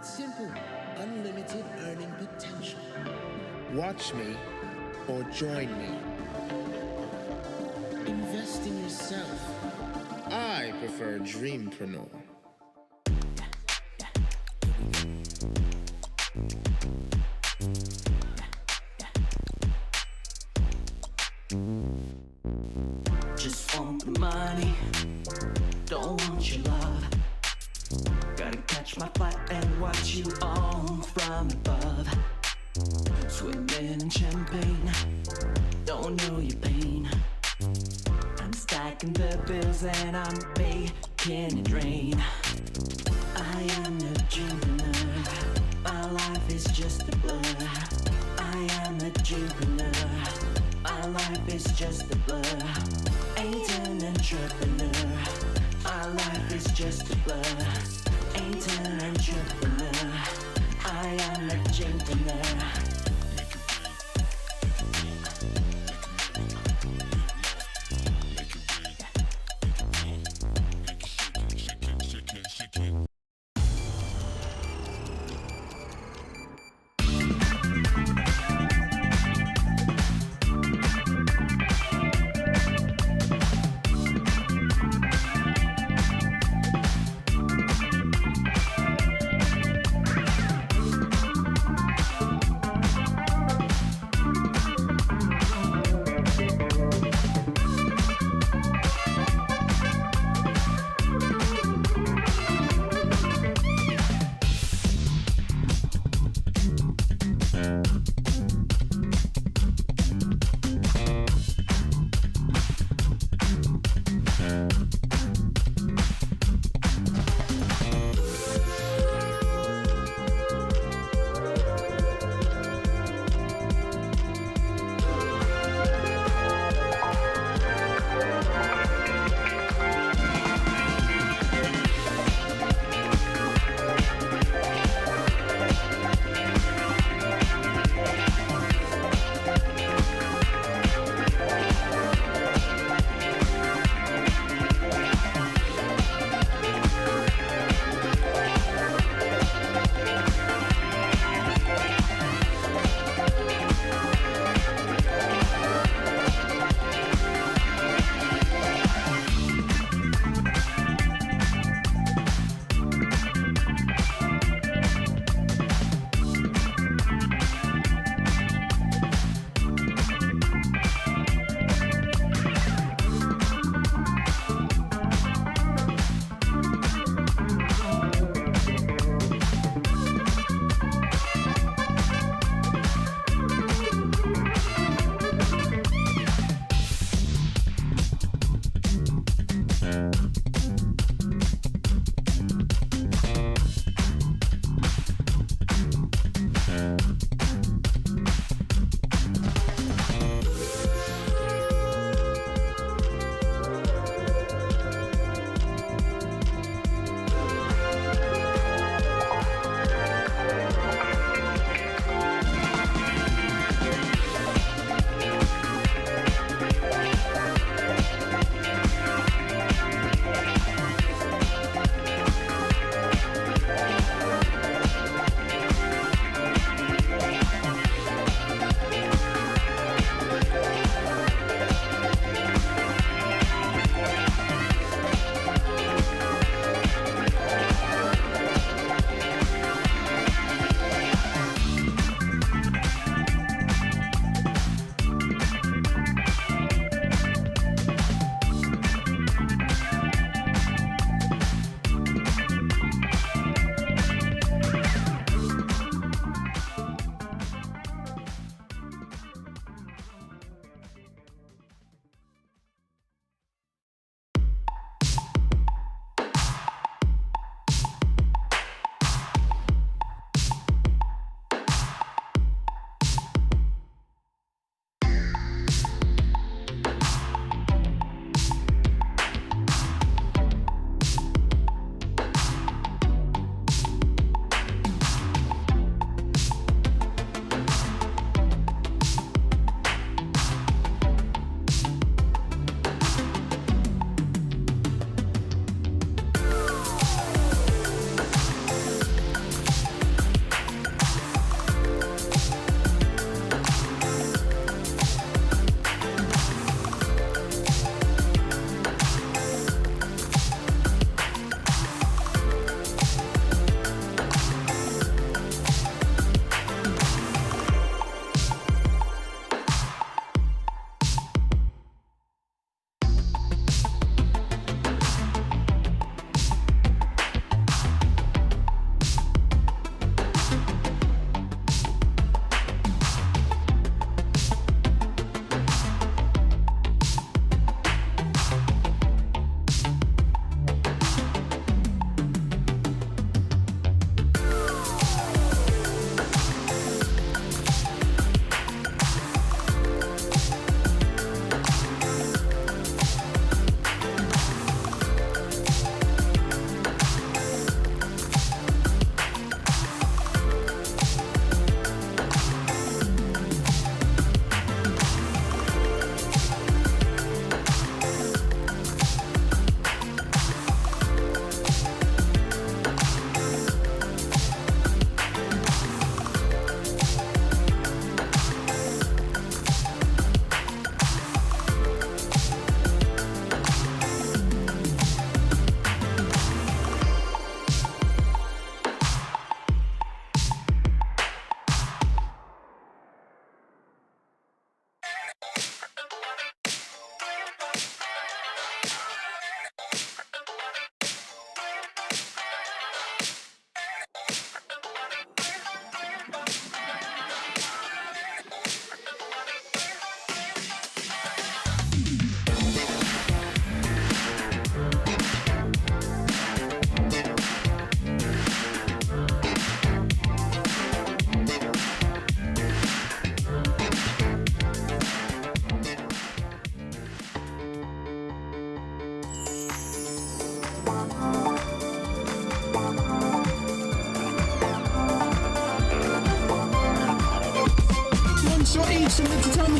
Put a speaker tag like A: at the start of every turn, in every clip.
A: It's simple, unlimited earning potential.
B: Watch me or join me.
A: Invest in yourself.
B: I prefer Dreampreneur.
C: Just want the money, don't want your love. Gotta catch my flight and watch you all from above. Swimming in champagne, don't know your pain. I'm stacking the bills and I'm making it rain. I am a dreamer, my life is just a blur. I am a dreamer, my life is just a blur. Ain't an entrepreneur, my life is just a blur. Ain't an entrepreneur, I am a dreamer.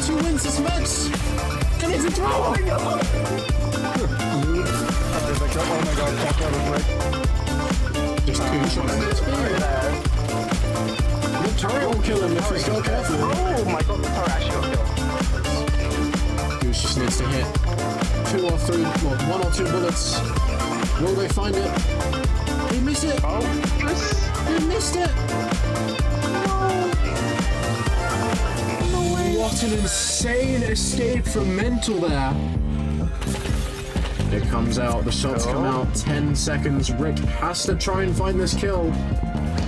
D: 2 wins this match! And it's a draw!
E: Oh my god, that's what it was.
D: Just 2 shots. The turret will kill him if he's not careful.
E: Oh my god, sorry, I should have killed.
D: Goose just needs to hit 2 or 3, well, 1 or 2 bullets. Will they find it? He missed it!
E: Oh, yes.
D: He missed it! No way! What an insane escape from Mental there! It comes out, the shots come out, 10 seconds. Rick has to try and find this kill.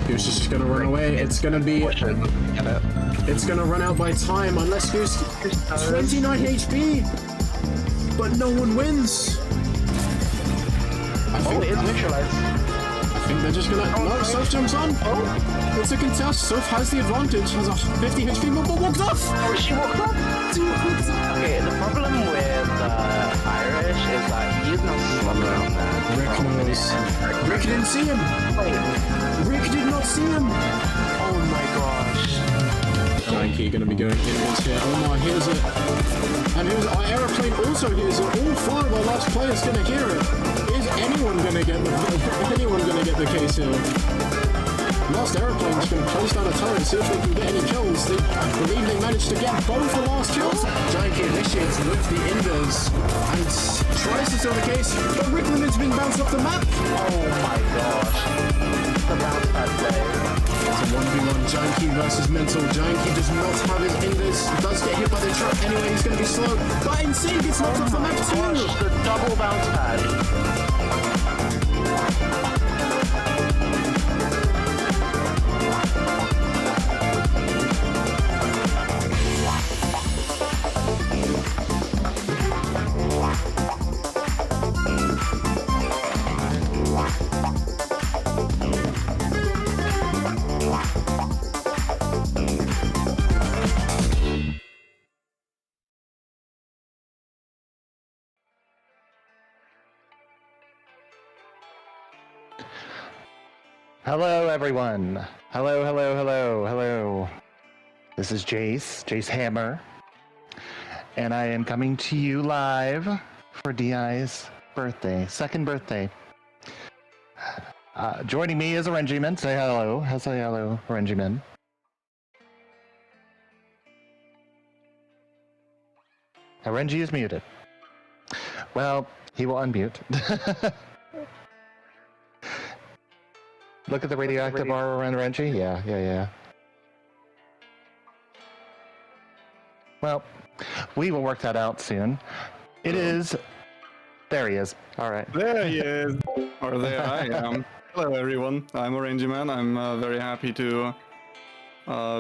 D: Goose is just gonna run away. It's gonna be... It's gonna run out by time unless Goose... 29 HP! But no one wins! I think they're just gonna... No, Soph jumps on! Oh! It's a contest. Soph has the advantage, has a 50 HP, but walked off!
E: Oh, she walked up? Okay, the problem with Irish is that he's not slow around that.
D: Rick knows. Rick didn't see him! Rick did not see him!
E: Oh my gosh.
D: Janky gonna be going inwards here. Omar hears it. And here's our aeroplane also hears it. All 4 of our last players gonna hear it. Is anyone gonna get the case here? Last aeroplane's gonna place down a turret and see if they can get any kills. I believe they managed to get both the last kills. Janky initiates with the Inders and tries to steal the case, but Rick Limit's being bounced off the map.
E: Oh my gosh. The bounce pad play.
D: It's a 1v1 Janky versus Mental. Janky does not have his Inders. Does get hit by the truck anyway. He's going to be slow. But Insane gets knocked off the map too.
E: Gosh, the double bounce pad. Hello, everyone. Hello. This is Jace Hammer, and I am coming to you live for DI's birthday, second birthday. Joining me is Orangeman. Say hello. Say hello, Orangeman. Orange is muted. Well, he will unmute. Look at the radioactive aura around Renji. Yeah. Well, we will work that out soon. It is... There he is. All right.
F: There he is. Or there I am. Hello, everyone. I'm Orangeman. I'm very happy to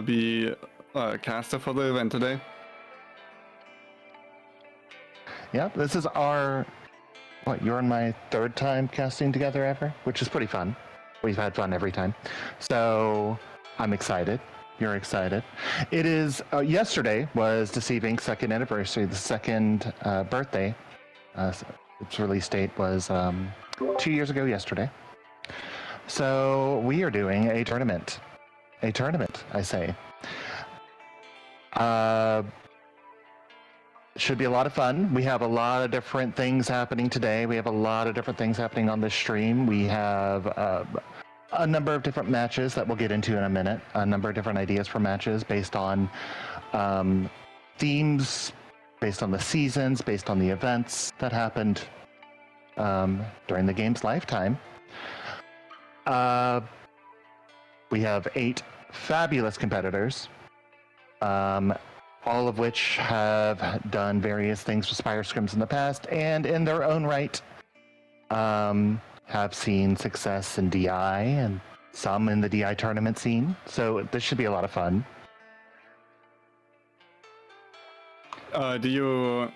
F: be a caster for the event today.
E: Yeah, this is our... What, you're and my 3rd time casting together ever? Which is pretty fun. We've had fun every time. So I'm excited. You're excited. It is, yesterday was Deceiving's 2nd anniversary, the 2nd birthday. Its release date was 2 years ago yesterday. So we are doing a tournament. A tournament, I say. Should be a lot of fun. We have a lot of different things happening today. We have a lot of different things happening on this stream. We have a number of different matches that we'll get into in a minute. A number of different ideas for matches based on themes, based on the seasons, based on the events that happened during the game's lifetime. We have 8 fabulous competitors. All of which have done various things for Spire Scrims in the past, and in their own right, have seen success in DI, and some in the DI tournament scene. So this should be a lot of fun.
F: Do you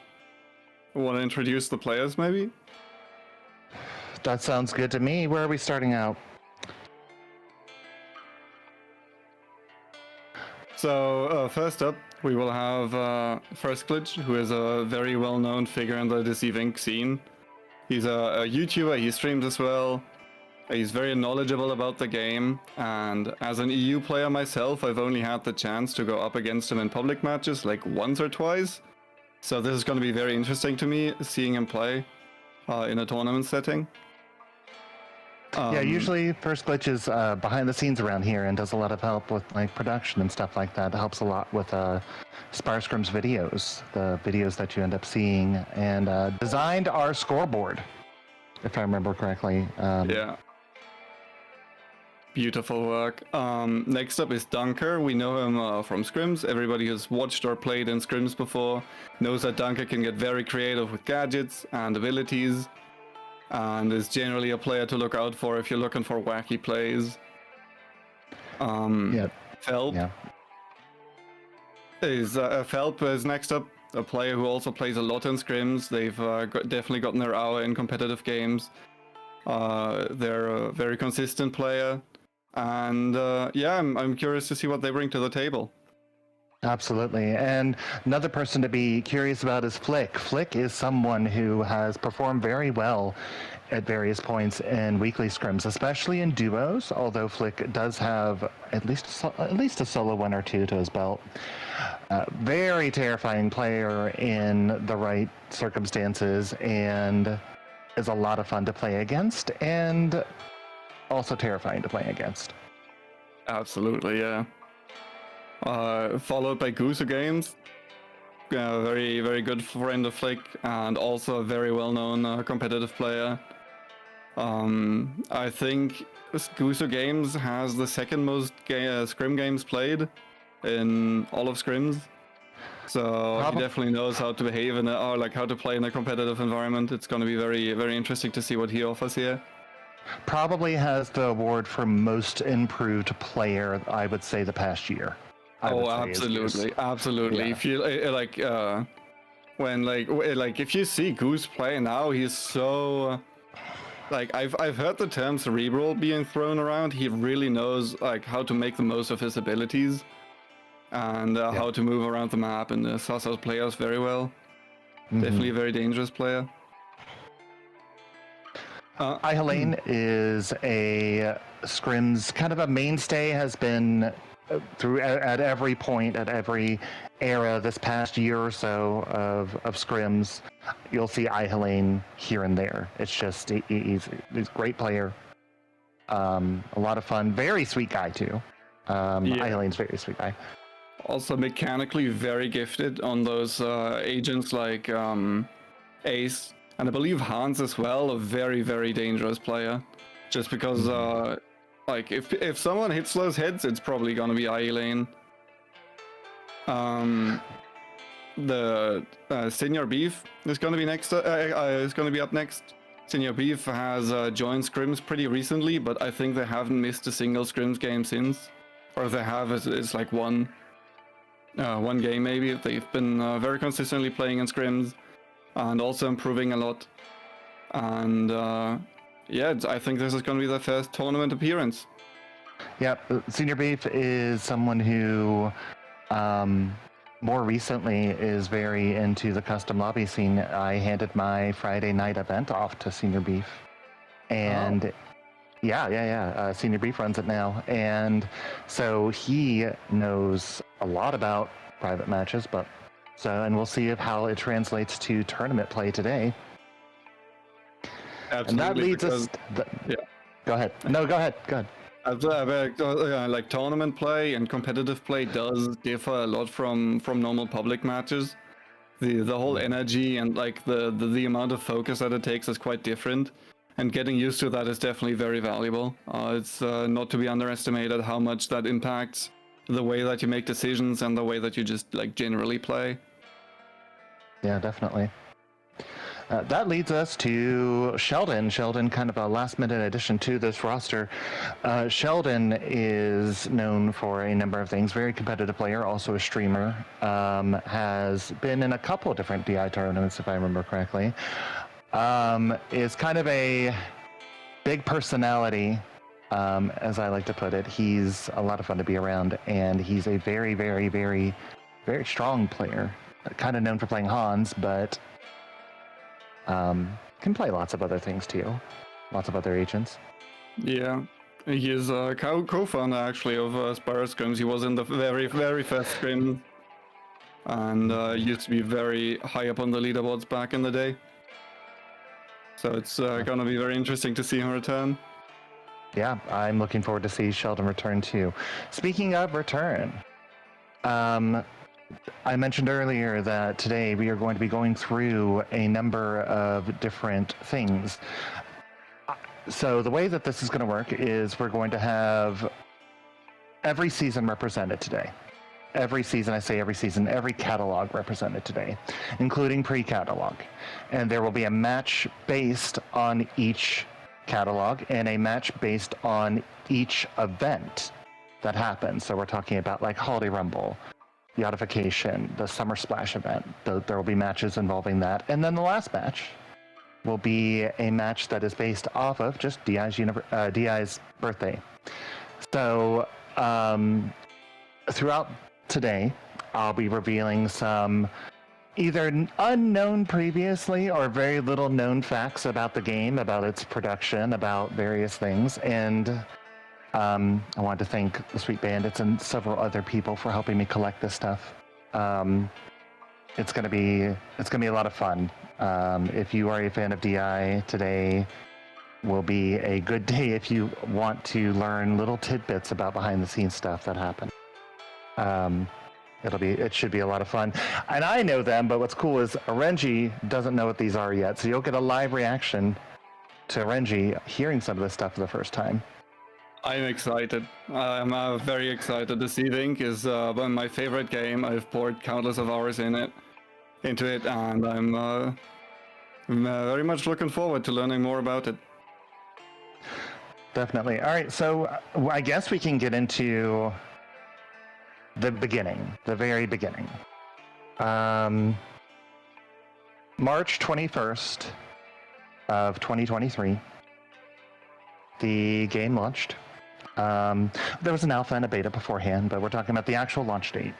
F: want to introduce the players, maybe?
E: That sounds good to me. Where are we starting out?
F: So, first up, we will have First Glitch, who is a very well-known figure in the Deceiving scene. He's a YouTuber, he streams as well. He's very knowledgeable about the game, and as an EU player myself, I've only had the chance to go up against him in public matches like once or twice. So this is going to be very interesting to me, seeing him play in a tournament setting.
E: Yeah, usually First Glitch is behind the scenes around here and does a lot of help with like production and stuff like that. It helps a lot with Spar Scrims videos, the videos that you end up seeing, and designed our scoreboard, if I remember correctly.
F: Yeah. Beautiful work. Next up is Dunker. We know him from Scrims. Everybody who's watched or played in Scrims before knows that Dunker can get very creative with gadgets and abilities, and is generally a player to look out for if you're looking for wacky plays. Felp.
E: Yeah.
F: Felp is next up, a player who also plays a lot in Scrims. They've definitely gotten their hour in competitive games. They're a very consistent player. And yeah, I'm curious to see what they bring to the table.
E: Absolutely. And another person to be curious about is Flick. Flick is someone who has performed very well at various points in weekly scrims, especially in duos, although Flick does have at least a solo win or two to his belt. Very terrifying player in the right circumstances, and is a lot of fun to play against, and also terrifying to play against.
F: Absolutely, yeah. Followed by Gusu Games, very, very good friend of Flick, and also a very well-known competitive player. I think Gusu Games has the second most scrim games played in all of scrims. So he definitely knows how to behave in or like how to play in a competitive environment. It's going to be very, very interesting to see what he offers here.
E: Probably has the award for most improved player, I would say, the past year.
F: Absolutely.
E: Yeah.
F: If you if you see Goose play now, he's so like I've heard the term cerebral being thrown around. He really knows like how to make the most of his abilities and how to move around the map and suss out players very well. Definitely a very dangerous player.
E: Helene is a scrims kind of a mainstay, has been through at every point, at every era this past year or so of scrims. You'll see Helene here and there. It's just he's a great player, a lot of fun, very sweet guy too. Helene's very sweet guy.
F: Also mechanically very gifted on those agents like Ace. And I believe Hans as well, a very, very dangerous player. Just because, like, if someone hits those heads, it's probably gonna be Eileen. The Senior Beef is gonna be next. Is gonna be up next. Senior Beef has joined scrims pretty recently, but I think they haven't missed a single scrims game since, or if they have, it's like one game maybe. They've been very consistently playing in scrims. And also improving a lot. And yeah, I think this is going to be their first tournament appearance.
E: Yep, Senior Beef is someone who more recently is very into the custom lobby scene. I handed my Friday night event off to Senior Beef. And Senior Beef runs it now. And so he knows a lot about private matches, and we'll see how it translates to tournament play today.
F: Absolutely.
E: And that leads us. Go ahead. No, go ahead. Go ahead.
F: Like tournament play and competitive play does differ a lot from normal public matches. The whole energy and like the amount of focus that it takes is quite different. And getting used to that is definitely very valuable. It's not to be underestimated how much that impacts the way that you make decisions and the way that you just like generally play.
E: Yeah, definitely. That leads us to Sheldon. Sheldon, kind of a last-minute addition to this roster. Sheldon is known for a number of things. Very competitive player, also a streamer. Has been in a couple of different DI tournaments, if I remember correctly. Is kind of a big personality, as I like to put it. He's a lot of fun to be around, and he's a very, very, very, very strong player. Kind of known for playing Hans, but can play lots of other things too. Lots of other agents.
F: Yeah, he is a co-founder actually of Spyro Scrims. He was in the very first Scrim, and used to be very high up on the leaderboards back in the day. So it's gonna be very interesting to see him return.
E: Yeah, I'm looking forward to see Sheldon return too. Speaking of return, I mentioned earlier that today we are going to be going through a number of different things. So the way that this is going to work is we're going to have every season represented today. Every season, I say every season, every catalog represented today, including pre-catalog. And there will be a match based on each catalog and a match based on each event that happens. So we're talking about like Holiday Rumble, the Audification, the Summer Splash event. There will be matches involving that. And then the last match will be a match that is based off of just DI's birthday. So throughout today, I'll be revealing some either unknown previously or very little known facts about the game, about its production, about various things. And I want to thank the Sweet Bandits and several other people for helping me collect this stuff. It's gonna be a lot of fun. If you are a fan of DI, today will be a good day if you want to learn little tidbits about behind the scenes stuff that happened. It should be a lot of fun. And I know them, but what's cool is Renji doesn't know what these are yet, so you'll get a live reaction to Renji hearing some of this stuff for the first time.
F: I'm excited. I'm very excited. This Ink is my favorite game. I've poured countless of hours into it, and I'm very much looking forward to learning more about it.
E: Definitely. All right, so I guess we can get into the beginning, the very beginning. March 21st of 2023, the game launched. There was an alpha and a beta beforehand, but we're talking about the actual launch date.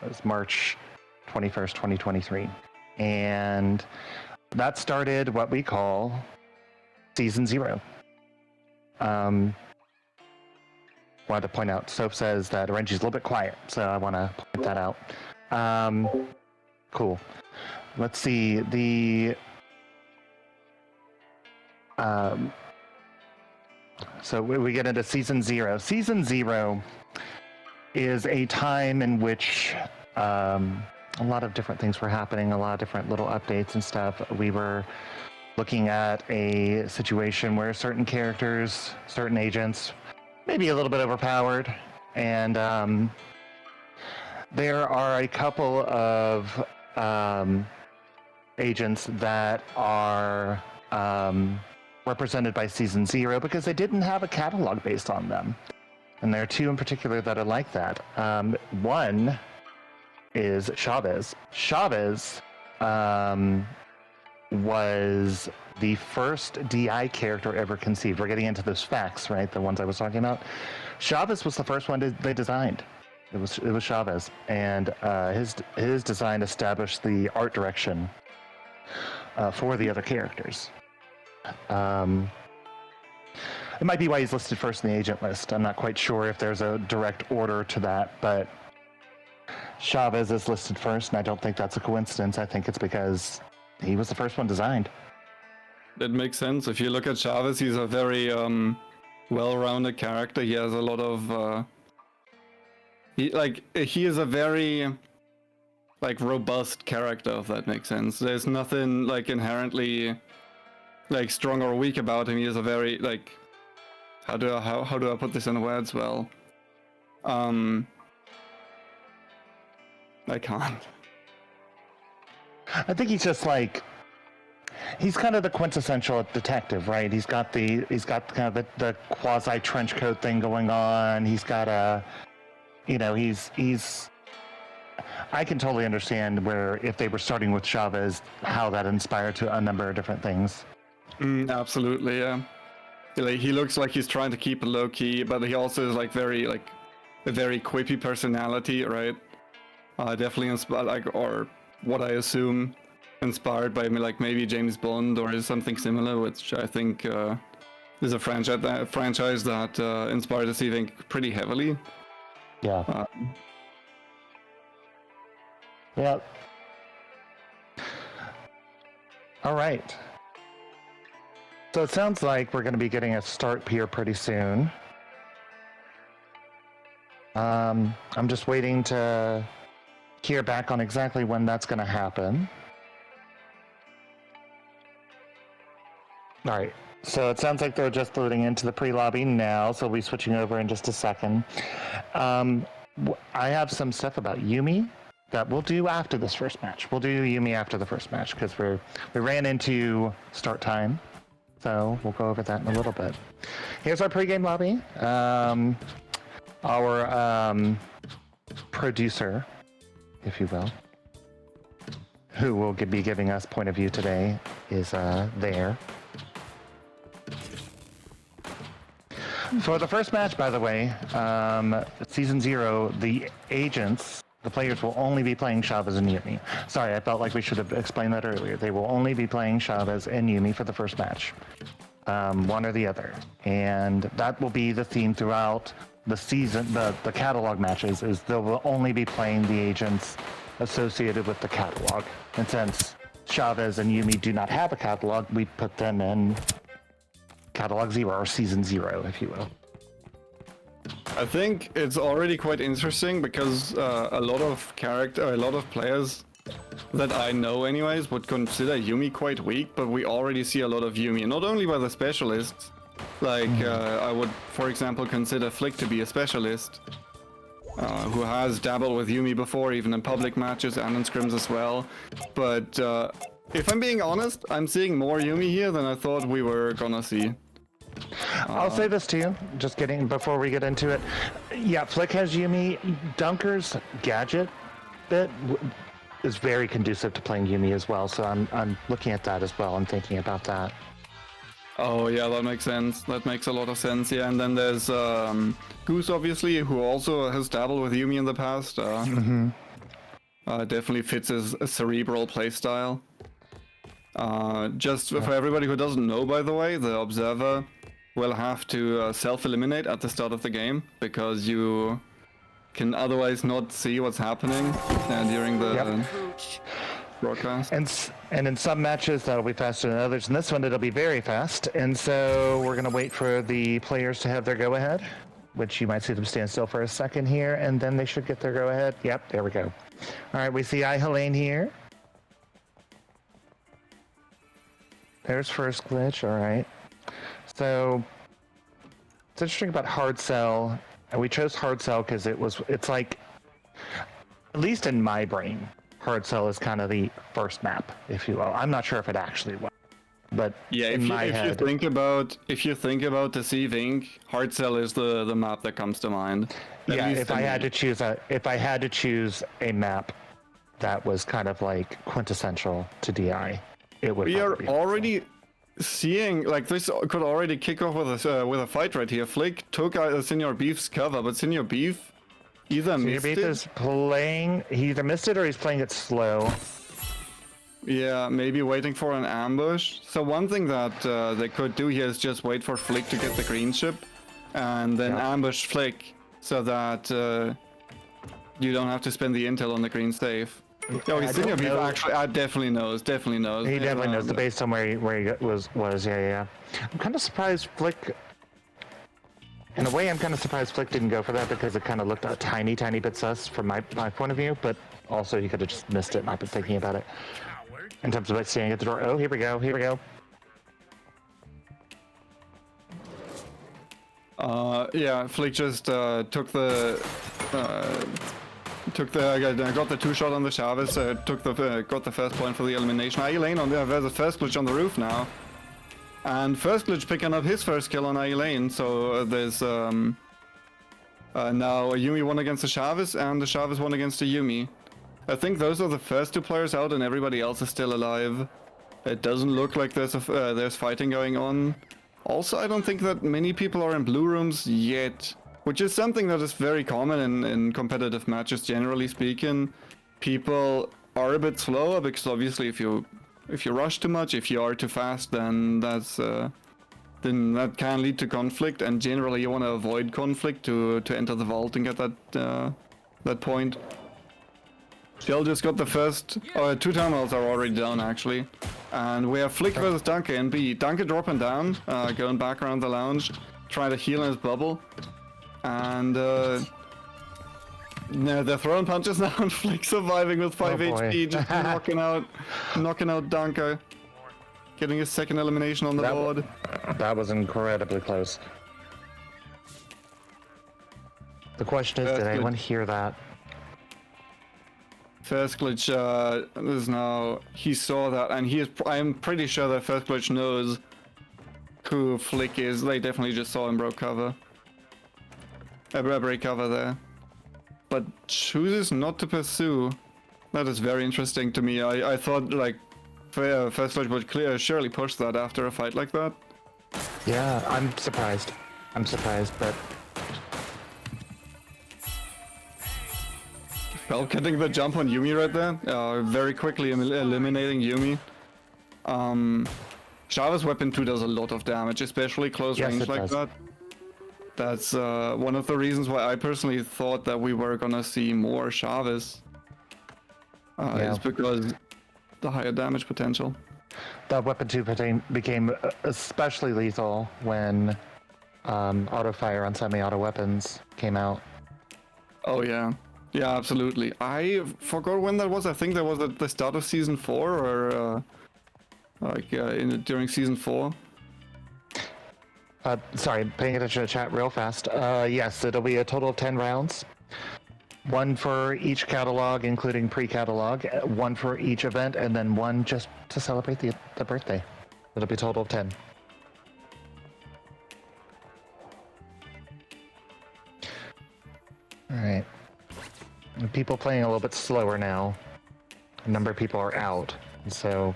E: It was March 21st, 2023. And that started what we call Season 0. Wanted to point out, Soap says that Renji's a little bit quiet, so I want to point that out. Cool. Let's see, so we get into Season 0. Season 0 is a time in which a lot of different things were happening, a lot of different little updates and stuff. We were looking at a situation where certain characters, certain agents, maybe a little bit overpowered, and there are a couple of agents that are represented by Season 0 because they didn't have a catalog based on them. And there are two in particular that are like that. One is Chavez. Chavez was the first DI character ever conceived. We're getting into those facts, right? The ones I was talking about. Chavez was the first one they designed. It was Chavez, and his design established the art direction for the other characters. It might be why he's listed first in the agent list. I'm not quite sure if there's a direct order to that, but Chavez is listed first, and I don't think that's a coincidence. I think it's because he was the first one designed.
F: That makes sense. If you look at Chavez, he's a very well-rounded character. He has a lot of he is a very robust character, if that makes sense. There's nothing inherently strong or weak about him. He is a very how do I put this in words well? I can't.
E: I think he's just he's kind of the quintessential detective, right? He's got kind of the quasi trench coat thing going on. He's got he's I can totally understand where if they were starting with Chavez, how that inspired to a number of different things.
F: Absolutely, yeah. He looks like he's trying to keep it low key, but he also is a very quippy personality, right? Definitely inspired, or what I assume inspired by maybe James Bond or something similar, which I think is a franchise that inspired us, I think, pretty heavily.
E: Yeah. Yep. All right. So it sounds like we're going to be getting a start here pretty soon. I'm just waiting to hear back on exactly when that's going to happen. All right. So it sounds like they're just loading into the pre-lobby now, so we'll be switching over in just a second. I have some stuff about Yuumi that we'll do after this first match. We'll do Yuumi after the first match because we ran into start time. So we'll go over that in a little bit. Here's our pregame lobby. Our producer, if you will, who will be giving us point of view today, is there. For the first match, by the way, Season 0, the agents, the players will only be playing Chavez and Yuumi. Sorry, I felt like we should have explained that earlier. They will only be playing Chavez and Yuumi for the first match. One or the other. And that will be the theme throughout the season, the catalog matches, is they will only be playing the agents associated with the catalog. And since Chavez and Yuumi do not have a catalog, we put them in Catalog 0, or Season 0, if you will.
F: I think it's already quite interesting because a lot of players that I know anyways would consider Yuumi quite weak, but we already see a lot of Yuumi, not only by the specialists, like I would, for example, consider Flick to be a specialist, who has dabbled with Yuumi before, even in public matches and in scrims as well, but if I'm being honest, I'm seeing more Yuumi here than I thought we were gonna see.
E: I'll say this to you, just kidding, before we get into it. Yeah, Flick has Yuumi. Dunker's gadget bit is very conducive to playing Yuumi as well, so I'm looking at that as well and thinking about that.
F: Oh yeah, that makes sense. That makes a lot of sense, yeah. And then there's Goose, obviously, who also has dabbled with Yuumi in the past. Definitely fits his cerebral playstyle. Just for everybody who doesn't know, by the way, the Observer will have to self-eliminate at the start of the game because you can otherwise not see what's happening during the broadcast.
E: And in some matches that'll be faster than others. In this one it'll be very fast, and so we're gonna wait for the players to have their go-ahead, which you might see them stand still for a second here, and then they should get their go-ahead. Yep, there we go. All right, we see Helene here. There's first glitch, all right. So it's interesting about Hard Cell, and we chose Hard Cell because it's like, at least in my brain, Hard Cell is kind of the first map, if you will. I'm not sure if it actually was, but
F: yeah, if you think about the Sea-Vink, Hard Cell is the map that comes to mind.
E: Yeah, if I had to choose a map that was kind of like quintessential to DI, it would.
F: We are already seeing, like, this could already kick off with a fight right here. Flick took Senior Beef's cover, but Senior Beef either missed it.
E: He either missed it or he's playing it slow.
F: Yeah, maybe waiting for an ambush. So one thing that they could do here is just wait for Flick to get the green chip and then ambush Flick so that you don't have to spend the intel on the green safe. Oh, Senior Beef actually definitely knows. He definitely knows
E: based on where he was. Yeah. I'm kind of surprised Flick. In a way, I'm kind of surprised Flick didn't go for that because it kind of looked a tiny bit sus from my point of view. But also, he could have just missed it. Not been thinking about it in terms of like standing at the door. Oh, here we go.
F: Yeah, Flick just took the got the 2-shot on the Chavez, got the first point for the elimination. Lane on there's a first glitch on the roof now. And first glitch picking up his first kill on Lane, so there's now a Yuumi 1 against the Chavez and the Chavez 1 against the Yuumi. I think those are the first 2 players out and everybody else is still alive. It doesn't look like there's fighting going on. Also, I don't think that many people are in blue rooms yet. Which is something that is very common in competitive matches, generally speaking. People are a bit slower because obviously if you rush too much, if you are too fast, then that's then that can lead to conflict, and generally you want to avoid conflict to enter the vault and get that point. Shell just got the first, 2 terminals are already down actually. And we have Flick versus Dunker and B. Dunker dropping down, going back around the lounge, trying to heal in his bubble. And no, they're throwing punches now, and Flick surviving with 5 HP, just knocking out Dunker. Getting his second elimination on the board.
E: That was incredibly close. The question is, did anyone hear that?
F: First Glitch is now, he saw that, and I'm pretty sure that First Glitch knows who Flick is. They definitely just saw him break cover there. But chooses not to pursue. That is very interesting to me. I thought like First Glitch would surely push that after a fight like that.
E: Yeah, I'm surprised. But
F: Well, getting the jump on Yumi right there, very quickly eliminating Yumi. Chavez Weapon 2 does a lot of damage, especially close range like that. That's one of the reasons why I personally thought that we were gonna see more Chavez. Is because the higher damage potential.
E: that Weapon 2 became especially lethal when auto fire on semi-auto weapons came out.
F: Oh yeah. Yeah, absolutely. I forgot when that was. I think that was at the start of season 4 or during season 4.
E: Sorry, paying attention to chat real fast. Yes, it'll be a total of 10 rounds. 1 for each catalog, including pre-catalog, 1 for each event, and then 1 just to celebrate the birthday. It'll be a total of 10. Alright. People playing a little bit slower now. A number of people are out, so...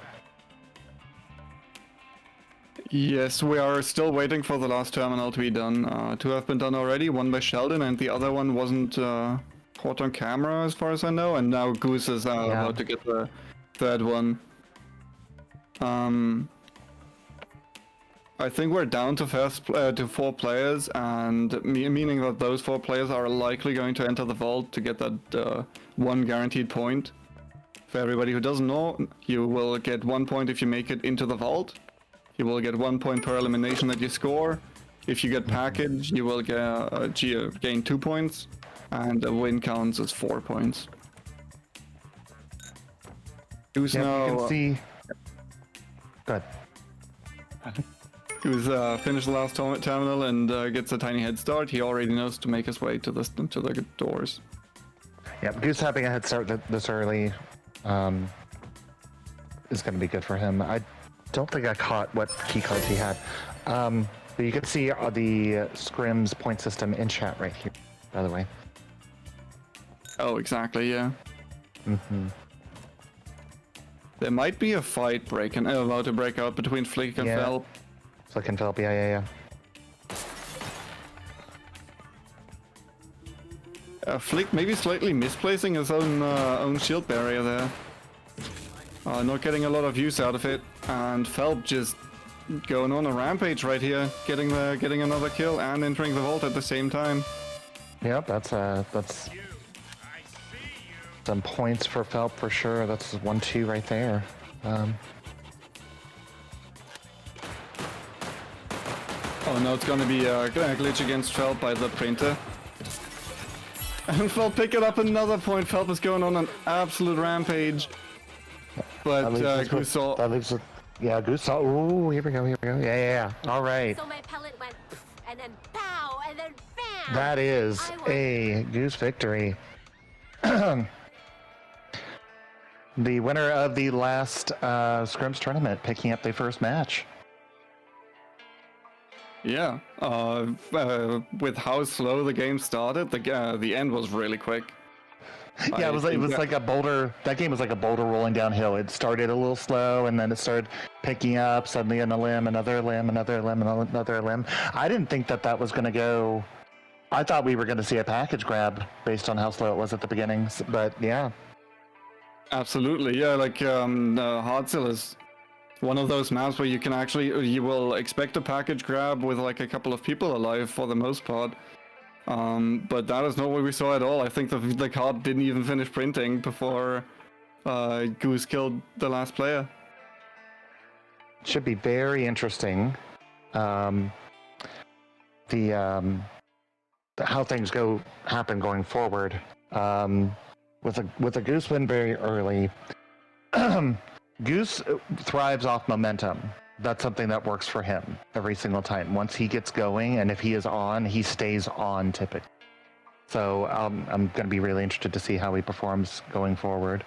F: Yes, we are still waiting for the last terminal to be done. 2 have been done already, 1 by Sheldon, and the other one wasn't caught on camera as far as I know, and now Goose is about to get the third one. I think we're down to 4 players, and meaning that those 4 players are likely going to enter the vault to get that 1 guaranteed point. For everybody who doesn't know, you will get 1 point if you make it into the vault. You will get 1 point per elimination that you score. If you get package, you will gain 2 points, and a win counts as 4 points. Who's now?
E: You can see. Good.
F: Who's finished the last terminal and gets a tiny head start. He already knows to make his way to the doors.
E: Yeah, Goose having a head start this early is going to be good for him. I don't think I caught what key cards he had. But you can see the Scrims point system in chat right here, by the way.
F: Oh, exactly, yeah.
E: Mm-hmm.
F: There might be a fight about to break out between Flick and Felp.
E: Flick and Felp, yeah.
F: Flick maybe slightly misplacing his own shield barrier there. Not getting a lot of use out of it, and Felp just going on a rampage right here, getting another kill and entering the vault at the same time.
E: Yep, that's some points for Felp for sure. That's 1-2 right there.
F: Oh, now it's gonna be a glitch against Felp by the printer. And Felp picking up another point. Felp is going on an absolute rampage. But Goose saw...
E: Goose saw... Ooh, here we go. Yeah. All right.
G: So my pellet went, and then pow, and then bam!
E: That is a Goose victory. The winner of the last Scrims tournament picking up their first match.
F: Yeah, with how slow the game started, the end was really quick.
E: Yeah, it was like a boulder. That game was like a boulder rolling downhill. It started a little slow, and then it started picking up. Suddenly, another limb, another limb. I didn't think that was going to go. I thought we were going to see a package grab based on how slow it was at the beginning. But yeah,
F: absolutely, yeah. Like Hartzell is one of those maps where you will expect a package grab with like a couple of people alive for the most part. But that is not what we saw at all. I think the card didn't even finish printing before Goose killed the last player.
E: Should be very interesting. How things happen going forward. With a Goose win very early, Goose thrives off momentum. That's something that works for him every single time. Once he gets going, and if he is on, he stays on typically. So I'm going to be really interested to see how he performs going forward.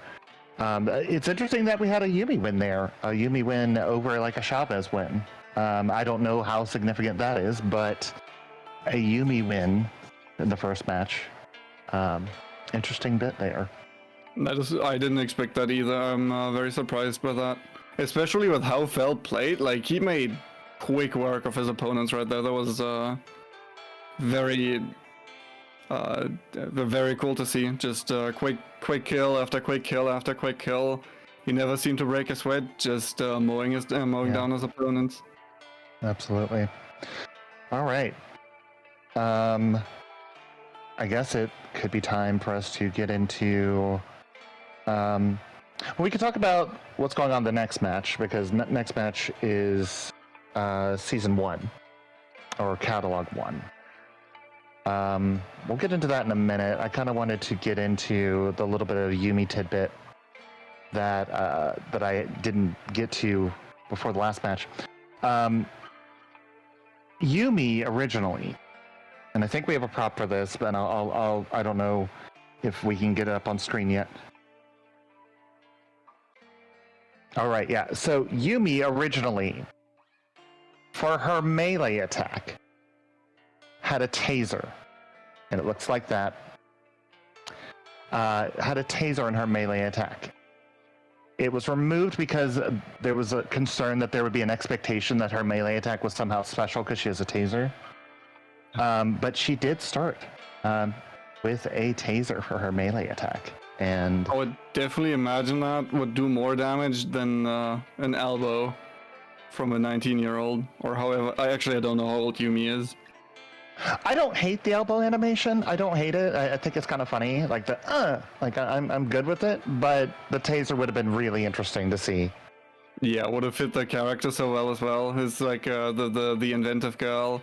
E: It's interesting that we had a Yuumi win there. A Yuumi win over like a Chavez win. I don't know how significant that is, but a Yuumi win in the first match. Interesting bit there.
F: I didn't expect that either. I'm very surprised by that. Especially with how Feld played. Like, he made quick work of his opponents right there. That was very cool to see. Just quick kill after quick kill after quick kill. He never seemed to break a sweat, just mowing down his opponents.
E: Absolutely. All right. I guess it could be time for us to get into... we could talk about what's going on the next match, because next match is Season 1, or Catalog 1. We'll get into that in a minute. I kind of wanted to get into the little bit of Yuumi tidbit that I didn't get to before the last match. Yuumi originally, and I think we have a prop for this, but I don't know if we can get it up on screen yet. All right, yeah. So Yuumi originally, for her melee attack, had a taser, and it looks like that. Had a taser in her melee attack. It was removed because there was a concern that there would be an expectation that her melee attack was somehow special because she has a taser. But she did start with a taser for her melee attack. And
F: I would definitely imagine that would do more damage than an elbow from a 19-year-old, or however. I don't know how old Yuumi is.
E: I don't hate the elbow animation. I don't hate it. I think it's kind of funny. Like I'm good with it. But the taser would have been really interesting to see.
F: Yeah, would have fit the character so well as well. It's like the inventive girl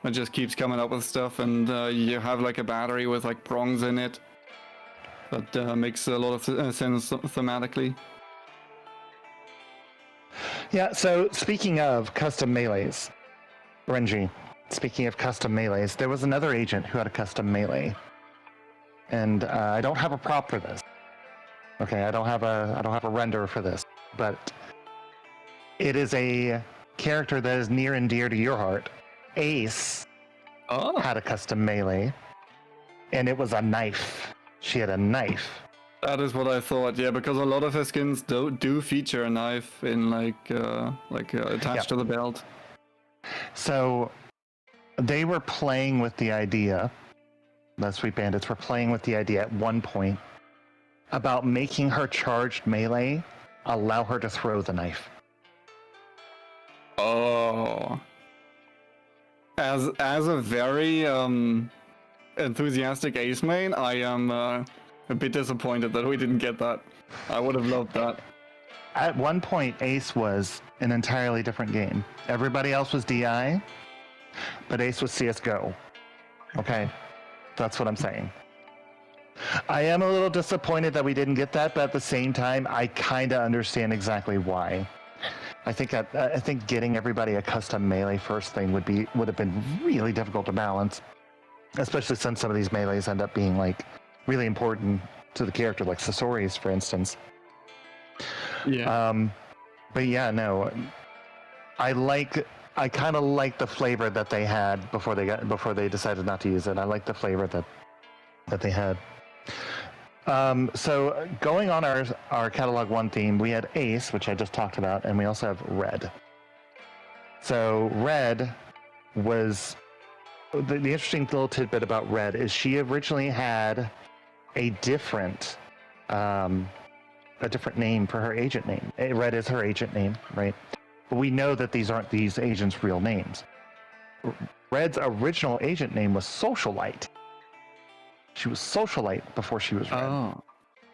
F: that just keeps coming up with stuff, and you have like a battery with like prongs in it. That makes a lot of sense thematically.
E: Yeah, so speaking of custom melees, Renji, speaking of custom melees, there was another agent who had a custom melee. And I don't have a prop for this. Okay, I don't have a render for this, but it is a character that is near and dear to your heart. Ace had a custom melee, and it was a knife. She had a knife.
F: That is what I thought, yeah, because a lot of her skins do feature a knife in attached to the belt.
E: So they were playing with the idea, the Sweet Bandits were playing with the idea at one point about making her charged melee allow her to throw the knife.
F: Oh. As a very enthusiastic Ace main, I am a bit disappointed that we didn't get that. I would have loved that.
E: At one point, Ace was an entirely different game. Everybody else was DI, but Ace was CSGO. Okay, that's what I'm saying. I am a little disappointed that we didn't get that, but at the same time, I kind of understand exactly why. I think getting everybody a custom melee first thing would have been really difficult to balance, especially since some of these melees end up being like really important to the character, like Sasori's, for instance.
F: Yeah.
E: But yeah, no, I kind of like the flavor that they had before they decided not to use it. I like the flavor that they had. So going on our Catalog 1 theme, we had Ace, which I just talked about, and we also have Red. So Red was the interesting little tidbit about Red is she originally had a different a different name for her agent name. Red is her agent name, right? But we know that these aren't these agents' real names. Red's original agent name was Socialite. She was Socialite before she was Red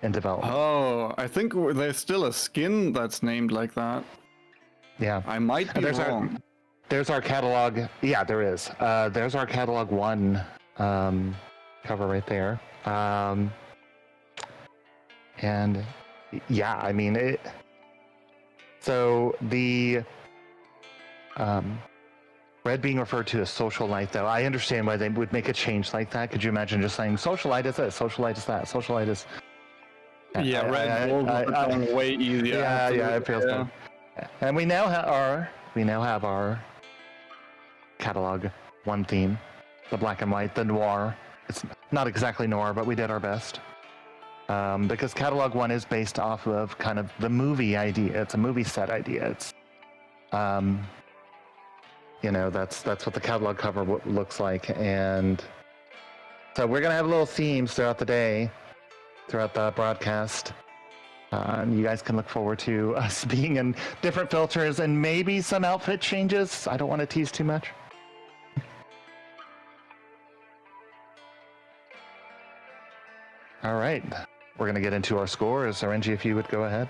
E: in development.
F: Oh, I think there's still a skin that's named like that.
E: Yeah.
F: I might be wrong.
E: There's our catalog. Yeah, there is. There's our catalog 1 cover right there. And yeah, I mean it. So the Red being referred to as Socialite, though, I understand why they would make a change like that. Could you imagine just saying Socialite is this, Socialite is that, Socialite is?
F: Yeah, Red Wolf would have gone way easier.
E: Yeah, it feels good. And we now have our catalog 1 theme, the black and white, the noir. It's not exactly noir, but we did our best. Because catalog 1 is based off of kind of the movie idea. It's a movie set idea. It's, you know, that's what the catalog cover looks like. And so we're gonna have little themes throughout the day, throughout the broadcast. You guys can look forward to us being in different filters and maybe some outfit changes. I don't want to tease too much. All right, we're going to get into our scores. RNG, if you would go ahead.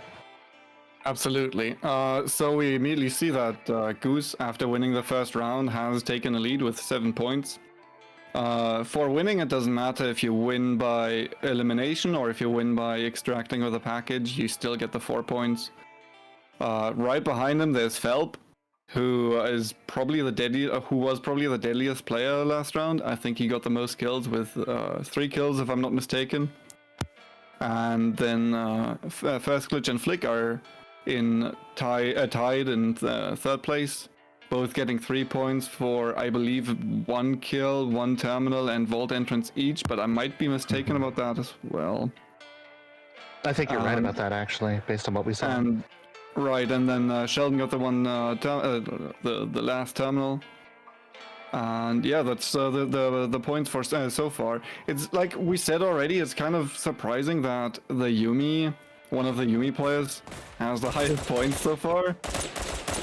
F: Absolutely. So we immediately see that Goose, after winning the first round, has taken a lead with 7 points. For winning, it doesn't matter if you win by elimination or if you win by extracting with a package, you still get the 4 points. Right behind him, there's Felp, who was probably the deadliest player last round. I think he got the most kills with 3 kills, if I'm not mistaken. And then First Glitch and Flick are tied in third place, both getting 3 points for, I believe, 1 kill, 1 terminal, and vault entrance each, but I might be mistaken about that as well.
E: I think you're right about that, actually, based on what we saw.
F: Right, and then Sheldon got the one, the last terminal. And yeah, that's the points for so far. It's like we said already, it's kind of surprising that the Yuumi, one of the Yuumi players, has the highest points so far.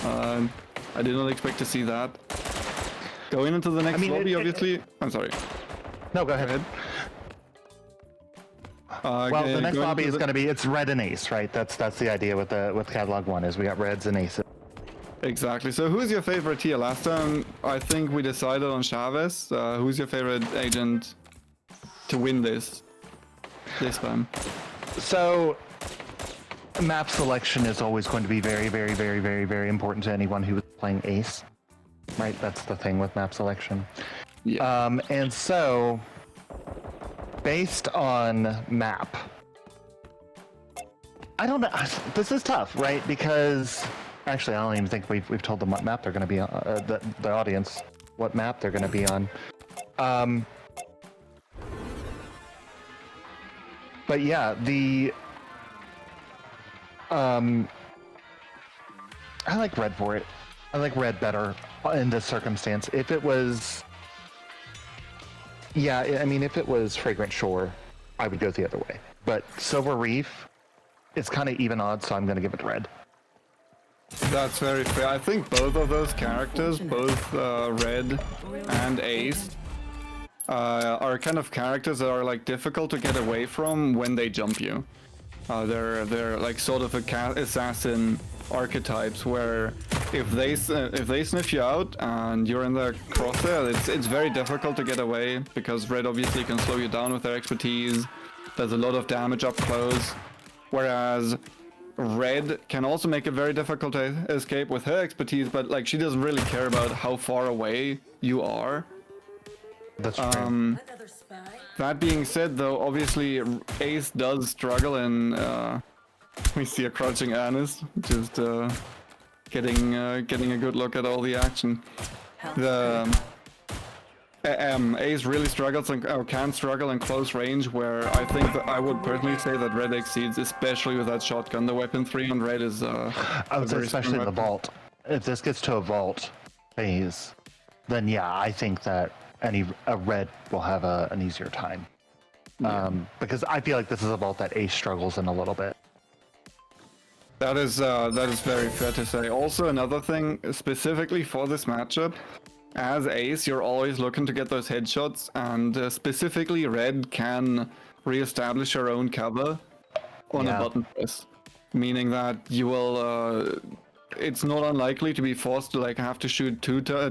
F: I did not expect to see that. Going into the next lobby, obviously. I'm sorry.
E: No, go ahead. Well, the next lobby is going to be, it's Red and Ace, right? That's the idea with catalog 1 is we got Reds and Aces.
F: Exactly. So who's your favorite tier? Last time I think we decided on Chavez. Who's your favorite agent to win this time?
E: So map selection is always going to be very, very, very, very, very important to anyone who is playing Ace, right? That's the thing with map selection.
F: Yeah.
E: And so based on map, I don't know. This is tough, right? Because actually, I don't even think we've told them what map they're going to be on. The audience, what map they're going to be on. But yeah, I like Red for it. I like Red better in this circumstance. If it was, yeah, I mean, if it was Fragrant Shore, I would go the other way. But Silver Reef, it's kind of even odds, so I'm going to give it Red.
F: That's very fair. I think both of those characters, both Red and Ace, are kind of characters that are like difficult to get away from when they jump you. They're like sort of assassin archetypes where if they sniff you out and you're in the crosshair, it's very difficult to get away because Red obviously can slow you down with their expertise. There's a lot of damage up close, whereas Red can also make it very difficult to escape with her expertise, but like she doesn't really care about how far away you are.
E: That's true.
F: That being said, though, obviously Ace does struggle, and we see a crouching Ernest just getting a good look at all the action. Ace really struggles and can struggle in close range, where I think that I would personally say that Red exceeds, especially with that shotgun. The weapon 3 on Red is
E: I would say especially in the vault. If this gets to a vault phase, then yeah, I think that a Red will have an easier time. Because I feel like this is a vault that Ace struggles in a little bit.
F: That is very fair to say. Also, another thing specifically for this matchup, as Ace, you're always looking to get those headshots, and specifically Red can reestablish your own cover on a button press, meaning that you will. It's not unlikely to be forced to like have to shoot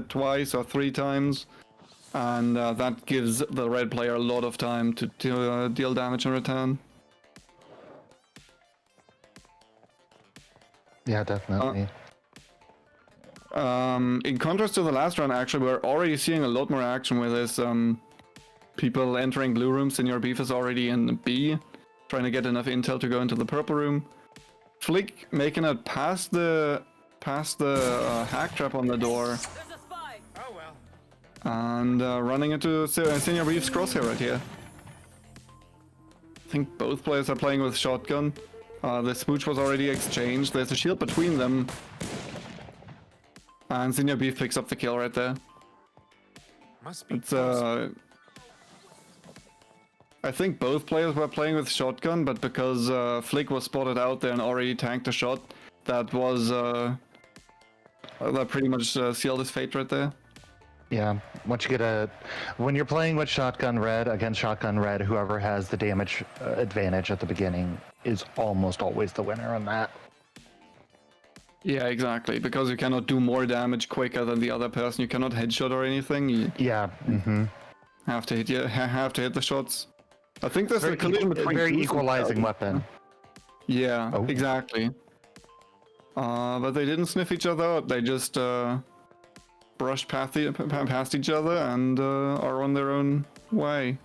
F: twice or 3 times, and that gives the Red player a lot of time to deal damage in return.
E: Yeah, definitely.
F: In contrast to the last round, actually, we're already seeing a lot more action with this. People entering blue room. Senior Beef is already in B, trying to get enough intel to go into the purple room. Flick making it past the hack trap on the door. And running into Senior Beef's crosshair right here. I think both players are playing with shotgun. The smooch was already exchanged. There's a shield between them. And Senior Beef picks up the kill right there.
B: Must be
F: It's I think both players were playing with shotgun, but because Flick was spotted out there and already tanked a shot, that was that pretty much sealed his fate right there.
E: Yeah, once you get when you're playing with Shotgun Red against Shotgun Red, whoever has the damage advantage at the beginning is almost always the winner on that.
F: Yeah, exactly. Because you cannot do more damage quicker than the other person. You cannot headshot or anything. You have to hit the shots. I think there's a collision between
E: very
F: Goose and
E: equalizing
F: Sheldon.
E: weapon.
F: Yeah,
E: Oh.
F: exactly. But they didn't sniff each other out. They just brushed past each other and are on their own way.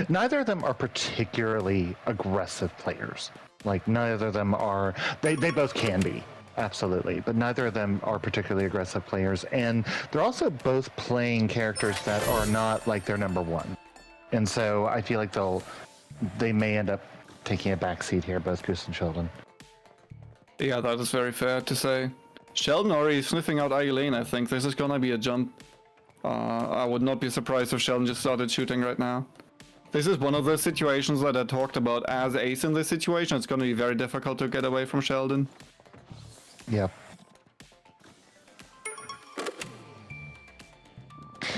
E: Neither of them are particularly aggressive players. Like neither of them are. They both can be. Absolutely, but neither of them are particularly aggressive players, and they're also both playing characters that are not like their number one, and so I feel like they may end up taking a backseat here, both Goose and Sheldon.
F: Yeah, that is very fair to say. Sheldon already sniffing out Eileen. I think this is gonna be a jump. I would not be surprised if Sheldon just started shooting right now. This is one of those situations that I talked about as Ace in this situation. It's gonna be very difficult to get away from Sheldon.
E: Yep.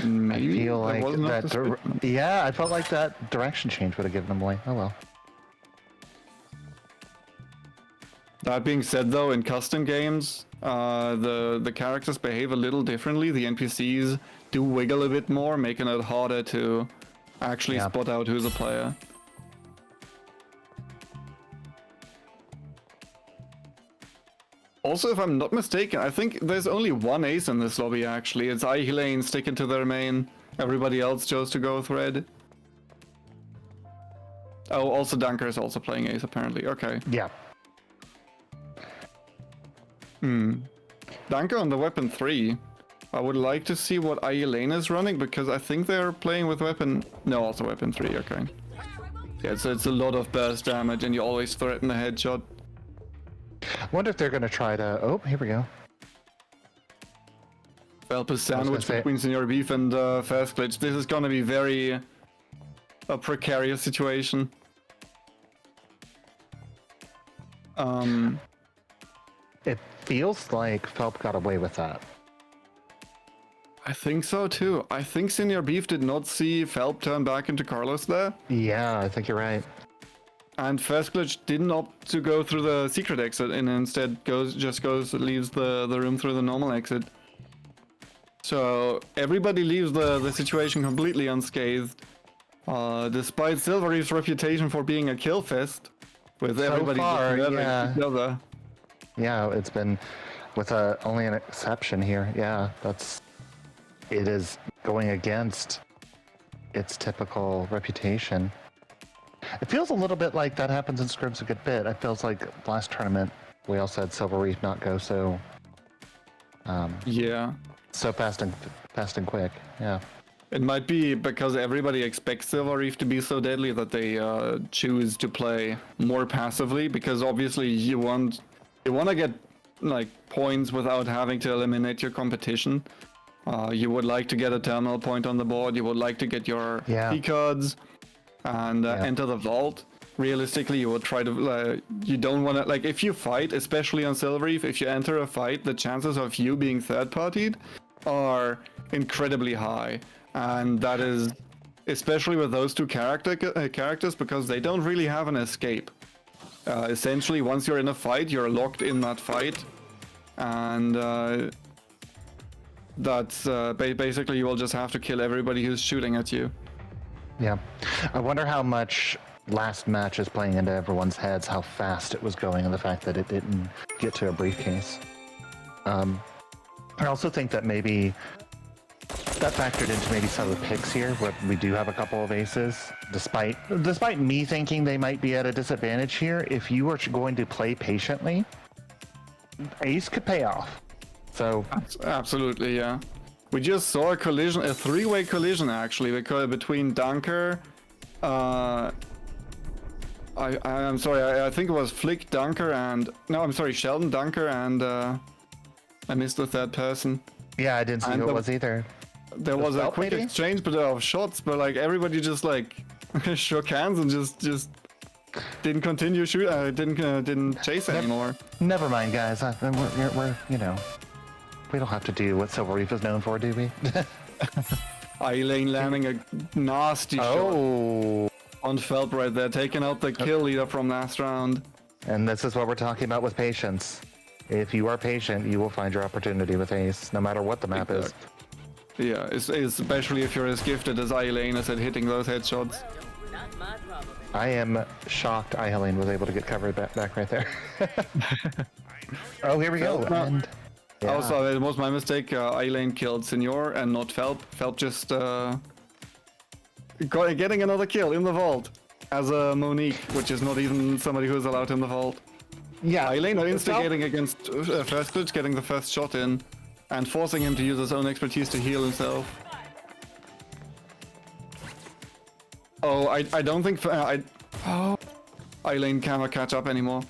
F: Maybe
E: I feel
F: that
E: like
F: wasn't up
E: that.
F: to speed.
E: Yeah, I felt like that direction change would have given them away. Oh well.
F: That being said, though, in custom games, the characters behave a little differently. The NPCs do wiggle a bit more, making it harder to actually
E: Yeah.
F: spot out who's a player. Also, if I'm not mistaken, I think there's only one ace in this lobby, actually. It's Ihilane sticking to their main. Everybody else chose to go with red. Oh, also Dunker is also playing ace, apparently. Okay.
E: Yeah.
F: Dunker on the weapon 3. I would like to see what Ihilane is running, because I think they're playing with weapon... No, also weapon 3, okay. Yeah, so it's a lot of burst damage, and you always threaten a headshot.
E: I wonder if they're going to try to. Oh, here we go.
F: Velpus
E: gonna
F: sandwich
E: say-
F: between Senior Beef and Fast Glitch. This is gonna be very a precarious situation.
E: It feels like Phelp got away with that.
F: I think so too. I think Senior Beef did not see Phelp turn back into Carlos there.
E: Yeah, I think you're right.
F: And Fast Glitch didn't opt to go through the secret exit and instead leaves the room through the normal exit. So everybody leaves the situation completely unscathed. Despite Silver Reef's reputation for being a kill fest, with
E: So
F: everybody
E: far,
F: just murdering
E: yeah.
F: each other.
E: Yeah, it's been with only an exception here. Yeah, it is going against its typical reputation. It feels a little bit like that happens in scrims a good bit. It feels like last tournament we also had Silver Reef not go so
F: Yeah.
E: so fast and quick. Yeah.
F: It might be because everybody expects Silver Reef to be so deadly that they choose to play more passively, because obviously you want to get like points without having to eliminate your competition. You would like to get a terminal point on the board. You would like to get your
E: Yeah.
F: key cards and enter the vault. realistically, you would try to, you don't want to, like, if you fight, especially on Silver Eve, if you enter a fight, the chances of you being third-partied are incredibly high. And that is, especially with those two characters, because they don't really have an escape. Essentially, once you're in a fight, you're locked in that fight. And that's basically, you will just have to kill everybody who's shooting at you.
E: Yeah. I wonder how much last match is playing into everyone's heads, how fast it was going, and the fact that it didn't get to a briefcase. I also think that maybe that factored into maybe some of the picks here, where we do have a couple of aces. Despite me thinking they might be at a disadvantage here, if you are going to play patiently, ace could pay off. So
F: Absolutely, yeah. We just saw a collision, a three-way collision actually, between Dunker. I'm sorry, I think it was Flick, Dunker, and no, I'm sorry, Sheldon, Dunker, and I missed the third person.
E: yeah, I didn't see who it was either.
F: There was a
E: Felt
F: quick
E: maybe?
F: exchange of shots, but like everybody just like shook hands and just didn't continue didn't chase anymore.
E: Never mind, guys. We're you know, we don't have to do what Silver Reef is known for, do we?
F: Elaine landing a nasty shot
E: Oh,
F: on Phelp right there, taking out the kill leader from last round.
E: and this is what we're talking about with patience. If you are patient, you will find your opportunity with ace, no matter what the map is.
F: Yeah, especially if you're as gifted as Elaine is at hitting those headshots.
E: I am shocked Eileen was able to get covered back right there. Oh, here we go. And yeah.
F: Also, it was my mistake. Elaine killed Senor and not Phelp. Phelp just getting another kill in the vault as a Monique, which is not even somebody who's allowed in the vault.
E: yeah,
F: Elaine instigating against First Glitch, getting the first shot in, and forcing him to use his own expertise to heal himself. Oh, I don't think Elaine cannot catch up anymore.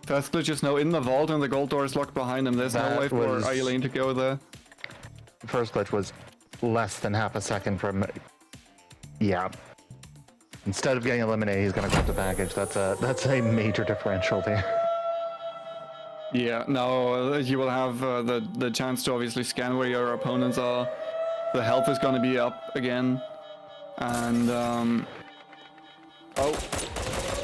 F: First Glitch is now in the vault and the gold door is locked behind him. There's no
E: That
F: way for
E: was-
F: Elaine to go there.
E: First glitch was less than half a second from. Yeah. Instead of getting eliminated, he's gonna grab the package. That's a major differential there.
F: Yeah, now you will have the chance to obviously scan where your opponents are. The health is going to be up again. And,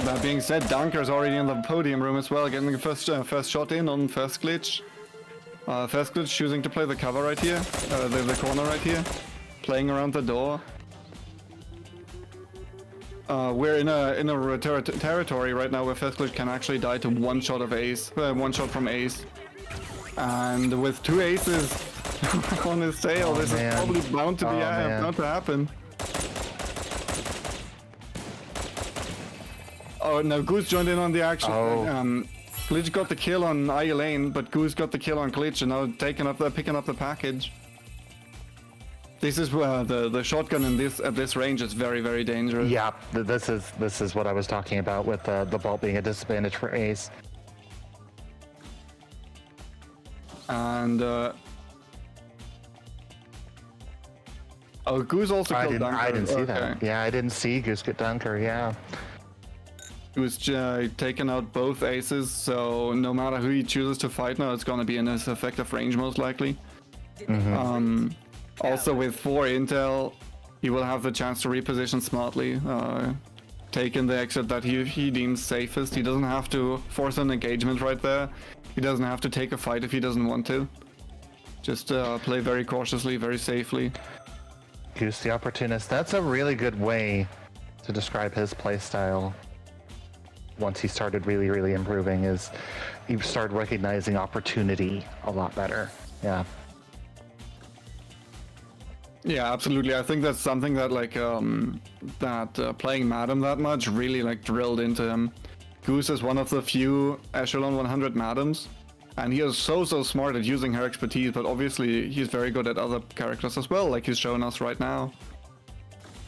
F: that being said, Dunker's already in the podium room as well, getting the first shot in on First Glitch. First Glitch choosing to play the cover right here, the corner right here, playing around the door. We're in a territory right now where First Glitch can actually die to one shot of ace, one shot from ace. And with two aces on his tail, this
E: man.
F: is probably bound to be
E: man.
F: bound to happen. Oh no, Goose joined in on the action.
E: Oh.
F: Glitch got the kill on Elaine, but Goose got the kill on Glitch and now picking up the package. This is where the shotgun at this range is very, very dangerous.
E: Yeah, this is what I was talking about with the vault being a disadvantage for ace.
F: And oh, Goose also killed Dunker.
E: I didn't see that.
F: Okay.
E: Yeah, I didn't see Goose get Dunker. Yeah.
F: Goose taking out both aces, so no matter who he chooses to fight now, it's going to be in his effective range most likely. Also with 4 intel, he will have the chance to reposition smartly, taking the exit that he deems safest. He doesn't have to force an engagement right there. He doesn't have to take a fight if he doesn't want to. Just play very cautiously, very safely.
E: Goose the opportunist. That's a really good way to describe his playstyle. Once he started really, really improving, is he started recognizing opportunity a lot better. Yeah.
F: Yeah, absolutely. I think that's something that playing Madam that much really drilled into him. Goose is one of the few Echelon 100 Madams, and he is so smart at using her expertise, but obviously he's very good at other characters as well, like he's shown us right now.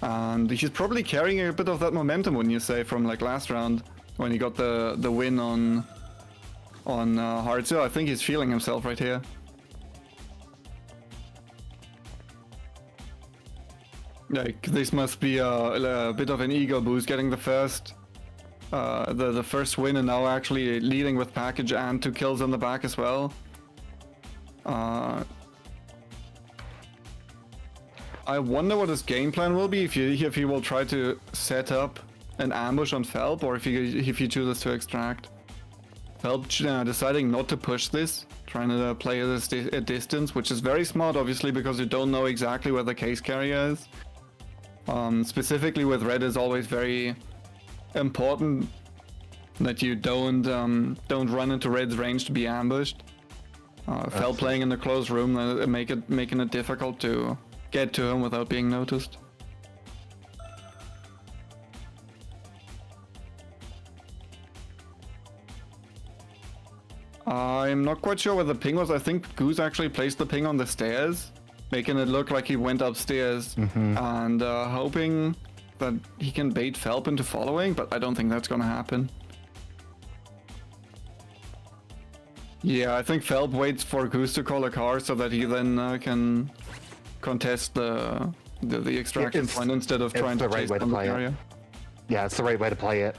F: And he's probably carrying a bit of that momentum, wouldn't you say, from last round when he got the win on Heartsil. I think he's feeling himself right here. This must be a bit of an ego boost, getting the first the first win, and now actually leading with package and 2 kills on the back as well. I wonder what his game plan will be, if he will try to set up an ambush on Felp, or if he chooses to extract. Felp deciding not to push this, trying to play at a distance, which is very smart, obviously, because you don't know exactly where the case carrier is. Specifically with red, is always very important that you don't run into red's range to be ambushed. Felp playing in the closed room, making it difficult to get to him without being noticed. I'm not quite sure where the ping was. I think Goose actually placed the ping on the stairs, making it look like he went upstairs, and hoping that he can bait Felp into following, but I don't think that's gonna happen. Yeah, I think Felp waits for Goose to call a car so that he then can contest the extraction point instead of trying to chase down the carrier.
E: Yeah, it's the right way to play it.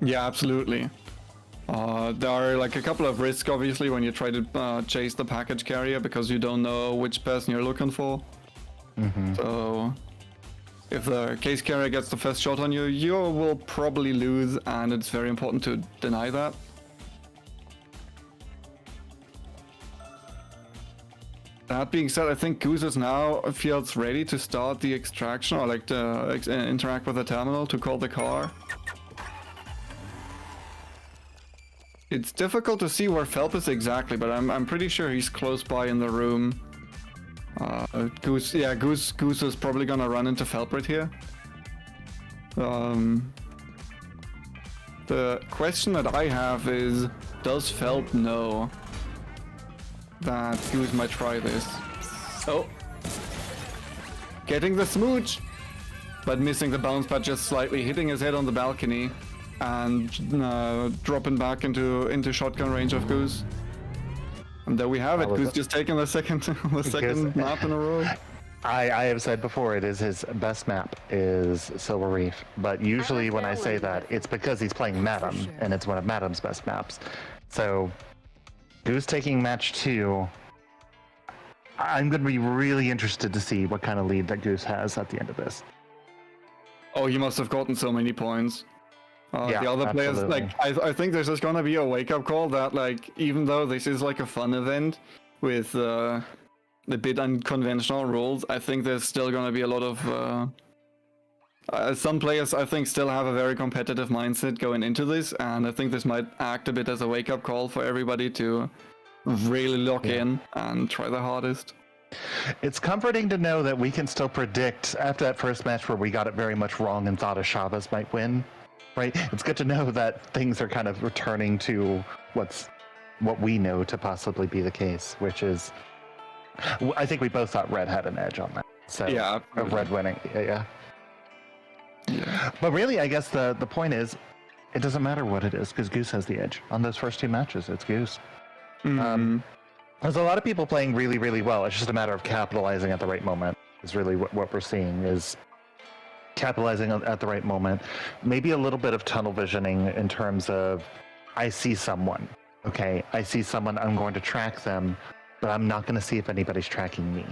F: Yeah, absolutely. There are like a couple of risks, obviously, when you try to chase the package carrier, because you don't know which person you're looking for. So if the case carrier gets the first shot on you, you will probably lose, and it's very important to deny that. That being said, I think Goose now feels ready to start the extraction, or like to interact with the terminal to call the car. It's difficult to see where Felp is exactly, but I'm pretty sure he's close by in the room. Goose is probably gonna run into Felp right here. The question that I have is, does Felp know that Goose might try this? Oh, getting the smooch, but missing the bounce pad just slightly, hitting his head on the balcony, and dropping back into shotgun range of Goose. And there we have it. Goose just taking the second map in a row.
E: I have said before, it is his best map is Silver Reef, but usually when I say that, it's because he's playing Madam, and it's one of Madam's best maps. So Goose taking match 2. I'm going to be really interested to see what kind of lead that Goose has at the end of this.
F: Oh, he must have gotten so many points.
E: Yeah,
F: the other players,
E: absolutely.
F: like, I think there's just gonna be a wake-up call that, like, even though this is like a fun event with the bit unconventional rules, I think there's still gonna be a lot of some players, I think, still have a very competitive mindset going into this, and I think this might act a bit as a wake-up call for everybody to really lock in and try their hardest.
E: It's comforting to know that we can still predict after that first match where we got it very much wrong and thought Chavez might win. Right? It's good to know that things are kind of returning to what we know to possibly be the case, which is, I think we both thought Red had an edge on that. So
F: Yeah.
E: Red winning, yeah. But really, I guess the point is, it doesn't matter what it is because Goose has the edge on those first 2 matches. It's Goose. There's a lot of people playing really, really well. It's just a matter of capitalizing at the right moment. Is really what we're seeing is capitalizing at the right moment. Maybe a little bit of tunnel visioning in terms of, I see someone, okay? I see someone, I'm going to track them, but I'm not going to see if anybody's tracking me.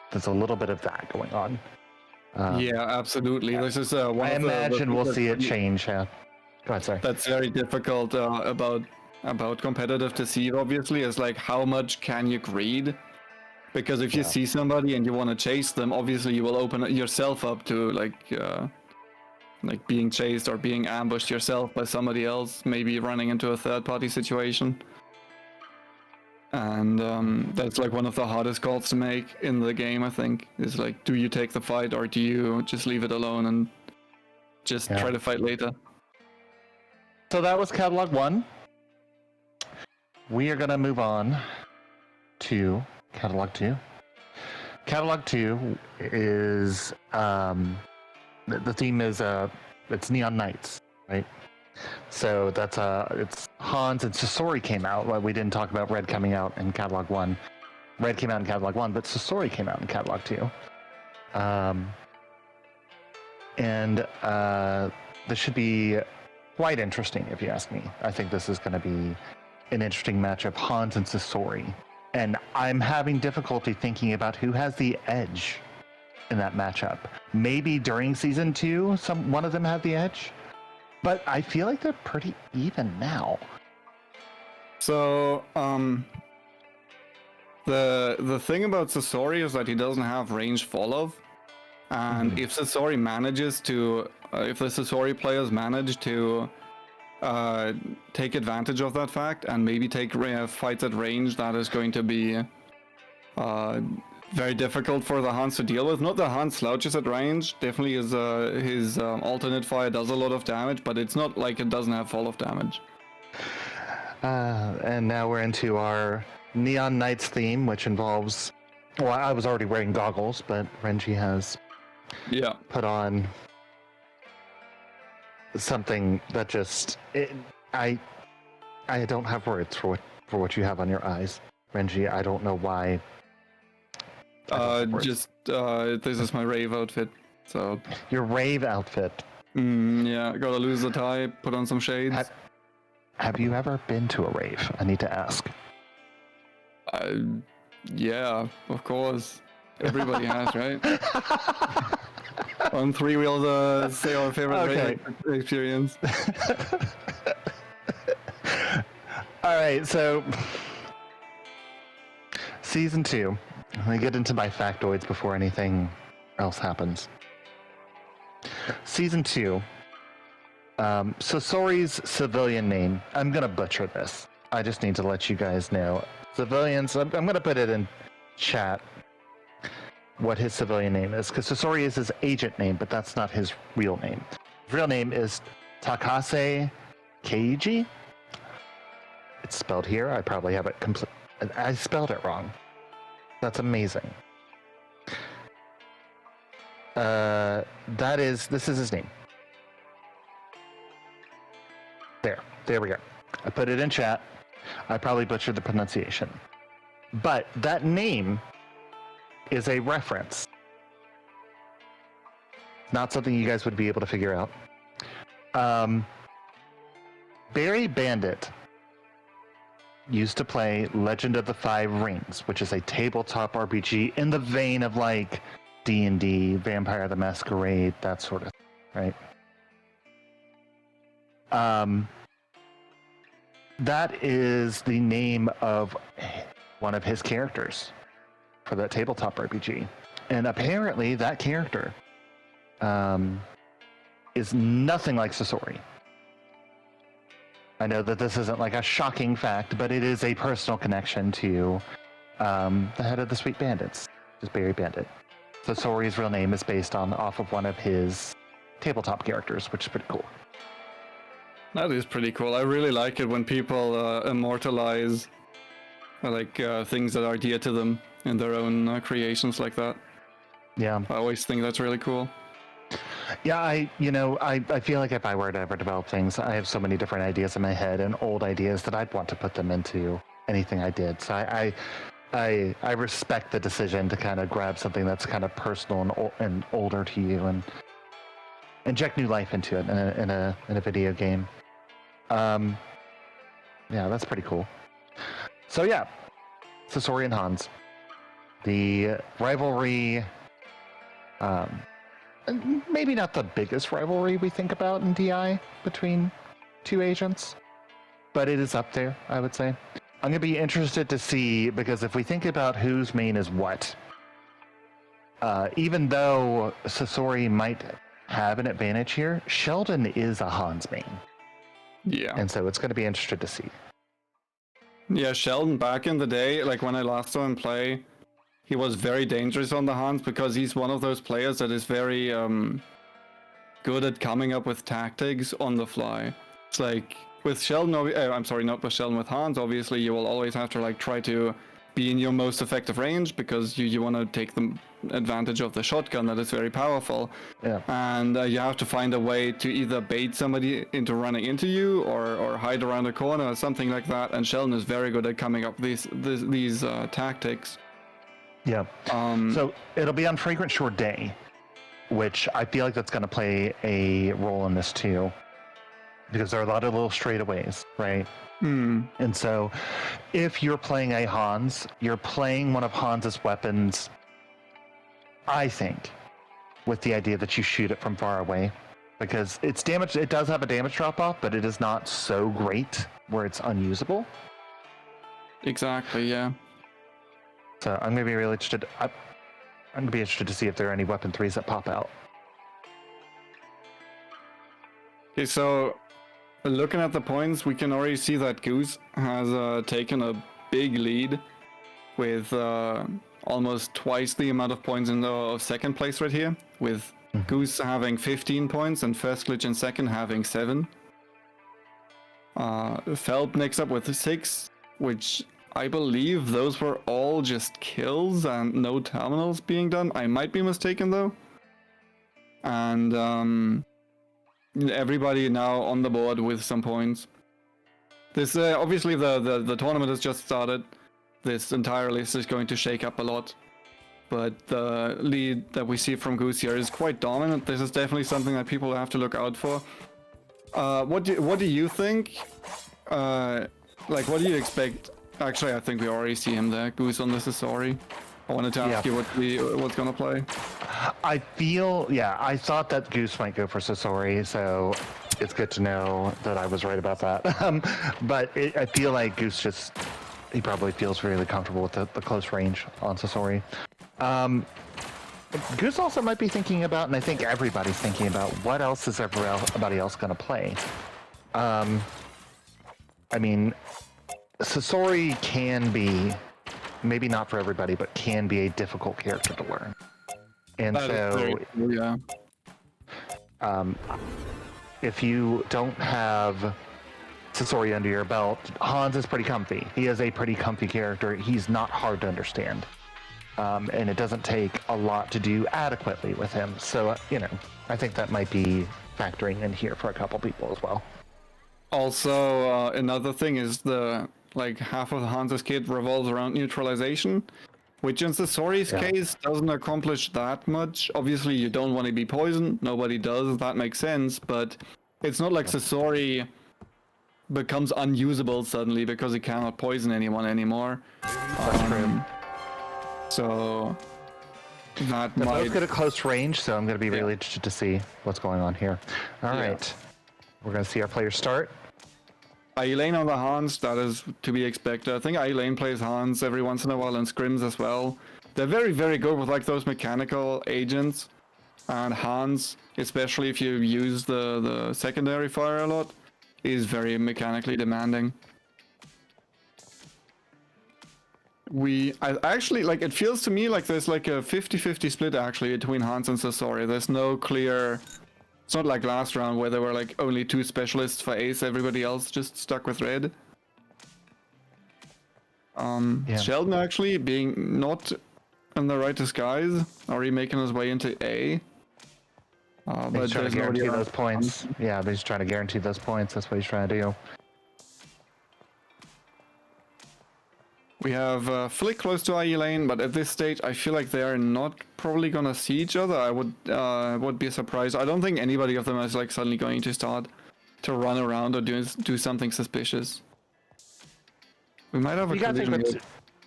E: There's a little bit of that going on.
F: Yeah, absolutely. This is one
E: I
F: of
E: imagine we'll see it change, yeah. Go ahead, sorry.
F: That's very difficult about competitive deceive, obviously, is like, how much can you greed? Because if you see somebody and you want to chase them, obviously you will open yourself up to like being chased or being ambushed yourself by somebody else, maybe running into a third-party situation. And that's like one of the hardest calls to make in the game, I think, is like, do you take the fight or do you just leave it alone and just try to fight later?
E: So that was Catalog 1. We are going to move on to Catalog 2. Catalog 2 is, the theme is, it's Neon Knights, right? So that's, it's Hans and Sasori came out. Well, we didn't talk about Red coming out in Catalog 1. Red came out in Catalog 1, but Sasori came out in Catalog 2. And this should be quite interesting, if you ask me. I think this is going to be an interesting matchup, Hans and Sasori. And I'm having difficulty thinking about who has the edge in that matchup. Maybe during season 2, one of them had the edge, but I feel like they're pretty even now.
F: So, the thing about Sasori is that he doesn't have range follow, and if Sasori manages to, if the Sasori players manage to take advantage of that fact and maybe take fights at range, that is going to be very difficult for the Hans to deal with. Not that Hans slouches at range, definitely his alternate fire does a lot of damage, but it's not like it doesn't have fall of damage.
E: And now we're into our Neon Knights theme, which involves, well, I was already wearing goggles, but Renji has put on something that just, I don't have words for what you have on your eyes, Renji. I don't know why.
F: This is my rave outfit. So
E: your rave outfit.
F: Yeah, gotta lose the tie, put on some shades.
E: Have you ever been to a rave? I need to ask.
F: Yeah, of course. Everybody has, right? On 3 wheels, say our favorite rave experience.
E: All right, so season 2. Let me get into my factoids before anything else happens. Season 2. Sasori's civilian name. I'm gonna butcher this. I just need to let you guys know. Civilians. I'm gonna put it in chat what his civilian name is, because Sasori is his agent name, but that's not his real name. His real name is Takase Keiji. It's spelled here. I probably have it complete. I spelled it wrong. That's amazing. This is his name. There we go. I put it in chat. I probably butchered the pronunciation. But that name is a reference. Not something you guys would be able to figure out. Barry Bandit used to play Legend of the Five Rings, which is a tabletop RPG in the vein of like D&D, Vampire the Masquerade, that sort of thing, right? That is the name of one of his characters for that tabletop RPG. And apparently that character is nothing like Sasori. I know that this isn't like a shocking fact, but it is a personal connection to the head of the Sweet Bandits, just Barry Bandit. Sasori's real name is based off of one of his tabletop characters, which is pretty cool.
F: That is pretty cool. I really like it when people immortalize things that are dear to them in their own creations like that.
E: Yeah.
F: I always think that's really cool.
E: Yeah, I feel like if I were to ever develop things, I have so many different ideas in my head and old ideas that I'd want to put them into anything I did. So I respect the decision to kind of grab something that's kind of personal and older to you and inject new life into it in a video game. Yeah, that's pretty cool. So yeah, Sasori and Hans, the rivalry. Maybe not the biggest rivalry we think about in DI between two agents, but it is up there, I would say. I'm going to be interested to see, because if we think about whose main is what, even though Sasori might have an advantage here, Sheldon is a Hans main.
F: Yeah.
E: And so it's going to be interesting to see.
F: Yeah, Sheldon, back in the day, like when I last saw him play, he was very dangerous on the Hans because he's one of those players that is very good at coming up with tactics on the fly. It's like with Sheldon, not with Sheldon, with Hans, obviously you will always have to like try to be in your most effective range because you want to take the advantage of the shotgun that is very powerful.
E: Yeah.
F: And you have to find a way to either bait somebody into running into you or hide around a corner or something like that. And Sheldon is very good at coming up these tactics.
E: Yeah. So it'll be on Fragrant Shore Day. which I feel like that's going to play a role in this too, because there are a lot of little straightaways, right? And so, if you're playing a Hans, you're playing one of Hans's weapons, I think, with the idea that you shoot it from far away, because it's damage. It does have a damage drop off, but it is not so great where it's unusable.
F: Exactly, yeah.
E: So I'm gonna be really interested. I'm gonna be interested to see if there are any weapon 3s that pop out.
F: Okay, so looking at the points, we can already see that Goose has taken a big lead with almost twice the amount of points in the second place right here, with Goose having 15 points and First Glitch in second having 7. Felp next up with 6, which I believe those were all just kills and no terminals being done. I might be mistaken though. And everybody now on the board with some points. This obviously the tournament has just started. This entire list is going to shake up a lot, but the lead that we see from Goose here is quite dominant. This is definitely something that people have to look out for. What do you think? Like, what do you expect? Actually, I think we already see him there. Goose on the Sasori. I wanted to ask you what's gonna play.
E: I thought that Goose might go for Sasori, so it's good to know that I was right about that. But I feel like Goose he probably feels really comfortable with the close range on Sasori. Goose also might be thinking about, and I think everybody's thinking about, what else is everybody else going to play? I mean, Sasori can be, maybe not for everybody, but can be a difficult character to learn. And if you don't have Sasori under your belt, Hans is pretty comfy. He is a pretty comfy character. He's not hard to understand. And it doesn't take a lot to do adequately with him. So, I think that might be factoring in here for a couple people as well.
F: Also, another thing is half of Hans's kit revolves around neutralization, which in Sasori's case doesn't accomplish that much. Obviously, you don't want to be poisoned. Nobody does. That makes sense. But it's not like Sasori becomes unusable suddenly because he cannot poison anyone anymore.
E: That's true.
F: So that
E: They're
F: might
E: both good at close range, so I'm going to be really interested to see what's going on here. All right. We're going to see our players start.
F: Elaine on the Hans, that is to be expected. I think Elaine plays Hans every once in a while and scrims as well. They're very, very good with those mechanical agents. And Hans, especially if you use the secondary fire a lot, is very mechanically demanding. I actually, it feels to me like there's a 50-50 split actually between Hans and Sasori. There's no clear, it's not like last round where there were only 2 specialists for Ace, everybody else just stuck with red. Sheldon actually being not in the right disguise, already making his way into A. But
E: he's trying to guarantee those points. Yeah, but he's trying to guarantee those points. That's what he's trying to do.
F: We have Flick close to IE lane, but at this stage, I feel like they are not probably gonna see each other. I would be surprised. I don't think anybody of them is suddenly going to start to run around or do something suspicious. We might have a collision.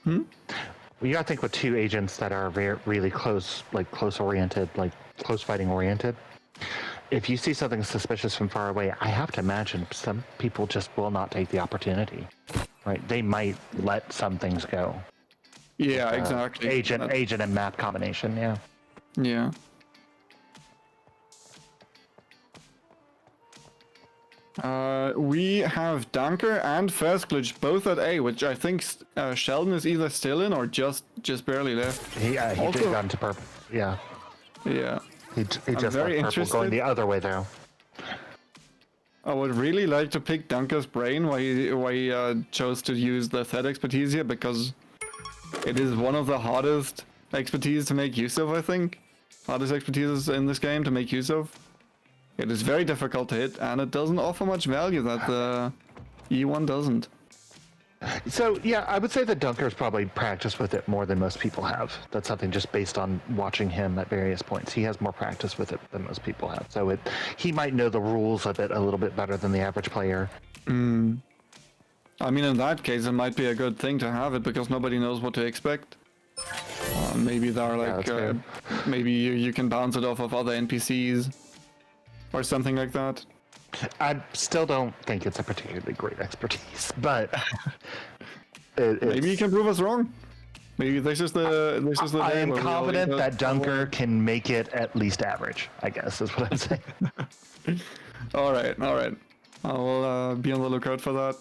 E: You gotta think with 2 agents that are really close, close oriented, close fighting oriented. If you see something suspicious from far away, I have to imagine some people just will not take the opportunity. Right? They might let some things go.
F: Yeah, exactly.
E: Agent and map combination, yeah.
F: Yeah. We have Dunker and First Glitch both at A, which I think Sheldon is either still in or just barely left.
E: He did got into purple. Yeah.
F: Yeah.
E: He just left purple, going the other way though.
F: I would really like to pick Dunker's brain why he chose to use the threat expertise here, because it is one of the hardest expertise to make use of, I think. Hardest expertise in this game to make use of. It is very difficult to hit, and it doesn't offer much value that the E1 doesn't.
E: So yeah, I would say that Dunker's probably practiced with it more than most people have. That's something just based on watching him at various points. He has more practice with it than most people have. So he might know the rules of it a little bit better than the average player.
F: I mean, in that case, it might be a good thing to have it because nobody knows what to expect. Maybe they're like,
E: that's fair.
F: maybe you can bounce it off of other NPCs or something like that.
E: I still don't think it's a particularly great expertise, but
F: Maybe you can prove us wrong. Maybe this is the
E: I
F: day
E: am
F: where we
E: confident
F: all
E: that
F: just-
E: Dunker can make it at least average, I guess is what I'm saying.
F: All right. I will be on the lookout for that.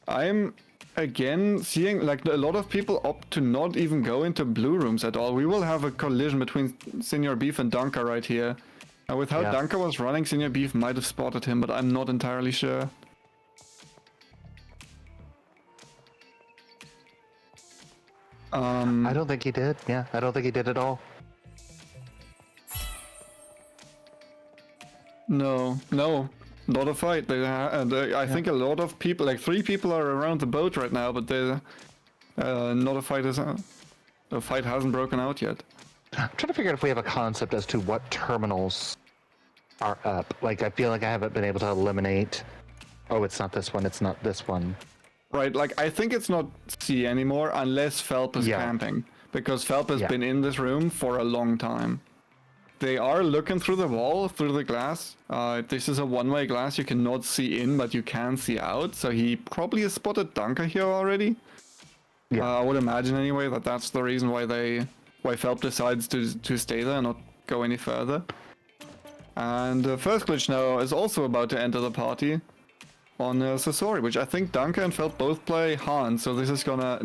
F: I'm again seeing like a lot of people opt to not even go into blue rooms at all. We will have a collision between Senior Beef and Dunker right here. With how
E: Yeah.
F: Dunker was running, Senior Beef might have spotted him, but I'm not entirely sure.
E: I don't think he did. Yeah, I don't think he did at all.
F: No, not a fight. I think a lot of people, like 3 people, are around the boat right now, but not a fight is. The fight hasn't broken out yet.
E: I'm trying to figure out if we have a concept as to what terminals are up. Like, I feel like I haven't been able to eliminate. Oh, it's not this one. It's not this one.
F: Right, like I think it's not C anymore unless Felp is
E: Yeah.
F: camping, because Felp has
E: Yeah.
F: been in this room for a long time. They are looking through the wall, through the glass. This is a one-way glass. You cannot see in, but you can see out. So he probably has spotted Dunker here already.
E: Yeah.
F: I would imagine anyway that that's the reason why Felp decides to stay there and not go any further. And First Glitch now is also about to enter the party on Sasori, which I think Dunker and Felp both play Han, so this is gonna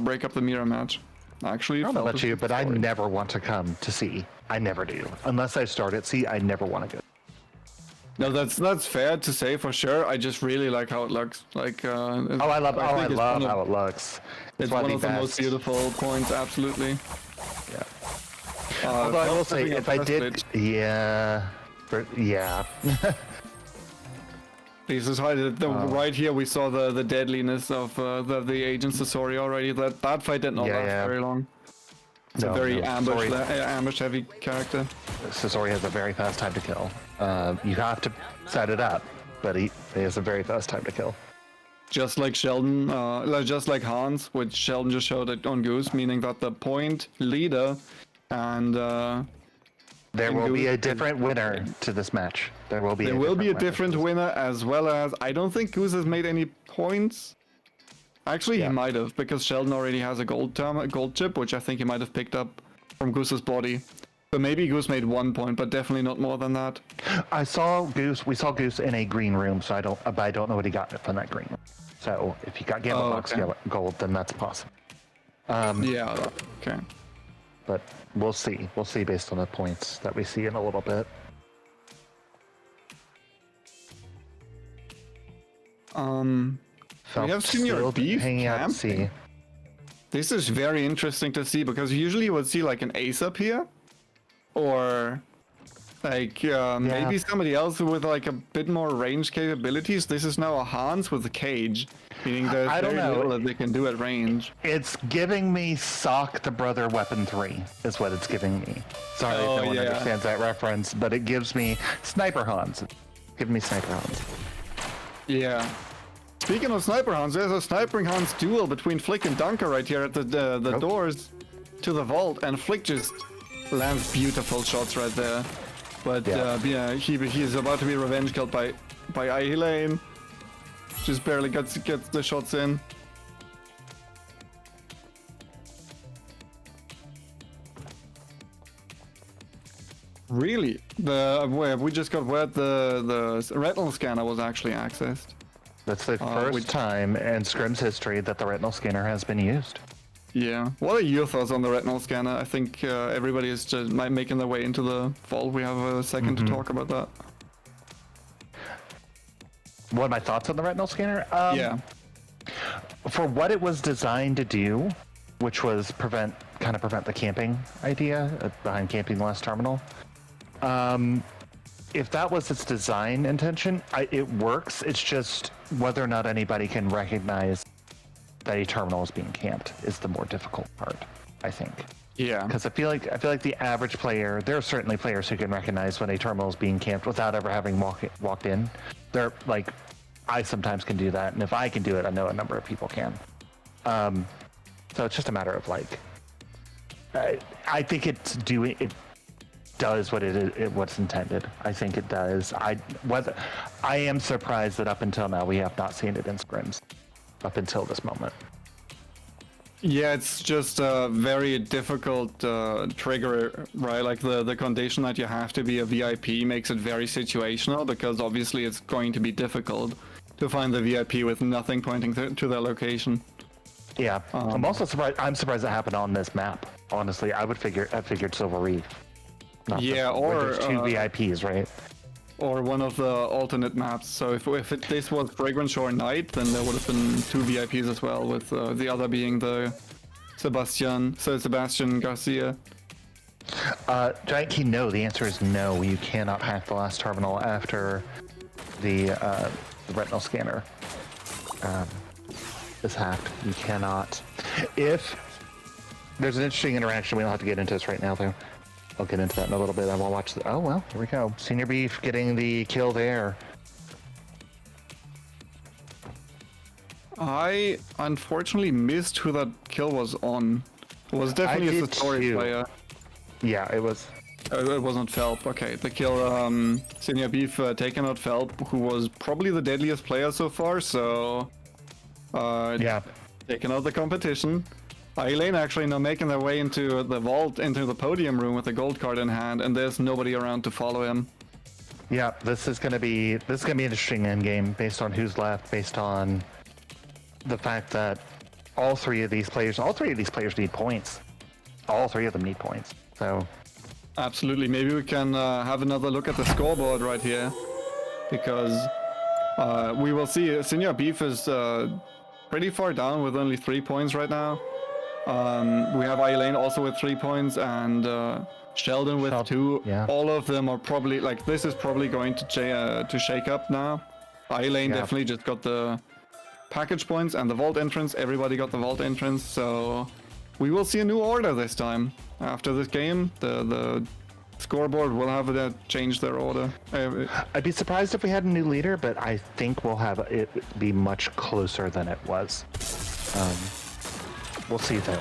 F: break up the mirror match. Actually,
E: I don't know
F: Felp
E: about
F: is
E: you, but I
F: Sasori.
E: never want to come to C. I never do. Unless I start at C, I never want to go.
F: No, that's fair to say for sure. I just really like how it looks. Like,
E: Oh, I love
F: it's one of-
E: how it looks.
F: It's
E: one
F: one
E: of
F: of
E: the
F: the
E: best.
F: most beautiful points, absolutely.
E: Yeah. Although I will
F: Felp
E: say,
F: having a
E: if I
F: First
E: did,
F: Glitch.
E: yeah.
F: This is how right here we saw the deadliness of the agent Sasori already. That fight did not
E: Yeah,
F: last
E: yeah.
F: very long. It's a
E: No,
F: very
E: no,
F: ambush heavy character.
E: Sasori has a very fast time to kill. You have to set it up, but he has a very fast time to kill.
F: Just like Sheldon, just like Hans, which Sheldon just showed it on Goose, meaning that the point leader and
E: There
F: And
E: will be
F: Goose-
E: a different winner to this match. There will be.
F: there will be a different winner, as well as I don't think Goose has made any points. Actually,
E: Yeah.
F: he might have, because Sheldon already has a gold chip, which I think he might have picked up from Goose's body. So maybe Goose made 1 point, but definitely not more than that.
E: I saw Goose. We saw Goose in a green room, so I don't know what he got from that green room. So if he got Gamma Box
F: okay.
E: gold, then that's possible.
F: Yeah. Okay.
E: But we'll see. We'll see based on the points that we see in a little bit.
F: We have Senior
E: Still
F: Beef
E: hanging out to
F: camping.
E: see.
F: This is very interesting to see because usually you would see like an ace up here, or like maybe somebody else with like a bit more range capabilities. This is now a Hans with a cage, meaning there's
E: I don't
F: very
E: know.
F: little that they can do at range.
E: It's giving me Sock the Brother Weapon 3 is what it's giving me. Sorry
F: Oh,
E: if no one
F: yeah.
E: understands that reference, but it gives me Sniper Hans. Give me Sniper Hans.
F: Yeah. Speaking of Sniper Hans, there's a Sniper Hans duel between Flick and Dunker right here at the doors to the vault, and Flick just lands beautiful shots right there. But
E: Yeah.
F: he's about to be revenge killed by Ahilane. Just barely gets the shots in. Really? We just got word the retinal scanner was actually accessed.
E: That's the first
F: which-
E: time in Scrim's history that the retinal scanner has been used.
F: Yeah. What are your thoughts on the retinal scanner? I think everybody is just making their way into the vault. We have a second to talk about that.
E: What are my thoughts on the retinal scanner?
F: Yeah.
E: For what it was designed to do, which was prevent the camping idea behind camping the last terminal, if that was its design intention, it works. It's just whether or not anybody can recognize that a terminal is being camped is the more difficult part, I think.
F: Yeah.
E: Because I feel like the average player, there are certainly players who can recognize when a terminal is being camped without ever having walked in. They're like, I sometimes can do that, and if I can do it, I know a number of people can. So it's just a matter of like, I think it does what what's intended. I think it does. I am surprised that up until now we have not seen it in scrims, up until this moment.
F: Yeah, it's just a very difficult trigger, right? Like the condition that you have to be a VIP makes it very situational, because obviously it's going to be difficult to find the VIP with nothing pointing to their location.
E: Yeah, I'm also surprised. I'm surprised it happened on this map. Honestly, I figured Silver Reef.
F: Yeah,
E: where
F: or
E: there's two VIPs, right?
F: Or one of the alternate maps. So if this was Fragrant Shore Night, then there would have been two VIPs as well, with the other being the Sebastian Garcia.
E: Giant Key, no. The answer is no. You cannot hack the last terminal after the retinal scanner is hacked. You cannot. If there's an interesting interaction, we don't have to get into this right now, though. I'll get into that in a little bit. I will watch the. Oh well, here we go. Senior Beef getting the kill there.
F: I unfortunately missed who that kill was on. It was definitely a Satori player.
E: Yeah, it was.
F: It wasn't Felp. Okay, the kill, Senior Beef taken out Felp, who was probably the deadliest player so far. So,
E: yeah,
F: taking out the competition. Elaine actually now making their way into the vault, into the podium room with a gold card in hand, and there's nobody around to follow him.
E: Yeah, this is gonna be an interesting end game based on who's left, based on the fact that all three of these players need points. All three of them need points. So
F: absolutely, maybe we can have another look at the scoreboard right here, because we will see Senior Beef is pretty far down with only 3 points right now. We have Elaine also with 3 points, and Sheldon with 2.
E: Yeah.
F: All of them are probably, like, this is probably going to shake up now. Elaine definitely just got the package points and the vault entrance. Everybody got the vault entrance, so we will see a new order this time. After this game, the scoreboard will have changed their order.
E: I'd be surprised if we had a new leader, but I think we'll have it be much closer than it was. We'll see though.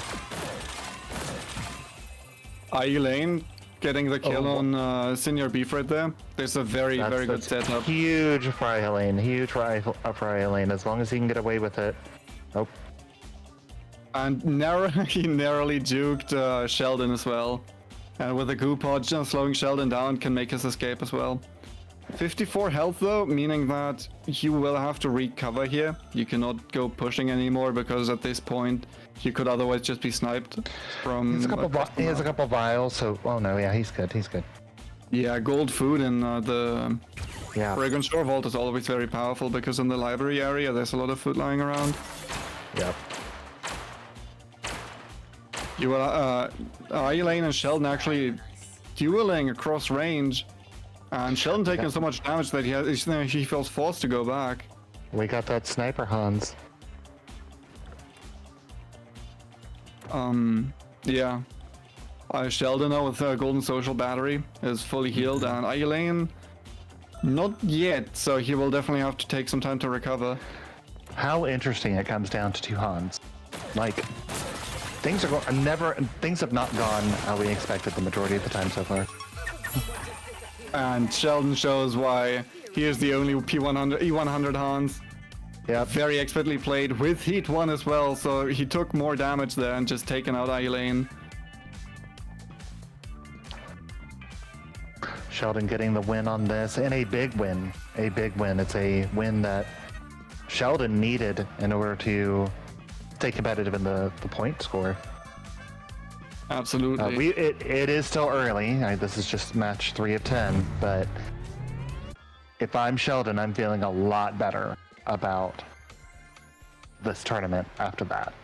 F: Elaine getting the kill on Senior Beef right there. There's a very good setup.
E: Huge for Elaine. Huge for Elaine. As long as he can get away with it. Oh.
F: And he narrowly juked Sheldon as well. And with the goo pod slowing Sheldon down, can make his escape as well. 54 health though, meaning that you will have to recover here. You cannot go pushing anymore, because at this point you could otherwise just be sniped from.
E: He has a couple vials, so oh no, yeah, he's good.
F: Yeah, gold food in the Fragrant Shore Vault is always very powerful, because in the library area there's a lot of food lying around.
E: Yep.
F: You will Elaine and Sheldon actually dueling across range. And Sheldon taking so much damage that he feels forced to go back.
E: We got that sniper, Hans.
F: Yeah. Sheldon now with a golden social battery is fully healed, and Elaine not yet, so he will definitely have to take some time to recover.
E: How interesting it comes down to two Hans. Like, things have not gone how we expected the majority of the time so far.
F: And Sheldon shows why he is the only E100 Hans.
E: Yeah,
F: very expertly played with Heat 1 as well, so he took more damage there and just taken out Elaine.
E: Sheldon getting the win on this, and a big win. It's a win that Sheldon needed in order to stay competitive in the point score.
F: Absolutely.
E: It is still early. This is just match 3 of 10, but if I'm Sheldon, I'm feeling a lot better about this tournament after that.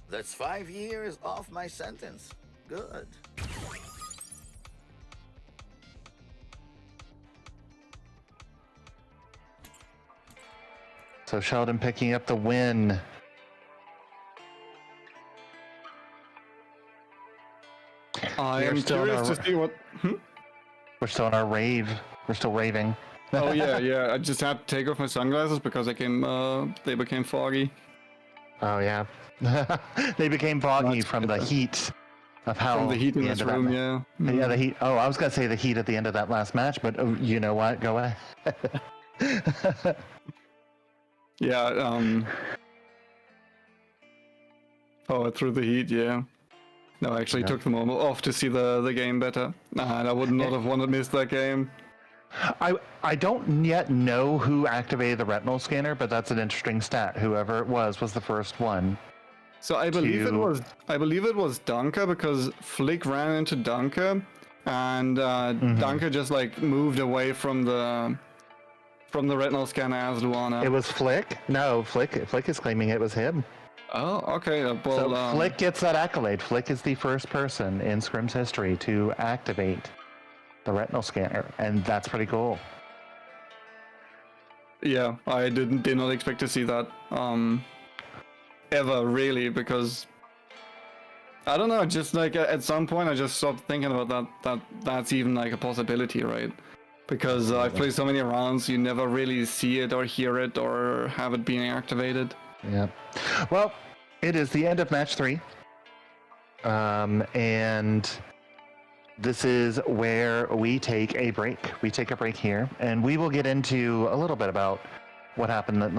H: That's 5 years off my sentence. Good.
E: So Sheldon picking up the win.
F: I
E: We are
F: am
E: still in
F: curious
E: our-
F: to see what.
E: We're still in our rave. We're still raving.
F: Oh yeah. I just had to take off my sunglasses because they became foggy.
E: Oh yeah. They became foggy
F: Much
E: from the
F: better.
E: heat of how
F: From the heat in
E: the
F: this
E: end of that
F: room,
E: ma-
F: yeah.
E: Yeah, the heat. Oh, I was gonna say the heat at the end of that last match, but oh, you know what? Go ahead.
F: Yeah. Oh, through the heat, yeah. No, I actually
E: Yeah.
F: took the moment off to see the game better. And I would not have wanted to miss that game.
E: I don't yet know who activated the retinal scanner, but that's an interesting stat. Whoever it was the first one.
F: So I believe it
E: To-
F: was Dunker because Flick ran into Dunker, and Dunker just like moved away from the retinal scanner as Luana.
E: It was Flick. No, Flick is claiming it was him.
F: Oh, okay. Well,
E: So Flick gets that accolade. Flick is the first person in Scrim's history to activate the retinal scanner, and that's pretty cool.
F: yeah, I did not expect to see that ever really, because I don't know, just like at some point I just stopped thinking about that's even like a possibility, right? Because I've played so many rounds, you never really see it or hear it or have it being activated.
E: Yeah. Well, it is the end of match 3. And this is where we take a break. We take a break here, and we will get into a little bit about what happened in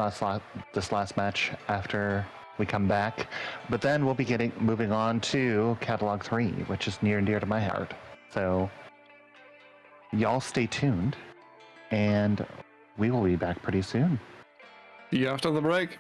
E: this last match after we come back. But then we'll be moving on to Catalog 3, which is near and dear to my heart. So y'all stay tuned, and we will be back pretty soon.
F: See you after the break.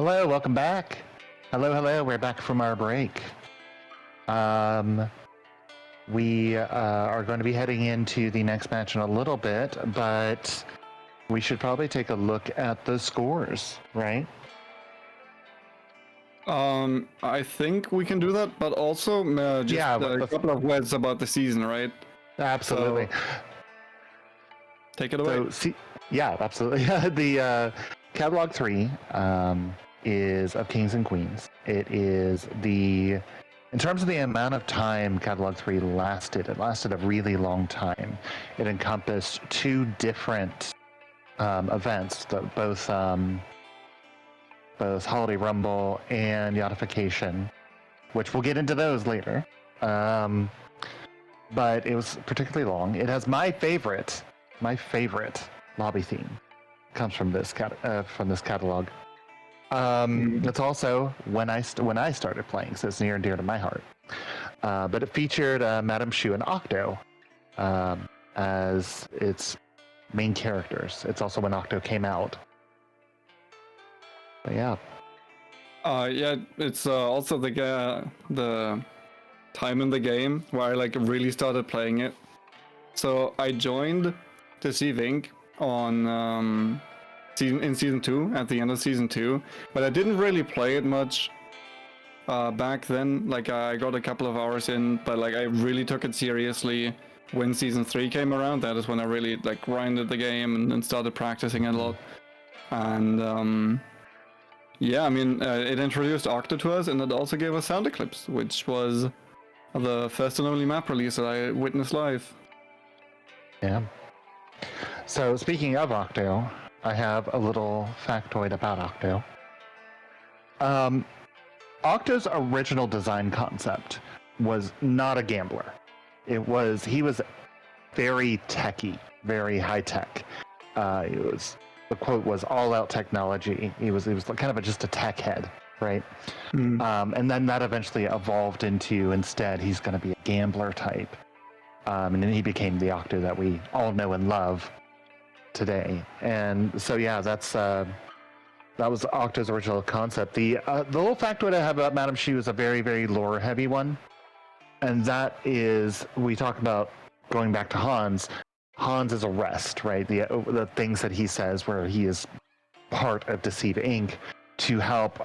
E: Hello, welcome back. Hello, we're back from our break. We are going to be heading into the next match in a little bit, but we should probably take a look at the scores, right?
F: I think we can do that, but also just
E: Yeah,
F: a couple of words about the season, right?
E: Absolutely.
F: Take it away.
E: Yeah, absolutely. The Catalog 3 is of Kings and Queens. It is in terms of the amount of time Catalog 3 lasted, it lasted a really long time. It encompassed 2 different events, both Holiday Rumble and Yachtification, which we'll get into those later. But it was particularly long. It has my favorite lobby theme. Comes from this catalog. It's also when I started playing, so it's near and dear to my heart. But it featured Madame Shu and Octo as its main characters. It's also when Octo came out. But yeah.
F: Yeah, it's also the time in the game where I really started playing it. So I joined Deceive Inc. on season 2, at the end of season 2, but I didn't really play it much back then. I got a couple of hours in, but I really took it seriously when season 3 came around. That is when I really grinded the game and started practicing it a lot. And yeah, I mean, it introduced Octo to us, and it also gave us Sound Eclipse, which was the first and only map release that I witnessed live.
E: Yeah. So speaking of Octo, I have a little factoid about Octo. Octo's original design concept was not a gambler. He was very techy, very high tech. The quote was all out technology. He was kind of just a tech head, right? And then that eventually evolved into, instead, he's going to be a gambler type. And then he became the Octo that we all know and love today. And so yeah, that was Octo's original concept. The little factoid I have about Madame Shu is a very, very lore heavy one, and that is, we talk about going back to Hans. Hans' arrest, right? The things that he says where he is part of Deceive Inc. to help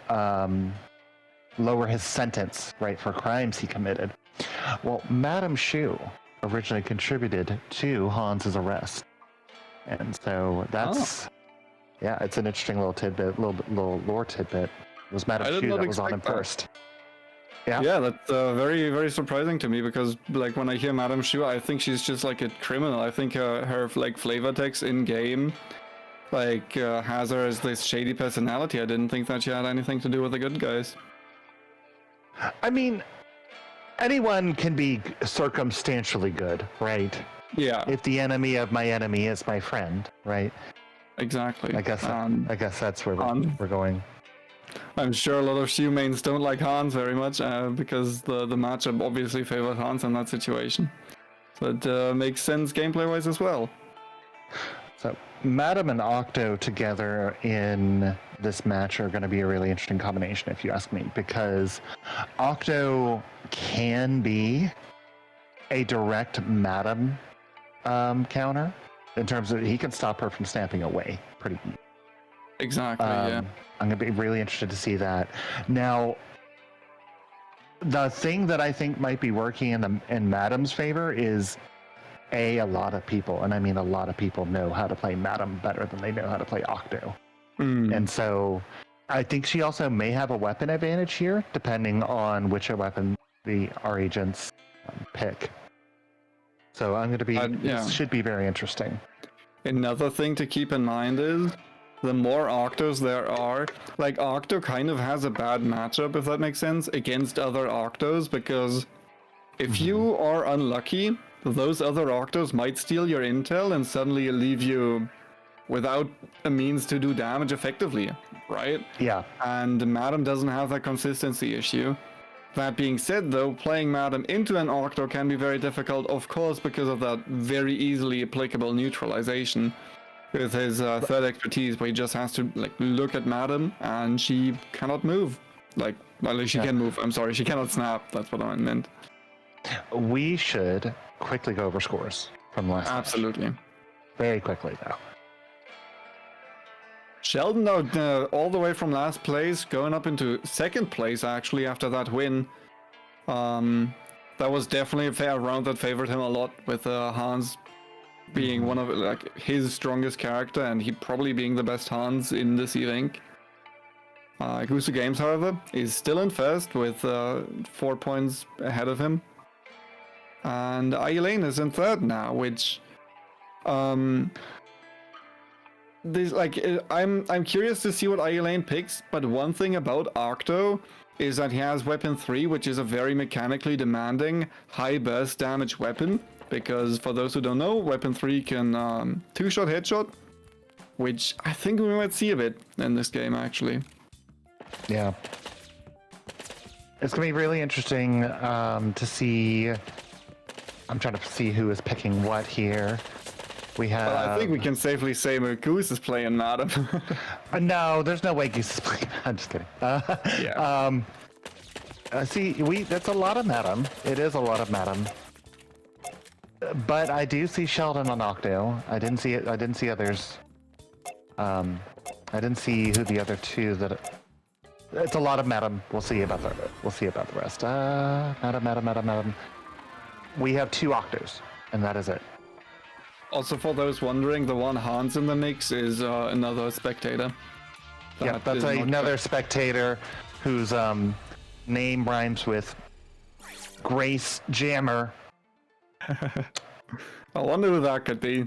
E: lower his sentence, right, for crimes he committed. Well, Madame Shu originally contributed to Hans' arrest. And so that's, yeah, it's an interesting little tidbit, little lore tidbit. It was Madame Shu that was on him first. Yeah, that's very, very surprising to me, because when I hear Madame Shu, I think she's just a criminal. I think her flavor text in game has her as this shady personality. I didn't think that she had anything to do with the good guys. I mean, anyone can be circumstantially good, right?
F: Yeah.
E: If the enemy of my enemy is my friend, right?
F: Exactly.
E: I guess that's where we're going.
F: I'm sure a lot of Shu mains don't like Hans very much, because the matchup obviously favored Hans in that situation. So it makes sense gameplay-wise as well.
E: So Madame and Octo together in this match are going to be a really interesting combination, if you ask me, because Octo can be a direct Madame counter, in terms of he can stop her from stamping away pretty easy.
F: Exactly, yeah.
E: I'm going to be really interested to see that. Now, the thing that I think might be working in Madame's favor is, a lot of people, and I mean a lot of people, know how to play Madame better than they know how to play Octo. And so I think she also may have a weapon advantage here, depending on which weapon our agents pick. So I'm going to be, this should be very interesting.
F: Another thing to keep in mind is, the more Octos there are, Octo kind of has a bad matchup, if that makes sense, against other Octos, because if you are unlucky, those other Octos might steal your intel and suddenly leave you without a means to do damage effectively, right?
E: Yeah.
F: And Madame doesn't have that consistency issue. That being said, though, playing Madame into an Octo can be very difficult, of course, because of that very easily applicable neutralization. with his third expertise, where he just has to like look at Madam, and she cannot move. Like, well, she can move. I'm sorry, she cannot snap. That's what I meant.
E: We should quickly go over scores from last.
F: Absolutely.
E: Very quickly, though.
F: Sheldon, all the way from last place, going up into second place actually after that win. That was definitely a fair round that favored him a lot, with Hans being one of like his strongest character, and he probably being the best Hans in this event. Gusu Games, however, is still in first with 4 points ahead of him, and Elaine is in third now, which this I'm curious to see what Elaine picks. But one thing about Octo is that he has weapon 3, which is a very mechanically demanding high burst damage weapon, because for those who don't know, weapon 3 can 2-shot headshot, which I think we might see a bit in this game actually.
E: Yeah. It's going to be really interesting to see. I'm trying to see who is picking what here. We have.
F: But I think we can safely say Goose is playing Madam.
E: No, there's no way Goose is playing. I'm just kidding.
F: Yeah.
E: See, that's a lot of Madam. It is a lot of Madam. But I do see Sheldon on Octo. I didn't see it. I didn't see others. I didn't see who the other two that. It's a lot of Madam. We'll see about the rest. Madam. We have 2 Octos, and that is it.
F: Also, for those wondering, the one Hans in the mix is another spectator.
E: Yeah, that's another spectator whose name rhymes with Grace Jammer.
F: I wonder who that could be.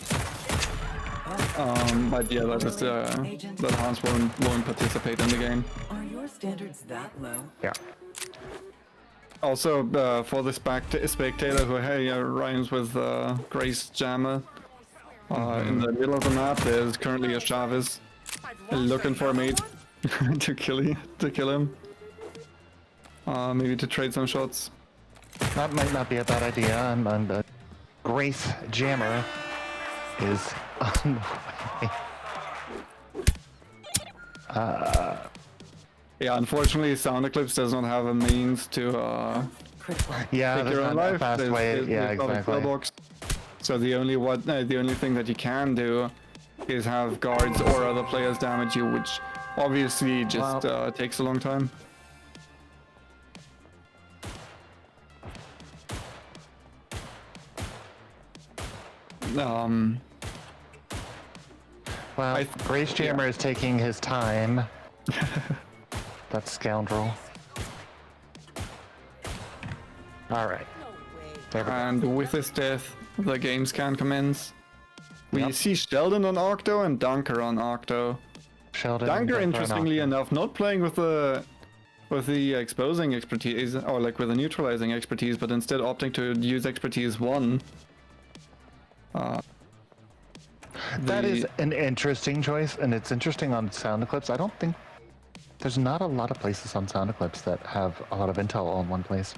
F: But yeah, that is that Hans won't participate in the game.
H: Are your standards that low?
E: Yeah.
F: Also, for the spectator who rhymes with Grace Jammer, in the middle of the map there's currently a Chavez looking for a mate to kill him. Maybe to trade some shots.
E: That might not be a bad idea. And Grace Jammer is on the way.
F: Yeah, unfortunately, Sound Eclipse does not have a means to
E: yeah,
F: take
E: there's
F: your own
E: not a
F: life.
E: fast way. Yeah,
F: there's not a
E: exactly.
F: pillbox. So the only thing that you can do is have guards or other players damage you, which obviously just takes a long time.
E: Well, Grace Jammer is taking his time. That scoundrel. All right. There we go.
F: And with his death, the games can commence. We see Sheldon on Octo and Dunker on Octo.
E: Sheldon.
F: Dunker,
E: and
F: interestingly enough, not playing with the exposing expertise or like with the neutralizing expertise, but instead opting to use expertise 1.
E: That is an interesting choice, and it's interesting on Sound Eclipse. I don't think there's not a lot of places on Sound Eclipse that have a lot of intel all in one place.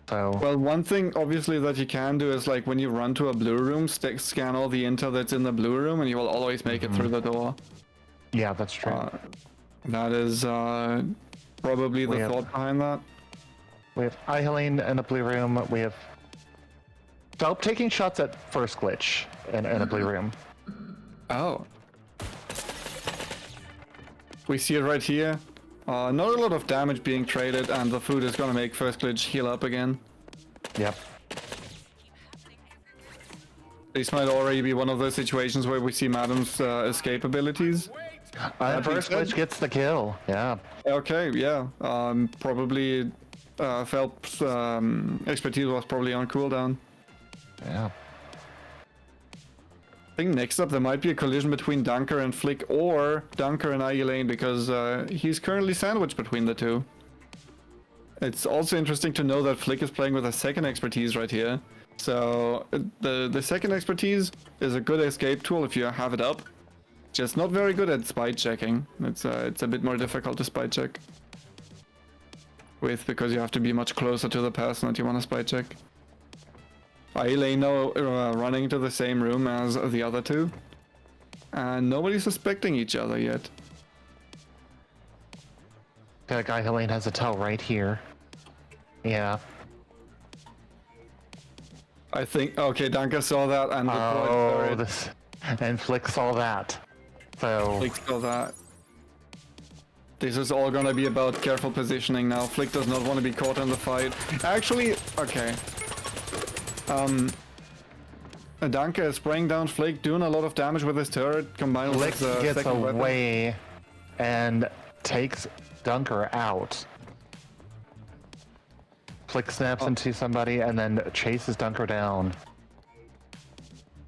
E: So
F: Well, one thing obviously that you can do is like when you run to a blue room, scan all the intel that's in the blue room, and you will always make it through the door.
E: yeah, that's true.
F: That is probably the
E: have-
F: thought behind that.
E: We have Helene in a blue room. We have Phelp taking shots at first glitch in a blue room.
F: Oh. We see it right here. Not a lot of damage being traded, and the food is gonna make first glitch heal up again.
E: Yep.
F: This might already be one of those situations where we see Madam's escape abilities.
E: First glitch gets the kill. Yeah.
F: Okay, yeah. Probably Phelps' expertise was probably on cooldown.
E: Yeah.
F: I think next up there might be a collision between Dunker and Flick, or Dunker and Elaine, because he's currently sandwiched between the two. It's also interesting to know that Flick is playing with a second expertise right here. So the second expertise is a good escape tool if you have it up. Just not very good at spy checking. It's a bit more difficult to spy check with, because you have to be much closer to the person that you want to spy check. Elaine now running to the same room as the other two. And nobody's suspecting each other yet.
E: That guy Helene has a tell right here. Yeah.
F: I think, okay, Danka saw that and
E: Oh,
F: deployed
E: this. And Flick saw that. So.
F: Flick saw that. This is all gonna be about careful positioning now. Flick does not want to be caught in the fight. Actually, okay. Danka is spraying down Flick, doing a lot of damage with his turret, combined
E: Flick
F: with the
E: gets
F: second weapon.
E: away and takes Dunker out. Flick snaps into somebody and then chases Dunker down.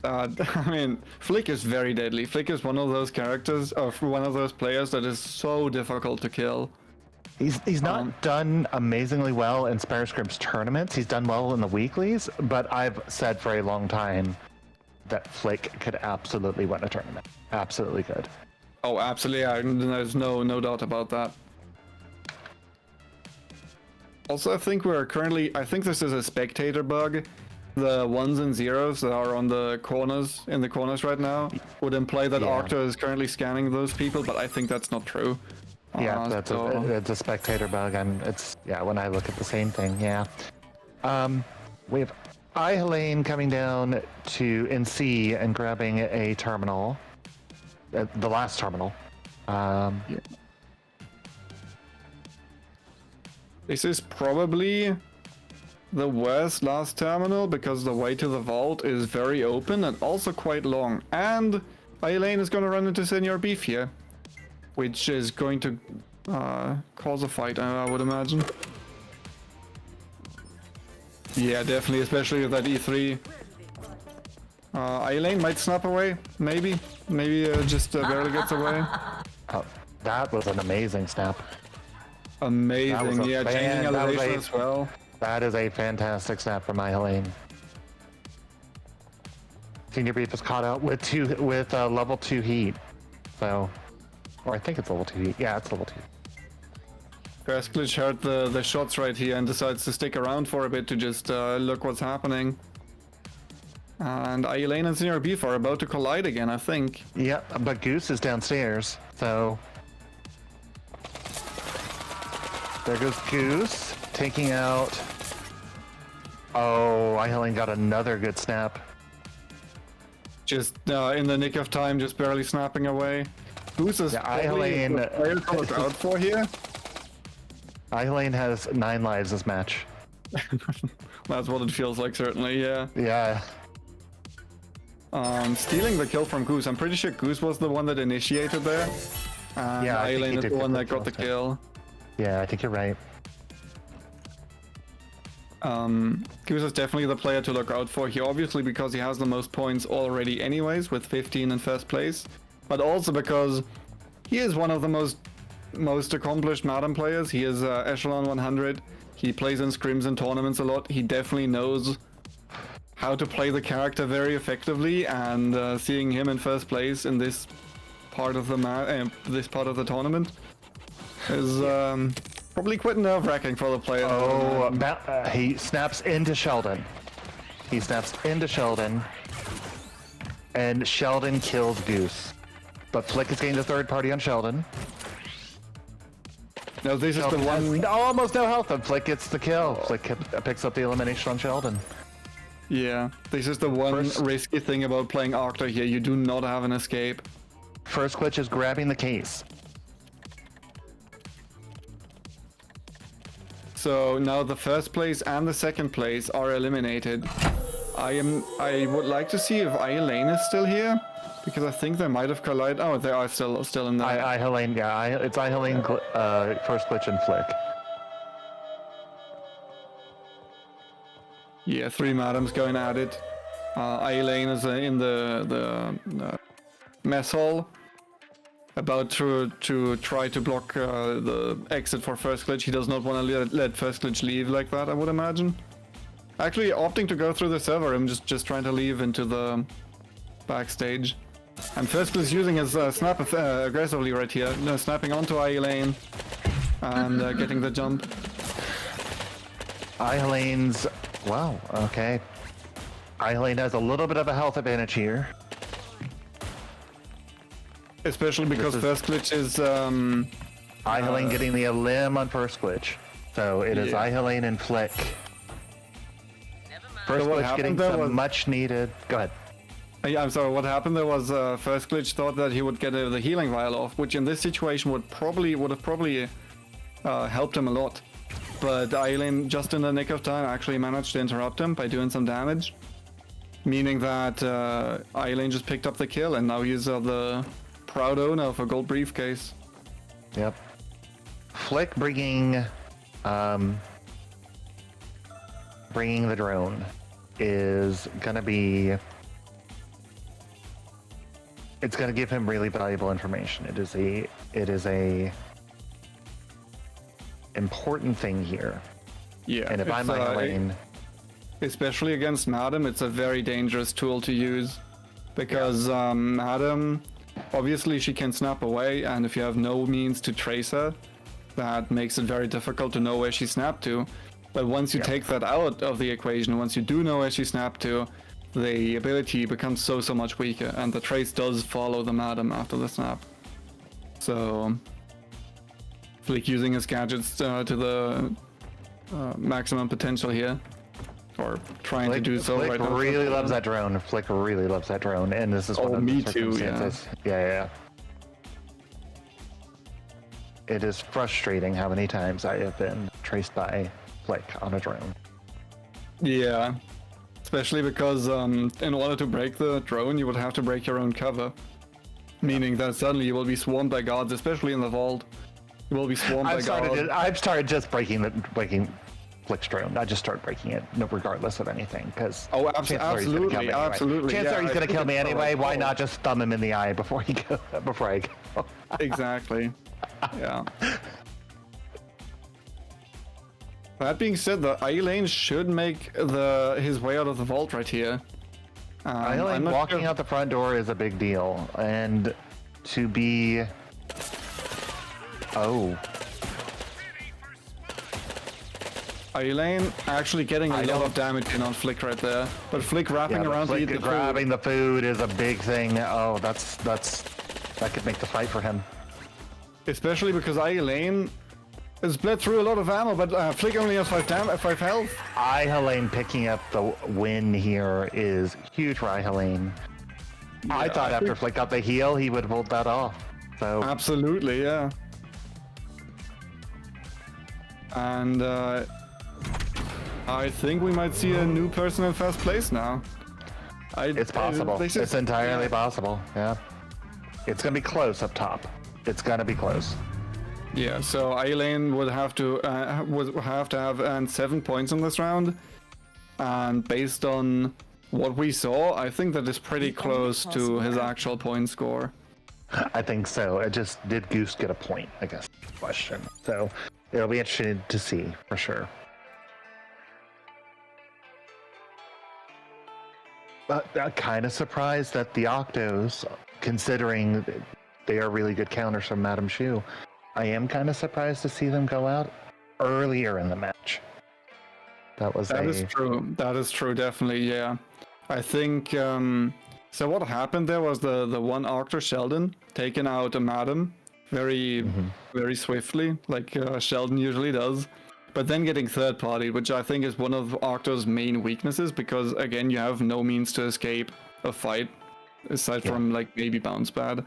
F: I mean, Flick is very deadly. Flick is one of those characters, or one of those players that is so difficult to kill.
E: He's not done amazingly well in Spare Scrims tournaments. He's done well in the weeklies, but I've said for a long time that Flick could absolutely win a tournament. Absolutely could.
F: Oh, absolutely. Yeah, there's no doubt about that. Also, I think I think this is a spectator bug. The ones and zeros that are on the corners, in the corners right now, would imply that
E: Yeah.
F: Octo is currently scanning those people, but I think that's not true.
E: Yeah, that's
F: so-
E: it's a spectator bug, and it's when I look at the same thing, yeah. We have Helene coming down to NC and grabbing a terminal, the last terminal.
F: This is probably the worst last terminal because the way to the vault is very open and also quite long. And Elaine is going to run into Senior Beef here, which is going to cause a fight, I would imagine. Yeah, definitely, especially with that E3. Elaine might snap away, maybe. Maybe just barely gets away.
E: Oh, that was an amazing snap.
F: Amazing, yeah, changing
E: that was
F: elevation
E: a-
F: as well.
E: That is a fantastic snap from Helene. Senior Beef is caught out with level 2 heat. So, or I think it's level 2 heat. Yeah, it's level 2.
F: First Glitch heard the shots right here and decides to stick around for a bit to just look what's happening. And Elaine and Senior Beef are about to collide again, I think.
E: Yep, but Goose is downstairs, so there goes Goose, taking out. Oh, Helene got another good snap.
F: Just in the nick of time, just barely snapping away. Goose is probably
E: Elaine-
F: the player to look out for here.
E: Helene has 9 lives this match.
F: That's what it feels like, certainly, yeah.
E: Yeah.
F: Stealing the kill from Goose. I'm pretty sure Goose was the one that initiated there. And
E: Yeah, I think he
F: Elaine is
E: did
F: the
E: get
F: one
E: the
F: that got the
E: kill,
F: kill.
E: Yeah, I think you're right.
F: Goose is definitely the player to look out for here, obviously because he has the most points already anyways, with 15 in first place, but also because he is one of the most accomplished Madden players. He is Echelon 100. He plays in scrims and tournaments a lot. He definitely knows how to play the character very effectively, and seeing him in first place in this part of the tournament is probably quite nerve-wracking for the player.
E: Oh, he snaps into Sheldon. And Sheldon kills Goose. But Flick is getting the third party on Sheldon.
F: No, this is the
E: Sheldon has
F: one.
E: almost no health, and Flick gets the kill. Flick picks up the elimination on Sheldon.
F: Yeah, this is the one risky thing about playing Octo here. You do not have an escape.
E: First Glitch is grabbing the case.
F: So now the first place and the second place are eliminated. I would like to see if Elaine is still here, because I think they might have collided. Oh, they are still in there.
E: Helene, it's Helene, First Glitch, and Flick.
F: Yeah, 3 Madams going at it. Elaine is in the mess hall, about to try to block the exit for First Glitch. He does not want to let First Glitch leave like that, I would imagine. Actually opting to go through the server room, just trying to leave into the backstage. And First Glitch using his snap aggressively right here, snapping onto Elaine and getting the jump.
E: Helene's... Wow, okay. Helene has a little bit of a health advantage here.
F: Especially because first glitch is
E: Helene getting the limb on first glitch. So it is
F: Yeah.
E: Helene and Flick. First
F: So what
E: glitch getting
F: happened there
E: some
F: was-
E: much needed. Go ahead.
F: Yeah, I'm sorry. What happened there was first glitch thought that he would get the healing vial off, which in this situation would have probably helped him a lot. But Eileen, just in the nick of time, actually managed to interrupt him by doing some damage, meaning that Eileen just picked up the kill, and now he's the proud owner of a gold briefcase.
E: Yep. Flick bringing the drone is gonna be. It's gonna give him really valuable information. It is a important thing here.
F: Yeah,
E: And if I'm
F: it's,
E: Eileen,
F: especially against Madam, it's a very dangerous tool to use because Madam, obviously she can snap away, and if you have no means to trace her, that makes it very difficult to know where she snapped to. But once you take that out of the equation, once you do know where she snapped to, the ability becomes so much weaker, and the trace does follow the Madam after the snap. So Flick using his gadgets to the maximum potential here, or trying to do so
E: Flick
F: right now.
E: really loves that drone. Flick really loves that drone, and this is one
F: Oh,
E: of the
F: me too, yeah.
E: circumstances. Yeah. It is frustrating how many times I have been traced by Flick on a drone.
F: Yeah, especially because in order to break the drone, you would have to break your own cover, meaning that suddenly you will be swarmed by guards, especially in the vault. You will be swarmed by guards.
E: I've started just breaking Flick's drone. I just start breaking it, regardless of anything, because
F: Oh, absolutely.
E: Chances are he's
F: I
E: gonna
F: think
E: kill me
F: it's
E: anyway. Why
F: oh,
E: not just thumb him in the eye before I go?
F: Exactly. Yeah. That being said, the Eileen should make his way out of the vault right here.
E: Eileen walking out the front door is a big deal, and to be
F: Eileen actually getting a lot of damage in on Flick right there, but Flick wrapping around to eat the food.
E: grabbing the food is a big thing. Oh, that could make the fight for him.
F: Especially because Eileen has bled through a lot of ammo, but Flick only has 5 health.
E: Helene picking up the win here is huge for Helene. I thought after Flick got the heal, he would have pulled that off. So
F: Absolutely, yeah. And I think we might see a new person in first place now.
E: it's possible. It's entirely possible. Yeah. It's gonna be close up top. It's gonna be close.
F: Yeah, so Eileen would have to have earned 7 points in this round, and based on what we saw, I think that is pretty close to his actual point score.
E: I think so. Did Goose get a point? I guess. Question. So it'll be interesting to see for sure. But I'm kind of surprised that the Octos, considering they are really good counters from Madame Shu, I am kind of surprised to see them go out earlier in the match. That is
F: true. That is true, definitely, yeah. I think, so what happened there was the one Octo Sheldon taken out a Madam very swiftly, like Sheldon usually does. But then getting third party, which I think is one of Octo's main weaknesses, because again, you have no means to escape a fight, aside from like maybe bounce pad.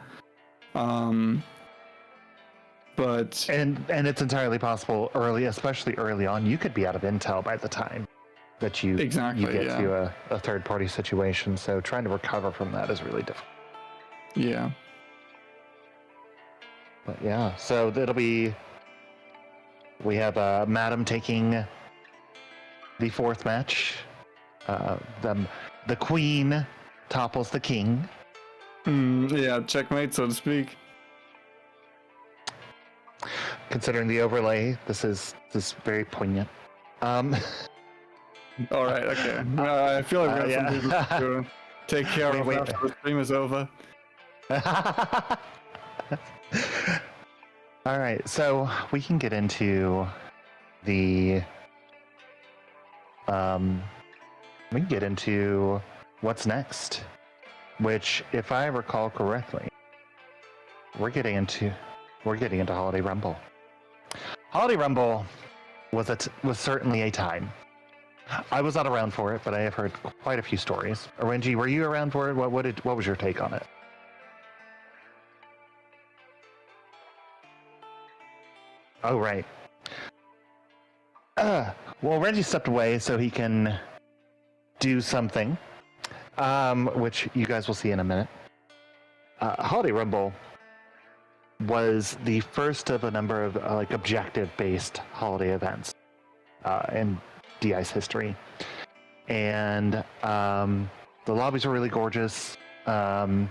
F: But
E: and it's entirely possible especially early on, you could be out of intel by the time that you get to a third party situation. So trying to recover from that is really difficult.
F: Yeah.
E: But yeah, so we have Madam taking the fourth match. The queen topples the king.
F: Yeah, checkmate, so to speak.
E: Considering the overlay, this is very poignant.
F: All right, okay. I feel like we have some people to take care of after the stream is over.
E: All right, so we can get into what's next, which, if I recall correctly, we're getting into Holiday Rumble. Holiday Rumble was certainly a time. I was not around for it, but I have heard quite a few stories. Renji, were you around for it? What was your take on it? Oh, right. Well, Renji stepped away so he can do something, which you guys will see in a minute. Holiday Rumble was the first of a number of objective-based holiday events in DI's history, and the lobbies were really gorgeous. There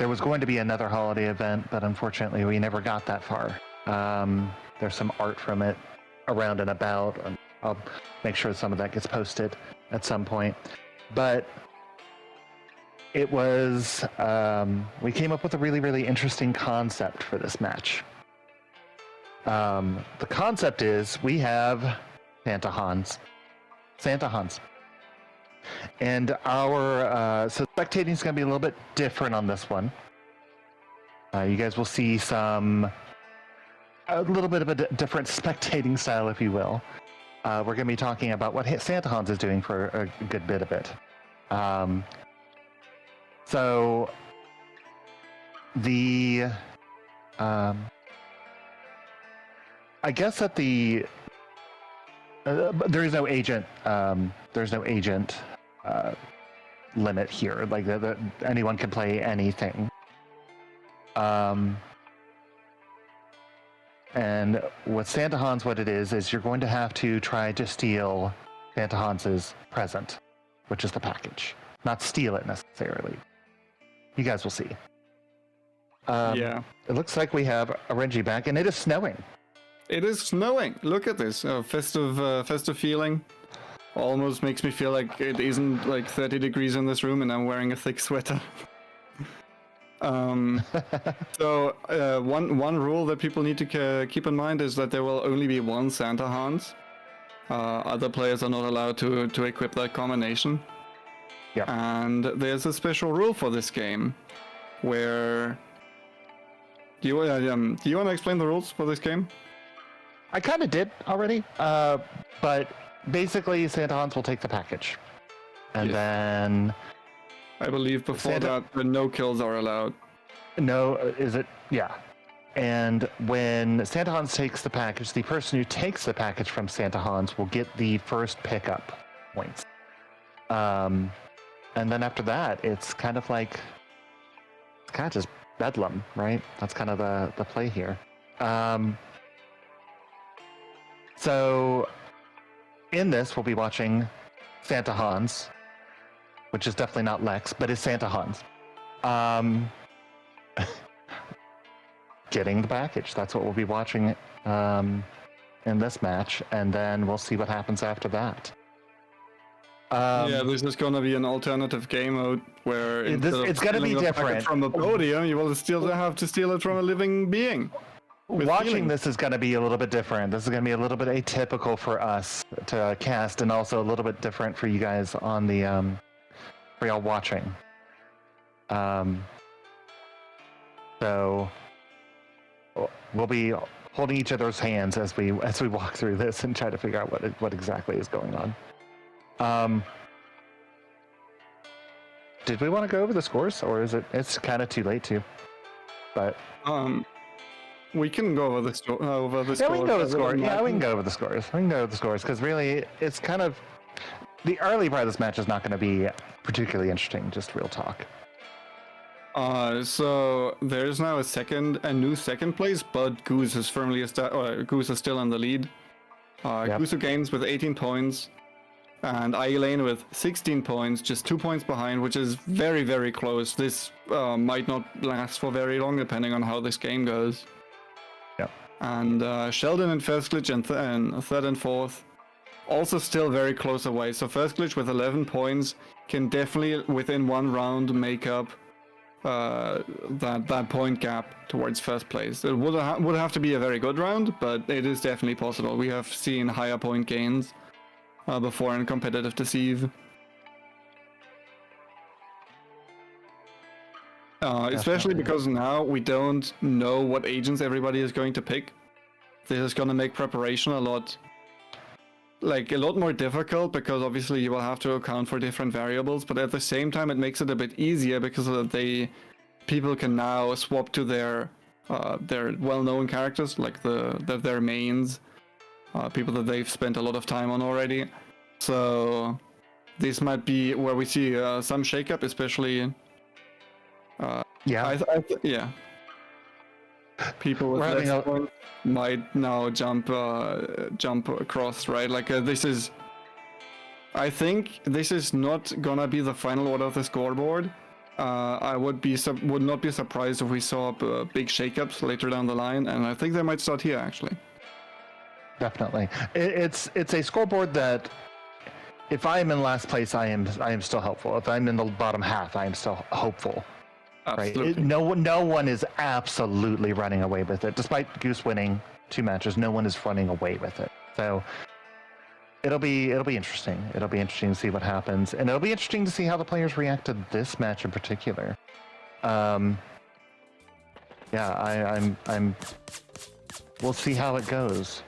E: was going to be another holiday event, but unfortunately we never got that far. There's some art from it around and about, and I'll make sure some of that gets posted at some point. But it was, we came up with a really, really interesting concept for this match. The concept is we have Santa Hans. And our, so spectating is going to be a little bit different on this one. You guys will see a little bit of a different spectating style, if you will. We're going to be talking about what Santa Hans is doing for a good bit of it. So the I guess that there is no agent. There's no agent limit here. Like anyone can play anything. And with Santa Hans, what it is you're going to have to try to steal Santa Hans's present, which is the package. Not steal it necessarily. You guys will see.
F: Yeah.
E: It looks like we have a Renji back, and it is snowing.
F: It is snowing. Look at this. Festive feeling. Almost makes me feel like it isn't like 30 degrees in this room and I'm wearing a thick sweater. So one rule that people need to keep in mind is that there will only be one Santa Hans. Other players are not allowed to equip that combination.
E: Yeah.
F: And there's a special rule for this game, where do you want to explain the rules for this game?
E: I kind of did already, but basically Santa Hans will take the package, and then
F: I believe before that no kills are allowed.
E: No, is it? Yeah. And when Santa Hans takes the package, the person who takes the package from Santa Hans will get the first pickup points. And then after that, it's kind of just bedlam, right? That's kind of the play here. So in this, we'll be watching Santa Hans, which is definitely not Lex, but is Santa Hans. Getting the package. That's what we'll be watching in this match, and then we'll see what happens after that.
F: Yeah, this is going to be an alternative game mode where
E: it's going to be different.
F: From a podium, you will still have to steal it from a living being.
E: Watching this is going to be a little bit different. This is going to be a little bit atypical for us to cast, and also a little bit different for you guys on the for y'all watching. So we'll be holding each other's hands as we walk through this and try to figure out what exactly is going on. Did we want to go over the scores, or is it's kind of too late to? But
F: we can go over the scores.
E: Yeah, we can go over the scores. Yeah, we can go over the scores. We can go over the scores because really, it's kind of the early part of this match is not going to be particularly interesting. Just real talk.
F: So there's now a new second place, but Goose is Goose is still in the lead. Goose gains with 18 points, and Elaine with 16 points, just 2 points behind, which is very, very close. This might not last for very long, depending on how this game goes.
E: Yep.
F: And Sheldon and First Glitch and third and fourth, also still very close away. So First Glitch with 11 points can definitely, within one round, make up that point gap towards first place. It would have to be a very good round, but it is definitely possible. We have seen higher point gains before in competitive Deceive. Especially because now we don't know what agents everybody is going to pick. This is going to make preparation a lot more difficult, because obviously you will have to account for different variables, but at the same time it makes it a bit easier because people can now swap to their well-known characters, like their mains, people that they've spent a lot of time on already. So this might be where we see some shakeup, especially. Yeah. People with less points might now jump across, right? Like I think this is not gonna be the final order of the scoreboard. I would not be surprised if we saw big shakeups later down the line, and I think they might start here actually.
E: Definitely, it's a scoreboard that, if I am in last place, I am still hopeful. If I'm in the bottom half, I am still hopeful.
F: Absolutely.
E: Right? No one is absolutely running away with it. Despite Goose winning 2 matches, no one is running away with it. So it'll be interesting. It'll be interesting to see what happens, and it'll be interesting to see how the players react to this match in particular. I'm we'll see how it goes.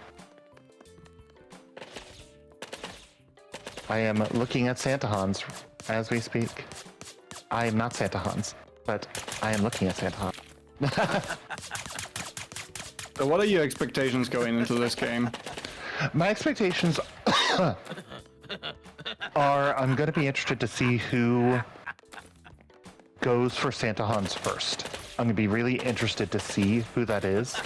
E: I am looking at Santa Hans as we speak. I am not Santa Hans, but I am looking at Santa Hans.
F: So what are your expectations going into this game?
E: My expectations are, I'm going to be interested to see who goes for Santa Hans first. I'm going to be really interested to see who that is.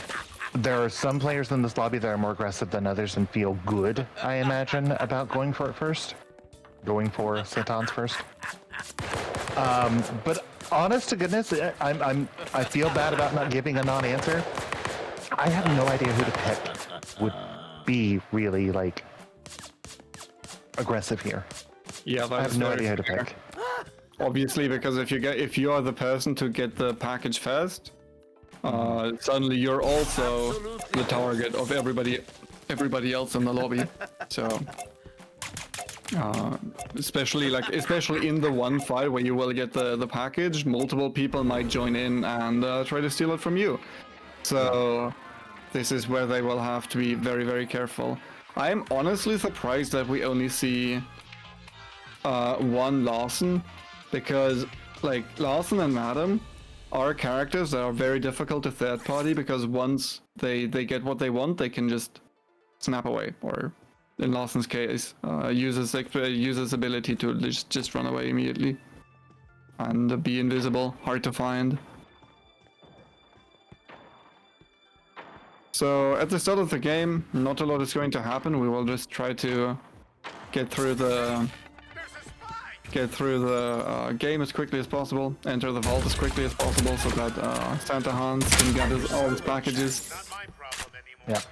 E: There are some players in this lobby that are more aggressive than others and feel good, I imagine, about going for it first. Going for Santa Hans first. But honest to goodness, I feel bad about not giving a non-answer. I have no idea who to pick would be really, like, aggressive here.
F: Yeah,
E: I have no idea who to pick.
F: Obviously, because if you are the person to get the package first, suddenly you're also the target of everybody else in the lobby. So, especially in the one fight where you will get the package, multiple people might join in and try to steal it from you. So this is where they will have to be very, very careful. I am honestly surprised that we only see one Larson, because like Larson and Madam are characters that are very difficult to third party, because once they get what they want, they can just snap away, or in Larson's case, use his ability to just run away immediately and be invisible, hard to find. So at the start of the game, not a lot is going to happen. We will just try to get through the game as quickly as possible, enter the vault as quickly as possible, so that Santa Hans can get all his packages.
E: Yeah.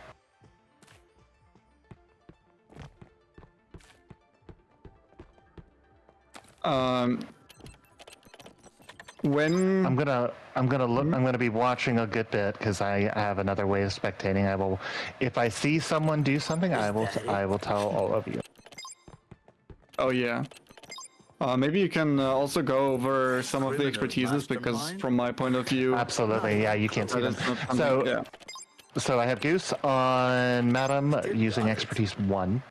F: When
E: I'm gonna be watching a good bit, because I have another way of spectating. If I see someone do something, I will tell all of you.
F: Oh yeah. Maybe you can also go over some of the expertises, because from my point of view,
E: Absolutely, yeah, you can't see them.
F: so yeah.
E: So I have Goose on Madam using expertise 1.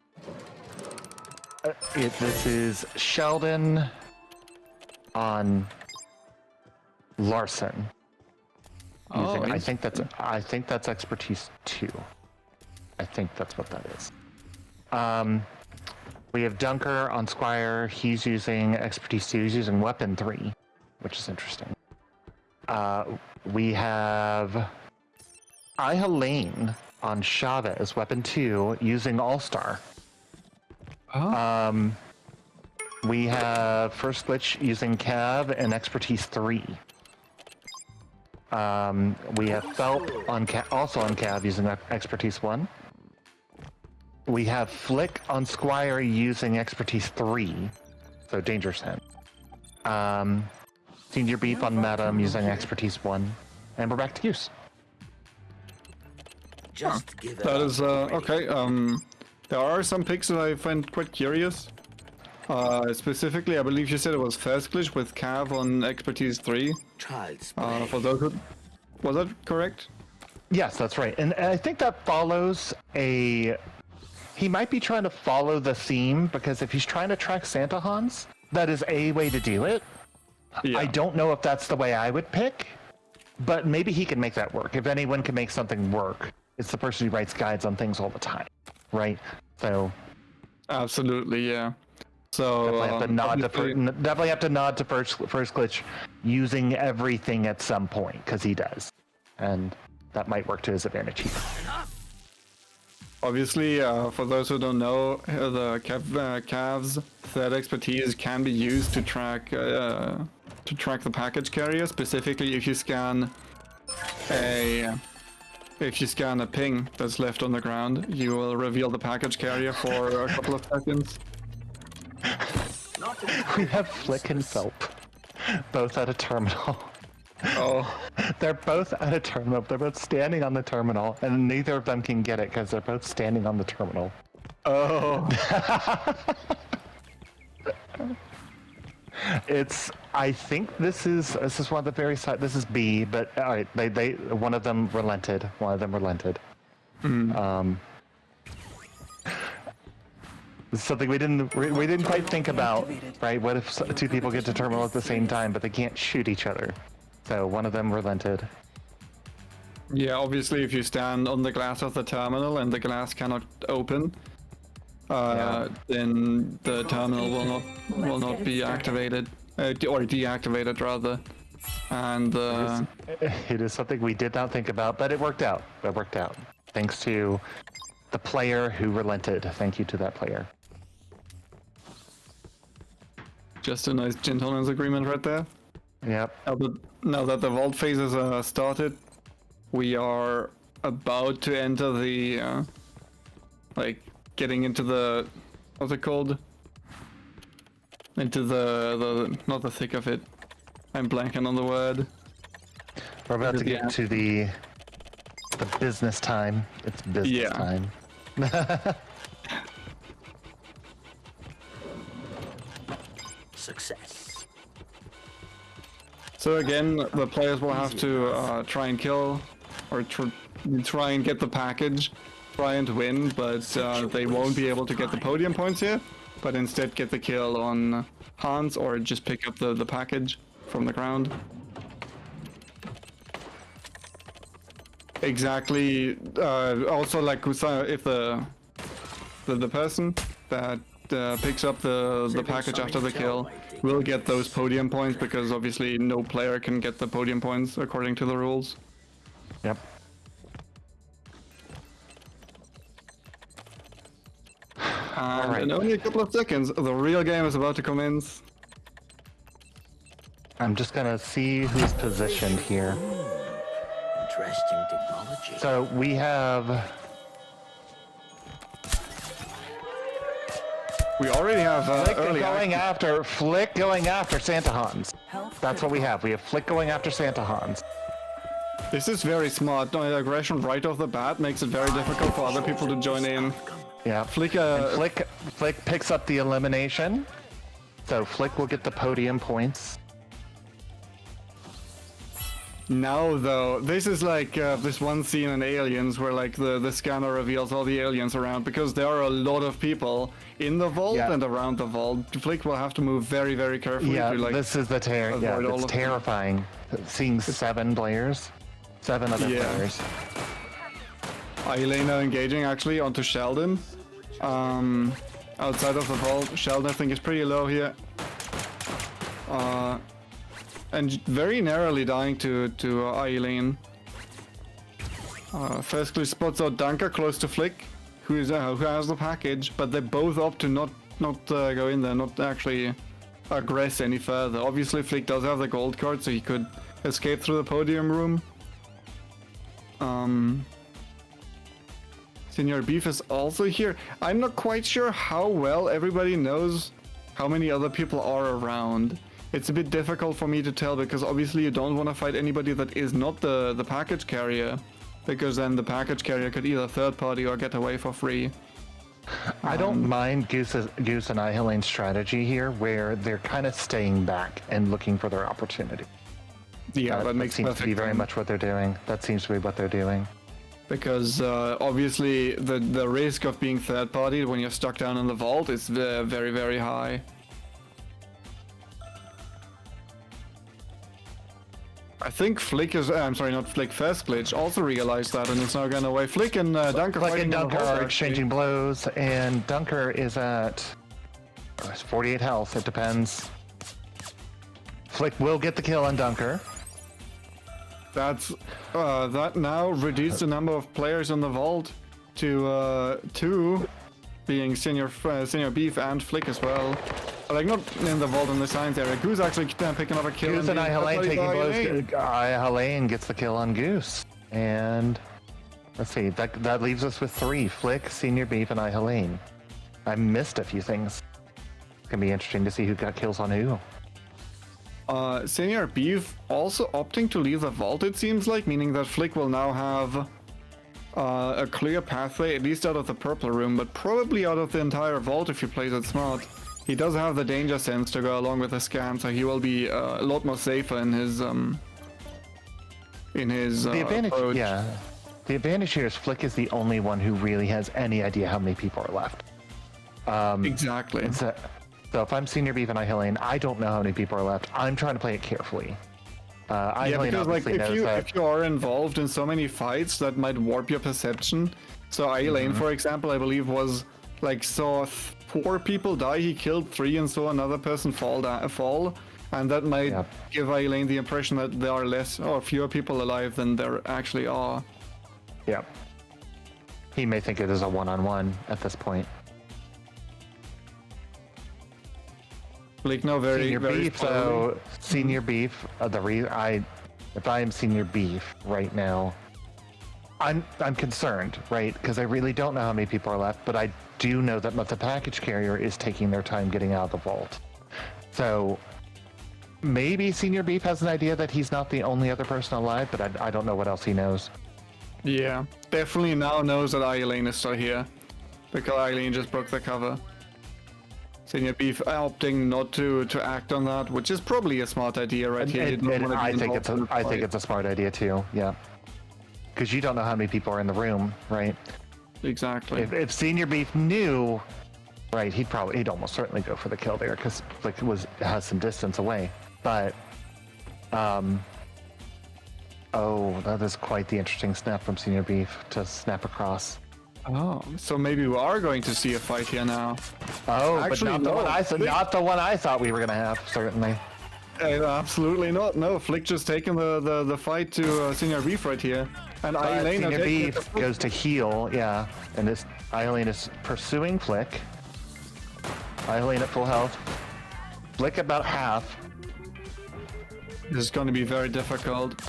E: This is Sheldon on Larson.
F: Oh,
E: I think that's expertise 2. I think that's what that is. We have Dunker on Squire. He's using expertise 2. He's using weapon 3, which is interesting. We have Lane on Chavez, weapon 2, using All-Star.
F: Oh.
E: We have First Glitch using Cav and expertise 3. We have Felt on also on Cav using expertise 1. We have Flick on Squire using expertise 3, so Dangerous Hand. Senior Beef on Madam using expertise 1, and we're back to Goose.
A: Just give it
F: That
A: up
F: is
A: already.
F: okay. There are some picks that I find quite curious. Specifically, I believe you said it was first glitch with Cav on expertise 3.
A: Child's
F: For those who... Was that correct?
E: Yes, that's right. And I think that follows a... He might be trying to follow the theme, because if he's trying to track Santa Hans, that is a way to do it.
F: Yeah.
E: I don't know if that's the way I would pick, but maybe he can make that work. If anyone can make something work, it's the person who writes guides on things all the time, right? So
F: Absolutely, yeah. So
E: definitely have to nod to
F: obviously-
E: definitely have to nod to first glitch using everything at some point, because he does, and that might work to his advantage here.
F: Obviously, for those who don't know, the Cav's third expertise can be used to track the package carrier. Specifically, if you scan a ping that's left on the ground, you will reveal the package carrier for a couple of seconds.
E: We have Flick and Phelp both at a terminal.
F: Oh,
E: They're both at a terminal. They're both standing on the terminal, and neither of them can get it because they're both standing on the terminal.
F: oh.
E: I think this is one of the very side. This is B, but all right, they one of them relented. This is something we didn't quite think about, right? What if two people get to terminal at the same time, but they can't shoot each other? So one of them relented.
F: Yeah, obviously, if you stand on the glass of the terminal and the glass cannot open, then the terminal will not be activated or deactivated rather. And
E: It is something we did not think about, but it worked out. Thanks to the player who relented. Thank you to that player.
F: just a nice gentleman's agreement right there.
E: Yep.
F: Now that the vault phases are started, we are about to enter the getting into the what's it called? Into the not the thick of it. I'm blanking on the word.
E: We're about to
F: Yeah.
E: get to the business time. It's business time.
A: Success.
F: So again, the players will have to try and kill, or try and get the package, try and win, but they won't be able to get the podium points here, but instead get the kill on Hans, or just pick up the package from the ground. Exactly. Also, like if the person that picks up the package after the kill will get those podium points, because obviously no player can get the podium points according to the rules.
E: Yep.
F: And in only a couple of seconds, the real game is about to commence.
E: I'm just gonna see who's positioned here.
A: Interesting technology.
E: So we have.
F: We already have
E: Flick going after Santa Hans.
H: Health
E: That's what we have. We have Flick going after Santa Hans.
F: This is very smart. No, aggression right off the bat makes it very difficult for other people to join in.
E: Yeah.
F: Flick,
E: And Flick picks up the elimination. So Flick will get the podium points.
F: Now though, this is like this one scene in Aliens where like the scanner reveals all the aliens around, because there are a lot of people in the vault
E: Yeah.
F: and around the vault. Flick will have to move very, very carefully
E: Yeah,
F: to like
E: this is the
F: avoid all
E: it's
F: of them.
E: terrifying. Seeing 7 players, 7 other
F: Yeah.
E: players.
F: Elena engaging actually onto Sheldon. Outside of the vault, Sheldon I think is pretty low here. And very narrowly dying to Eileen. Firstly spots out Danka close to Flick, who has the package, but they both opt to not go in there, not actually aggress any further. Obviously Flick does have the gold card, so he could escape through the podium room. Senor Beef is also here. I'm not quite sure how well everybody knows how many other people are around. It's a bit difficult for me to tell, because obviously you don't want to fight anybody that is not the package carrier, because then the package carrier could either third party or get away for free.
E: I don't mind Goose and Ihelane's strategy here, where they're kind of staying back and looking for their opportunity.
F: Yeah, that makes
E: seems to be
F: perfect
E: very
F: sense.
E: much what they're doing. That seems to be what they're doing.
F: Because obviously the risk of being third party when you're stuck down in the vault is very, very high. I think Flick is, I'm sorry, not Flick, First Glitch also realized that and is now going away. Flick and Dunker
E: Flick
F: fighting
E: and
F: in the
E: Dunker
F: vault,
E: are
F: actually.
E: exchanging blows, and Dunker is at 48 health. It depends. Flick will get the kill on Dunker.
F: That's that now reduced the number of players in the vault to 2, being Senior Beef and Flick as well. Like not in the vault in the science area. Goose actually picking up a kill.
E: Goose and
F: being
E: Ihelane
F: played
E: taking
F: by
E: blows.
F: Ihelane.
E: Ihelane gets the kill on Goose. And let's see, that leaves us with 3. Flick, Senior Beef, and Ihelane. I missed a few things. It's gonna be interesting to see who got kills on who.
F: Senior Beef also opting to leave the vault, it seems like, meaning that Flick will now have a clear pathway, at least out of the purple room, but probably out of the entire vault if he plays it smart. He does have the danger sense to go along with the scan, so he will be a lot more safer in his
E: The advantage,
F: approach.
E: yeah. The advantage here is Flick is the only one who really has any idea how many people are left.
F: Exactly.
E: So if I'm Senior Beef and Ihelane, I don't know how many people are left. I'm trying to play it carefully.
F: Yeah,
E: Ihelane
F: because like
E: obviously knows that.
F: if you are involved in so many fights, that might warp your perception. So Ihelane, for example, I believe was like saw 4 people die, he killed 3 and saw another person fall, and that might
E: Yep.
F: give Ihelane the impression that there are less or fewer people alive than there actually are.
E: Yeah. He may think it is a one-on-one at this point.
F: Like no, very
E: Senior
F: very
E: Beef,
F: slowly.
E: though. Senior Beef. If I am Senior Beef right now, I'm concerned, right? Because I really don't know how many people are left, but I do know that the package carrier is taking their time getting out of the vault. So maybe Senior Beef has an idea that he's not the only other person alive, but I don't know what else he knows.
F: Yeah, definitely now knows that Ihelane is still here, because Ihelane just broke the cover. Senior Beef opting not to act on that, which is probably a smart idea right here. He didn't wanna be
E: I think
F: involved in the
E: I think
F: fight.
E: it's a smart idea too. Yeah, because you don't know how many people are in the room, right?
F: Exactly.
E: If Senior Beef knew, right, he'd almost certainly go for the kill there because Flick has some distance away. But oh, that is quite the interesting snap from Senior Beef to snap across.
F: Oh, so maybe we are going to see a fight here now.
E: Oh,
F: Actually,
E: but not the
F: no.
E: one I thought. Not the one I thought we were gonna have. Certainly.
F: Absolutely not. No, Flick just taking the fight to Senior Beef right here. And Ihelane
E: Senior
F: taking it
E: Beef
F: to-
E: goes to heal, yeah, and this Ihelane is pursuing Flick. Ihelane at full health. Flick about half.
F: This is going to be very difficult.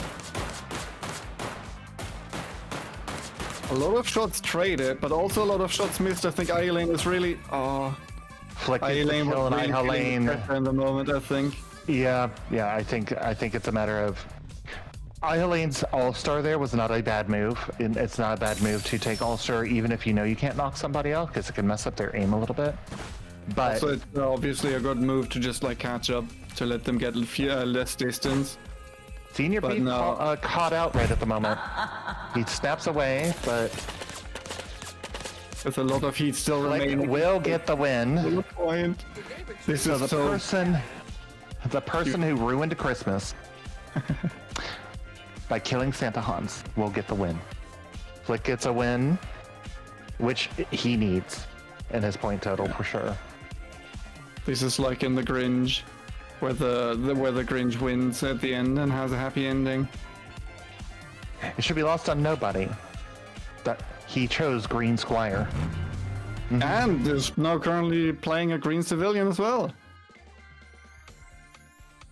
F: A lot of shots traded, but also a lot of shots missed. I think Ihelane is really... Oh,
E: Flick gets the
F: Ihelane
E: kill,
F: was
E: and
F: really feeling the
E: Ihelane.
F: pressure in the moment, I think.
E: Yeah, I think it's a matter of Ihelane's All-Star there was not a bad move. It's not a bad move to take All-Star even if you know you can't knock somebody out because it can mess up their aim a little bit. But
F: So it's obviously a good move to just like catch up, to let them get less distance.
E: Senior
F: but
E: Beef
F: no.
E: caught out right at the moment. He snaps away, but
F: With a lot of heat still
E: Flick
F: remaining.
E: will get the win.
F: Good point. This
E: So
F: is
E: the
F: so...
E: person who ruined Christmas by killing Santa Hans will get the win. Flick gets a win, which he needs in his point total for sure.
F: This is like in the Grinch, where the Grinch wins at the end and has a happy ending.
E: It should be lost on nobody that he chose Green Squire.
F: And is now currently playing a green civilian as well.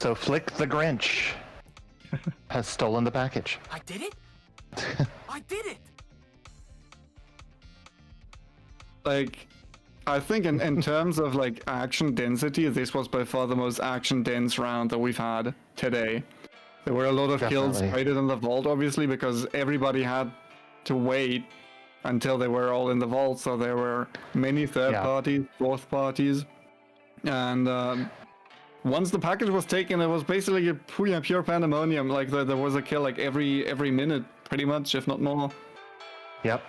E: So Flick the Grinch has stolen the package.
A: I did it? I did it!
F: Like, I think in terms of like action density, this was by far the most action dense round that we've had today. There were a lot of kills
E: Definitely.
F: traded in the vault, obviously, because everybody had to wait until they were all in the vault. So there were many third
E: Yeah.
F: parties, fourth parties, and once the package was taken, it was basically a pure pandemonium. Like there was a kill like every minute, pretty much, if not more.
E: Yep.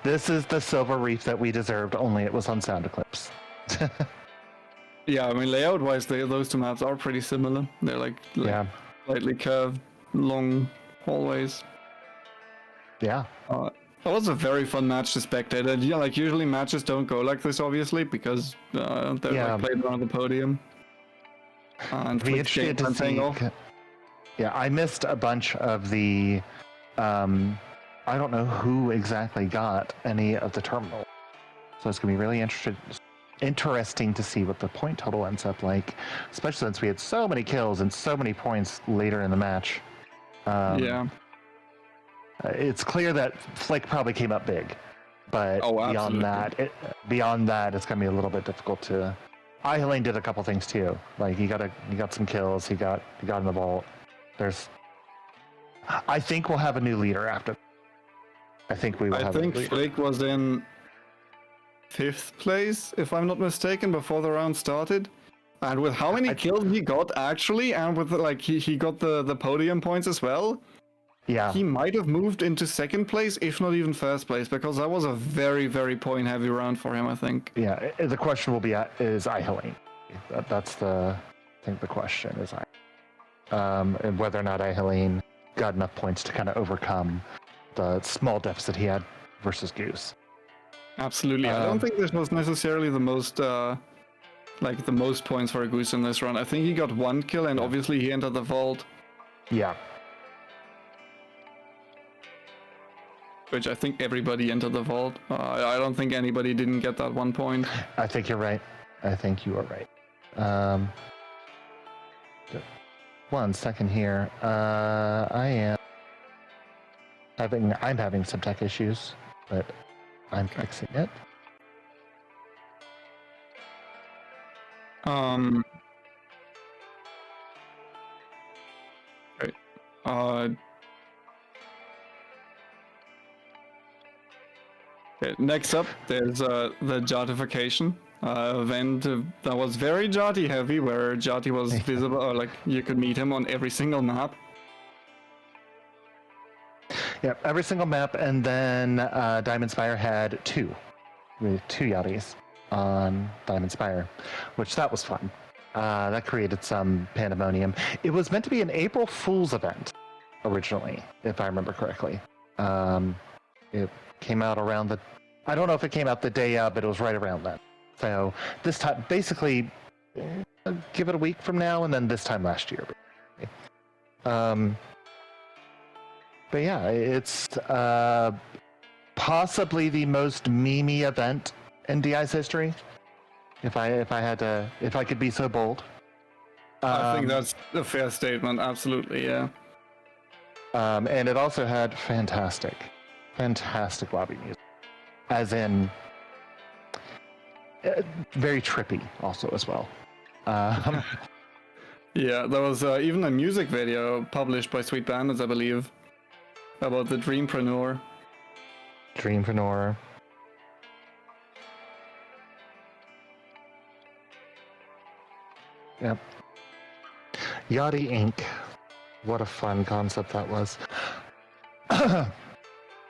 E: This is the Silver Reef that we deserved, only it was on Sound Eclipse.
F: Yeah, I mean, layout-wise, those two maps are pretty similar. They're like
E: Yeah.
F: slightly curved, long hallways.
E: Yeah.
F: That was a very fun match to spectate. And yeah, like usually matches don't go like this, obviously, because they're
E: Yeah.
F: like played around the podium. And
E: Be
F: Twitch
E: interested
F: games
E: to
F: aren't paying
E: see.
F: off.
E: Yeah, I missed a bunch of the. I don't know who exactly got any of the terminal, so it's gonna be really interesting to see what the point total ends up like, especially since we had so many kills and so many points later in the match.
F: Yeah.
E: It's clear that Flick probably came up big, but
F: Oh,
E: beyond
F: absolutely.
E: that, it's gonna be a little bit difficult to. Helene did a couple things too. Like he got some kills. He got in the vault. I think we'll have a new leader after. I think we will
F: I
E: have.
F: think
E: a leader.
F: Flick was in 5th place, if I'm not mistaken, before the round started. And with how many kills he got actually, and with like he got the podium points as well,
E: Yeah.
F: he might have moved into 2nd place, if not even 1st place, because that was a very, very point heavy round for him, I think.
E: Yeah. The question will be: is Helene? That's the. I think the question is and whether or not Helene got enough points to kind of overcome the small deficit he had versus Goose.
F: Absolutely. I don't think this was necessarily the most like the most points for a Goose in this run. I think he got 1 kill, and obviously he entered the vault,
E: Yeah.
F: which I think everybody entered the vault. I don't think anybody didn't get that 1 point.
E: I think you're right. I think you are right. Just 1 second here. I'm having some tech issues, but I'm fixing it.
F: Right. Okay, next up, there's the Jartification event that was very Jarty heavy, where Jarty was visible, or like you could meet him on every single map.
E: Yep, every single map, and then Diamond Spire had 2 Yachties on Diamond Spire, which that was fun. That created some pandemonium. It was meant to be an April Fool's event originally, if I remember correctly. It came out around the. I don't know if it came out the day of, but it was right around then. So this time, basically, give it a week from now, and then this time last year. But yeah, it's possibly the most memey event in DI's history. If I could be so bold.
F: I think that's a fair statement. Absolutely, yeah.
E: And it also had fantastic lobby music, as in very trippy also as well.
F: Yeah, there was even a music video published by Sweet Bandits, I believe, about the Dreampreneur.
E: Dreampreneur. Yep. Yachty Inc. What a fun concept that was.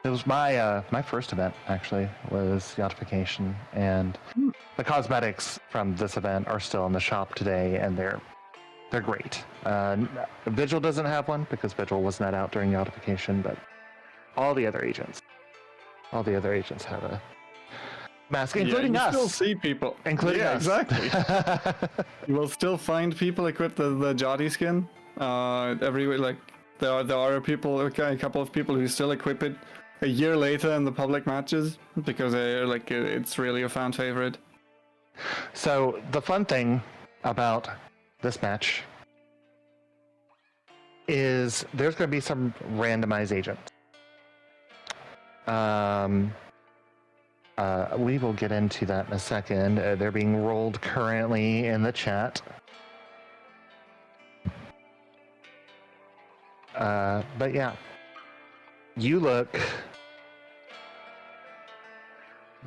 E: It was my first event, actually, was Yachtification, and the cosmetics from this event are still in the shop today, and they're great. Vigil doesn't have one because Vigil was not out during Yachtification, but all the other agents had a mask, including
F: you
E: us.
F: still see people.
E: Including
F: yeah,
E: us.
F: Exactly. You will still find people equipped with the Jati skin. Everywhere, like there are people, a couple of people who still equip it a year later in the public matches because it's really a fan favorite.
E: So the fun thing about this match is there's going to be some randomized agents. We will get into that in a second. They're being rolled currently in the chat. But yeah, you look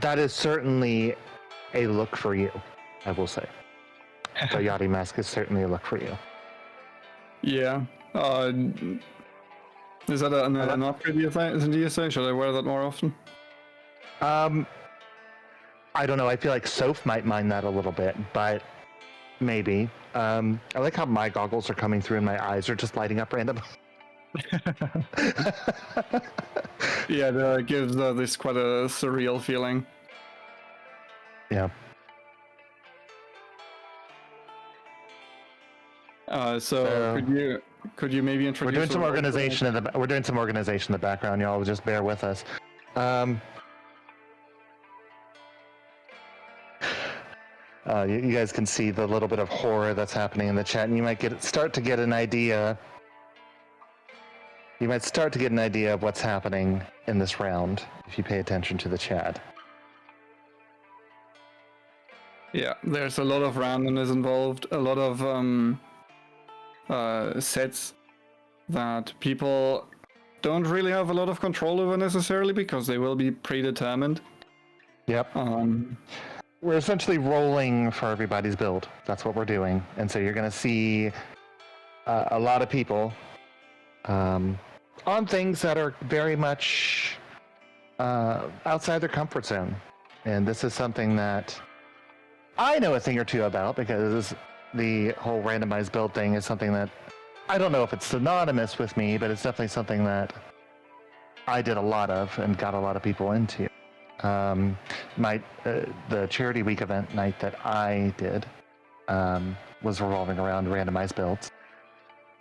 E: that is certainly a look for you, I will say. The Yachty mask is certainly a look for you.
F: Yeah. Is that an upgrade, do you say? Should I wear that more often?
E: I don't know. I feel like Soph might mind that a little bit, but maybe. I like how my goggles are coming through and my eyes are just lighting up randomly.
F: Yeah, that gives this quite a surreal feeling.
E: Yeah.
F: So could you maybe introduce?
E: We're doing some
F: the-
E: organization in the we're doing some organization in the background, y'all. Just bear with us. You guys can see the little bit of horror that's happening in the chat, and you might start to get an idea. You might start to get an idea of what's happening in this round if you pay attention to the chat.
F: Yeah, there's a lot of randomness involved, a lot of sets that people don't really have a lot of control over necessarily because they will be predetermined.
E: Yep.
F: Um,
E: We're essentially rolling for everybody's build. That's what we're doing. And so you're going to see a lot of people on things that are very much outside their comfort zone. And this is something that I know a thing or two about because the whole randomized build thing is something that I don't know if it's synonymous with me, but it's definitely something that I did a lot of and got a lot of people into. The charity week event night that I did was revolving around randomized builds,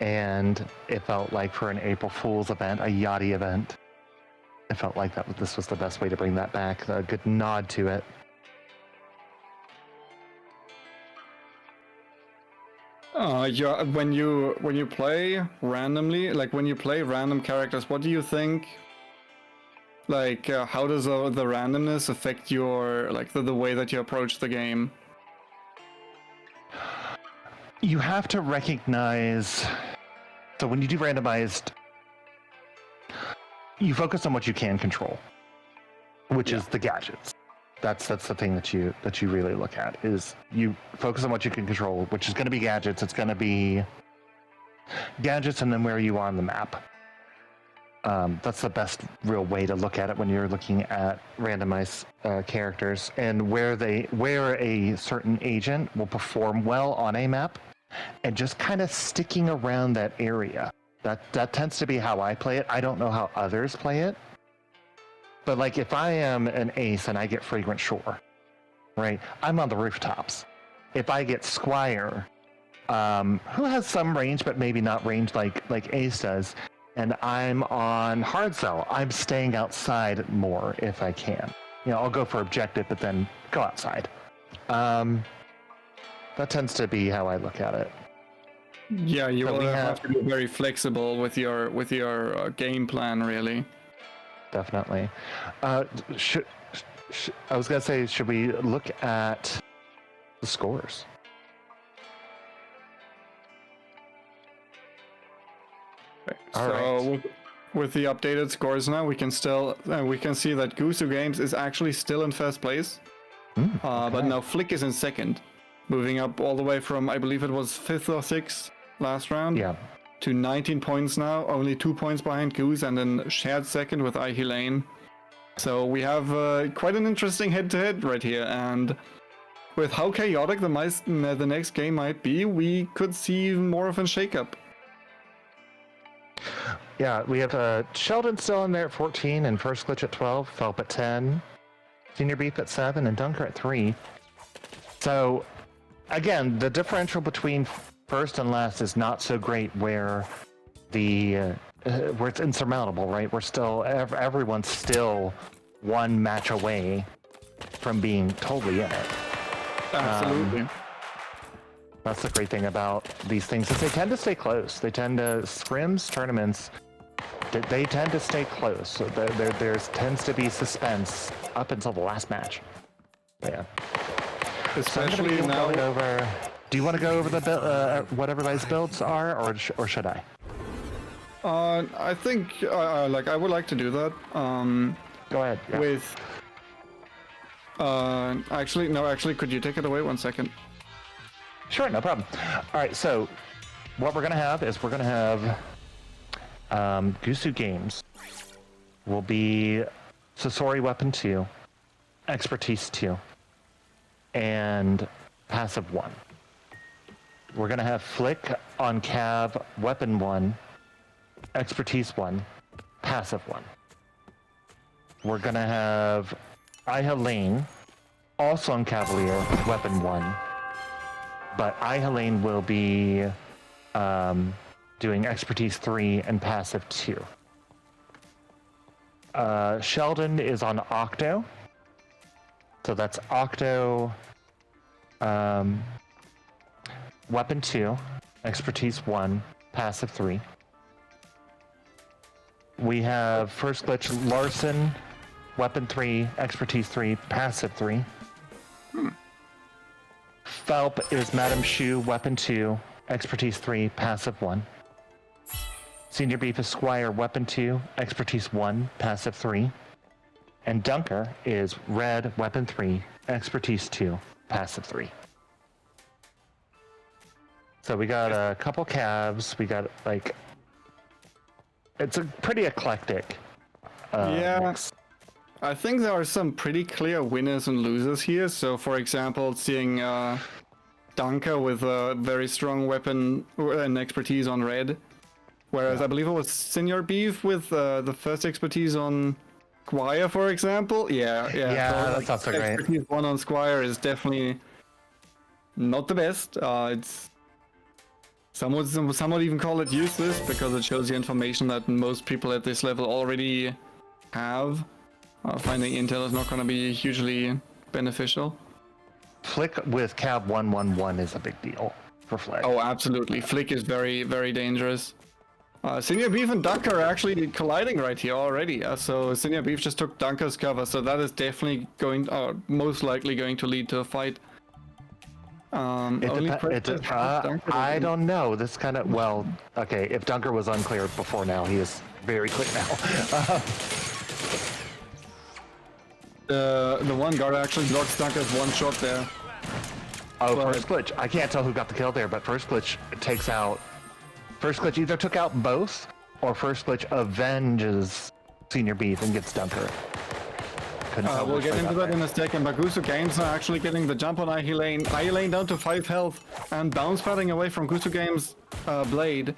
E: and it felt like for an April Fool's event, a Yachty event, it felt like this was the best way to bring that back. A good nod to it.
F: Yeah, when you play randomly, like when you play random characters, what do you think? Like, how does the randomness affect your the way that you approach the game?
E: You have to recognize. So when you do randomized, you focus on what you can control, which is the gadgets. That's the thing that you really look at is you focus on what you can control, which is going to be gadgets. It's going to be gadgets, and then where you are on the map. That's the best real way to look at it when you're looking at randomized characters, and where a certain agent will perform well on a map, and just kind of sticking around that area. That tends to be how I play it. I don't know how others play it. But like if I am an ace and I get Fragrant Shore, right? I'm on the rooftops. If I get Squire, who has some range but maybe not range like Ace does, and I'm on Hard Sell, I'm staying outside more if I can. You know, I'll go for objective, but then go outside. That tends to be how I look at it.
F: Yeah, you
E: So
F: will
E: we
F: have to be very flexible with your game plan, really.
E: Definitely. I was gonna say, should we look at the scores?
F: So with the updated scores now, we can see that Gusu Games is actually still in first place, but now Flick is in second, moving up all the way from, I believe it was 5th or 6th last round.
E: Yeah.
F: To 19 points now, only 2 points behind Goose, and then shared second with Ihilane. So we have quite an interesting head-to-head right here, and with how chaotic the next game might be, we could see even more of a shakeup.
E: Yeah, we have Sheldon still in there at 14, and First Glitch at 12, Phelp at 10, Senior Beef at 7, and Dunker at 3. So, again, the differential between first and last is not so great where it's insurmountable, right? We're still, everyone's still one match away from being totally in it.
F: Absolutely.
E: That's the great thing about these things is they tend to stay close. They tend to, scrims, tournaments, they tend to stay close. So there tends to be suspense up until the last match. Yeah.
F: Especially
E: so
F: now.
E: Over, do you want to go over the what everybody's builds are, or should I?
F: I think I would like to do that.
E: Go ahead. Yeah.
F: Actually, no, actually, could you take it away 1 second?
E: Sure, no problem. All right, so what we're gonna have is we're gonna have Gusu Games will be Sasori Weapon 2, Expertise 2, and Passive 1. We're gonna have Flick on Cav Weapon 1, Expertise 1, Passive 1. We're gonna have Ihelene also on Cavalier Weapon 1, but Ihelene will be doing Expertise 3 and Passive 2. Sheldon is on Octo, so that's Octo Weapon 2, Expertise 1, Passive 3. We have First Glitch Larson, Weapon 3, Expertise 3, Passive 3. Phelp is Madam Shu, Weapon 2, Expertise 3, Passive 1. Senior Beef is Squire, Weapon 2, Expertise 1, Passive 3. And Dunker is Red, Weapon 3, Expertise 2, Passive 3. So we got a couple calves. We got like, it's a pretty eclectic. Mix.
F: I think there are some pretty clear winners and losers here. So, for example, seeing Dunker with a very strong weapon and expertise on red, whereas I believe it was Senior Beef with the first expertise on Squire, for example. Yeah,
E: Yeah, that's also great.
F: Expertise 1 on Squire is definitely not the best. It's some would even call it useless because it shows you information that most people at this level already have. Finding intel is not going to be hugely beneficial.
E: Flick with Cav 111 is a big deal for Flick.
F: Oh, absolutely. Flick is very, very dangerous. Senior Beef and Dunker are actually colliding right here already. So Senior Beef just took Dunker's cover, so that is definitely most likely going to lead to a fight.
E: I don't know. This kind of, well, okay, if Dunker was uncleared before now, he is very clear now.
F: The one guard actually blocks Dunker's one shot there.
E: Oh,
F: But-
E: First Glitch. I can't tell who got the kill there, but First Glitch takes out... First Glitch either took out both, or First Glitch avenges Senior Beef and gets Dunker. Couldn't tell
F: We'll
E: which
F: get
E: way
F: into that
E: went.
F: in a second. Bagusu Games are actually getting the jump on Ihelene. Ihelene down to 5 health and bounce padding away from Gusu Games' blade.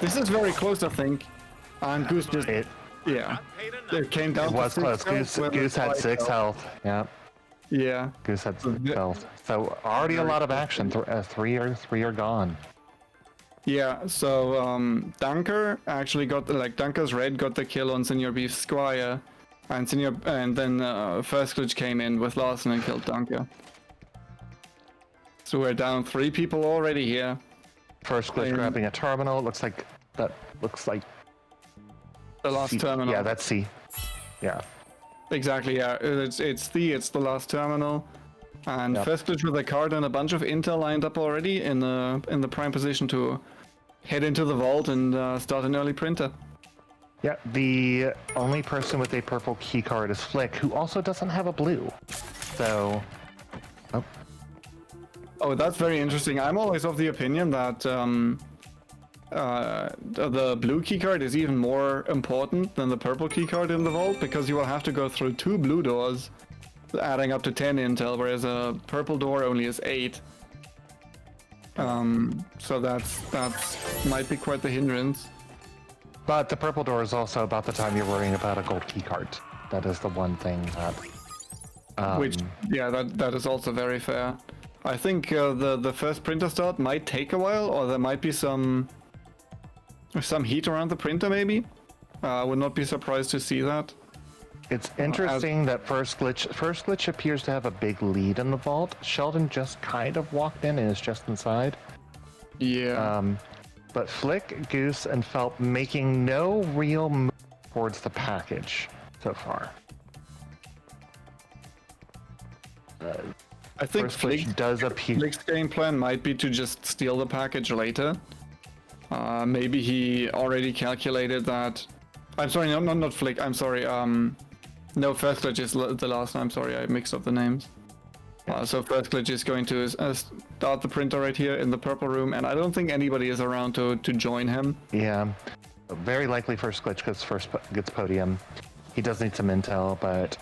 F: This is very close, I think. And Goose just... yeah. It came down
E: It
F: to
E: was
F: 6
E: close.
F: health, where
E: Goose had
F: 5
E: 6 health. Yeah,
F: Yeah.
E: Goose had 6 health. So already a lot of action. Three are gone.
F: Yeah, so Dunker actually got Dunker's red got the kill on Senior Beef Squire, and then First Glitch came in with Larson and killed Dunker. So we're down 3 people already here.
E: First Glitch grabbing a terminal. Looks like
F: The last
E: C.
F: terminal.
E: Yeah, that's C. Yeah.
F: Exactly. Yeah, it's the last terminal, and
E: Yep.
F: First Glitch with a card and a bunch of intel lined up already in the prime position to head into the vault and start an early printer.
E: Yeah, the only person with a purple key card is Flick, who also doesn't have a blue. So,
F: Oh, that's very interesting. I'm always of the opinion that the blue keycard is even more important than the purple keycard in the vault, because you will have to go through 2 blue doors, adding up to 10 intel, whereas a purple door only is 8. So that's might be quite the hindrance.
E: but the purple door is also about the time you're worrying about a gold key card. That is the one thing that.
F: Which, yeah, that is also very fair. I think the first printer start might take a while, or there might be some heat around the printer, maybe. I would not be surprised to see that.
E: It's interesting that First Glitch appears to have a big lead in the vault. Sheldon just kind of walked in and is just inside.
F: Yeah.
E: But Flick, Goose, and Phelp making no real move towards the package so far.
F: I think
E: First Glitch does appear.
F: Flick's game plan might be to just steal the package later. Maybe he already calculated that. I'm sorry, not Flick. I'm sorry. No, First Glitch is the last time. Sorry, I mixed up the names. So First Glitch is going to start the printer right here in the purple room, and I don't think anybody is around to join him.
E: Yeah, very likely First Glitch gets podium. He does need some intel, but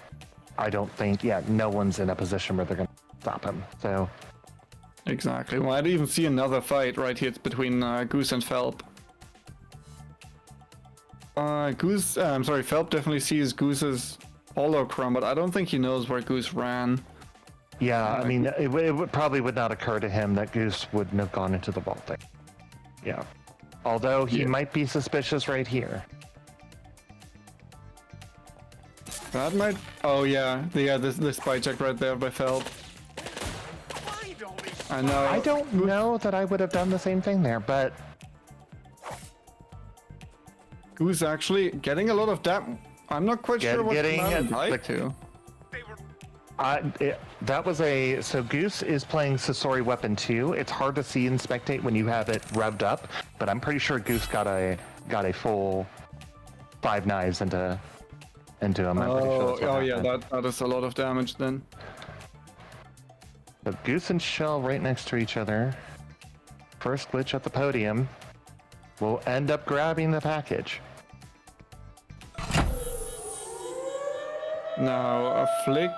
E: I don't think, no one's in a position where they're going to stop him. So
F: Exactly. Well, I don't even see another fight right here between Goose and Felp. Felp definitely sees Goose's holocron, but I don't think he knows where Goose ran.
E: yeah, I mean, it probably would not occur to him that Goose wouldn't have gone into the vaulting. Yeah, although he might be suspicious right here.
F: That might. Oh yeah, this spy check right there by Felp. I know.
E: I don't know that I would have done the same thing there, but
F: Goose actually getting a lot of damage. I'm not quite sure what
E: getting
F: like to.
E: that was so Goose is playing Sasori Weapon 2. It's hard to see and spectate when you have it revved up, but I'm pretty sure Goose got a full 5 knives into him. I'm pretty sure that's what happened.
F: That is a lot of damage then.
E: So Goose and Shell right next to each other. First Glitch at the podium will end up grabbing the package.
F: Now a Flick.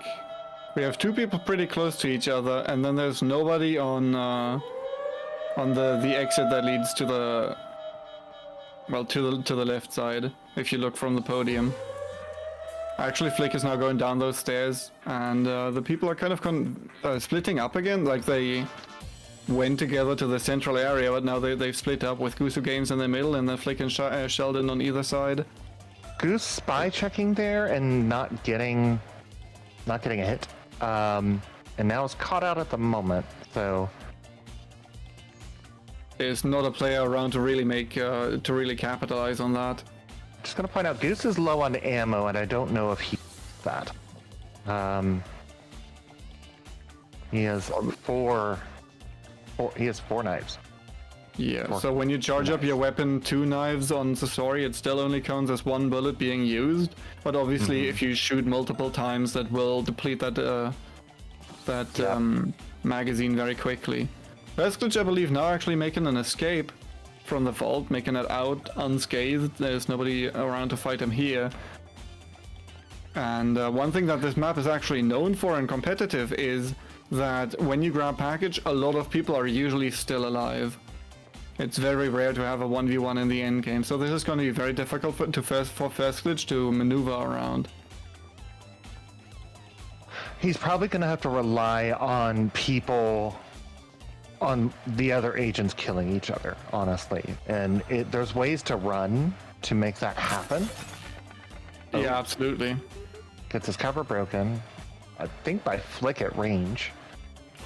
F: We have two people pretty close to each other, and then there's nobody on the exit that leads to the to the left side. If you look from the podium. Actually, Flick is now going down those stairs, and the people are kind of splitting up again. Like they went together to the central area, but now they've split up with Goose Games in the middle, and then Flick and Sheldon on either side.
E: Goose spy checking there and not getting a hit, and now is caught out at the moment. So
F: there's not a player around to really capitalize on that.
E: Just gonna point out, Goose is low on ammo, and I don't know if he that. He has four knives.
F: Yeah, so when you charge up your weapon 2 knives on Sasori, it still only counts as 1 bullet being used. But obviously, if you shoot multiple times, that will deplete that magazine very quickly. First Glitch, I believe, now actually making an escape from the vault, making it out unscathed. There's nobody around to fight him here. And one thing that this map is actually known for in competitive is that when you grab package, a lot of people are usually still alive. It's very rare to have a 1v1 in the end game, so this is going to be very difficult for First Glitch to maneuver around.
E: He's probably going to have to rely on on the other agents killing each other, honestly. And there's ways to run to make that happen.
F: Yeah, absolutely.
E: Gets his cover broken, I think by Flick at range.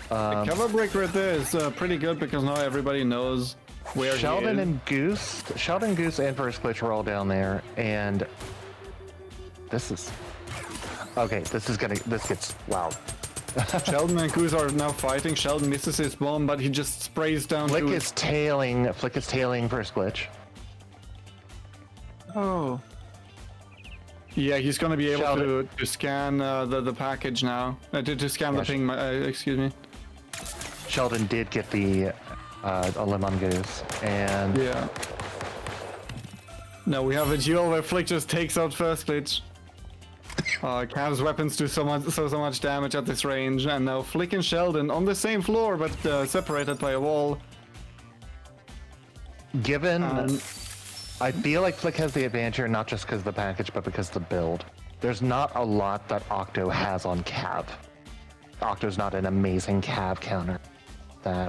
F: The cover break right there is pretty good because now everybody knows where
E: Sheldon
F: he is.
E: and Goose and First Glitch are all down there, and this gets wow.
F: Sheldon and Goose are now fighting. Sheldon misses his bomb, but he just sprays down.
E: Flick is tailing First Glitch.
F: Oh. Yeah, he's gonna be able to scan the package now. To scan the ping. Excuse me.
E: Sheldon did get the a limb on Goose, and
F: yeah. Now we have a duel where Flick just takes out First Glitch. Cav's weapons do so much damage at this range, and now Flick and Sheldon on the same floor but separated by a wall.
E: I feel like Flick has the advantage here, not just because of the package, but because of the build. There's not a lot that Octo has on Cav. Octo's not an amazing Cav counter.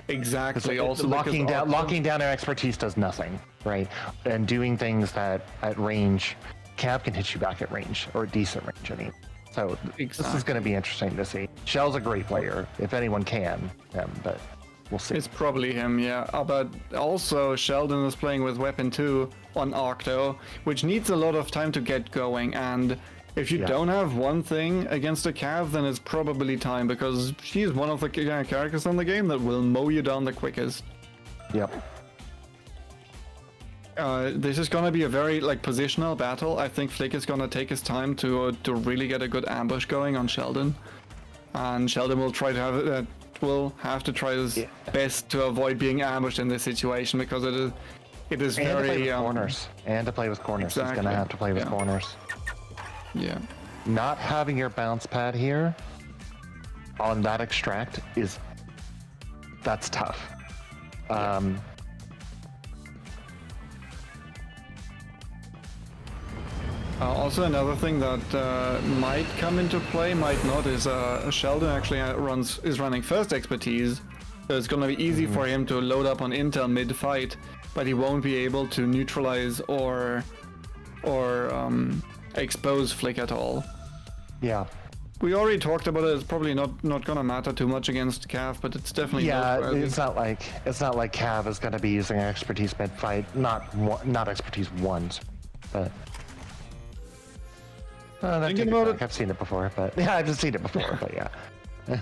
F: Exactly. Also,
E: locking down our expertise does nothing, right? And doing things that at range, Cav can hit you back at range, or at decent range, I mean. So This is going to be interesting to see. Shell's a great player, if anyone can, but we'll see.
F: It's probably him, yeah. But also Sheldon is playing with Weapon 2 on Octo, which needs a lot of time to get going. And if you don't have one thing against a Cav, then it's probably time, because she's one of the characters in the game that will mow you down the quickest.
E: Yep.
F: This is gonna be a very like positional battle. I think Flick is gonna take his time to really get a good ambush going on Sheldon, and Sheldon will try to have to try his best to avoid being ambushed in this situation because it is
E: And to play
F: very
E: with corners. And to play with corners. He's
F: Exactly.
E: gonna have to play with
F: Yeah.
E: corners.
F: yeah.
E: Not having your bounce pad here on that extract that's tough.
F: Also, another thing that might come into play, might not, is Sheldon actually is running first expertise, so it's gonna be easy for him to load up on intel mid-fight, but he won't be able to neutralize or expose Flick at all.
E: Yeah.
F: We already talked about it. It's probably not gonna matter too much against Cav, but it's definitely
E: Yeah,
F: noteworthy.
E: it's not like Cav is gonna be using expertise mid fight. Not expertise ones, but
F: Thinking about it-
E: I've seen it before, but yeah, I've just seen it before, but yeah.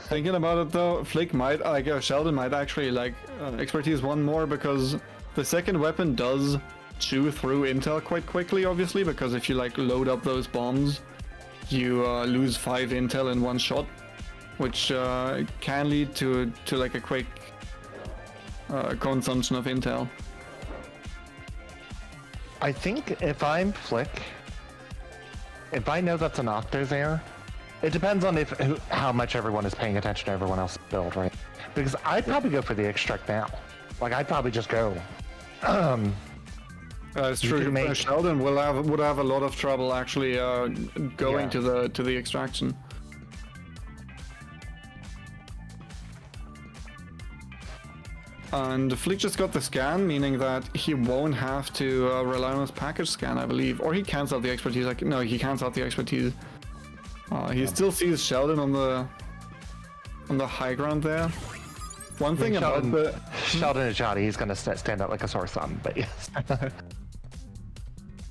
F: Thinking about it though, Flick might, Sheldon might actually like expertise one more because the second weapon does chew through intel quite quickly, obviously, because if you like load up those bombs, you lose 5 intel in one shot, which can lead to like a quick consumption of intel.
E: I think if I'm Flick, if I know that's an Octo there, it depends on how much everyone is paying attention to everyone else's build, right? Because I'd probably go for the extract now. Like I'd probably just go.
F: It's true.
E: can make-
F: Sheldon would have a lot of trouble actually going
E: Yeah.
F: to the extraction. And Flick just got the scan, meaning that he won't have to rely on his package scan, I believe, or he cancels the expertise. Like no, he cancels the expertise. He still sees Sheldon on the high ground there. One thing about the
E: Sheldon is Johnny. He's gonna stand out like a sore thumb, but yes.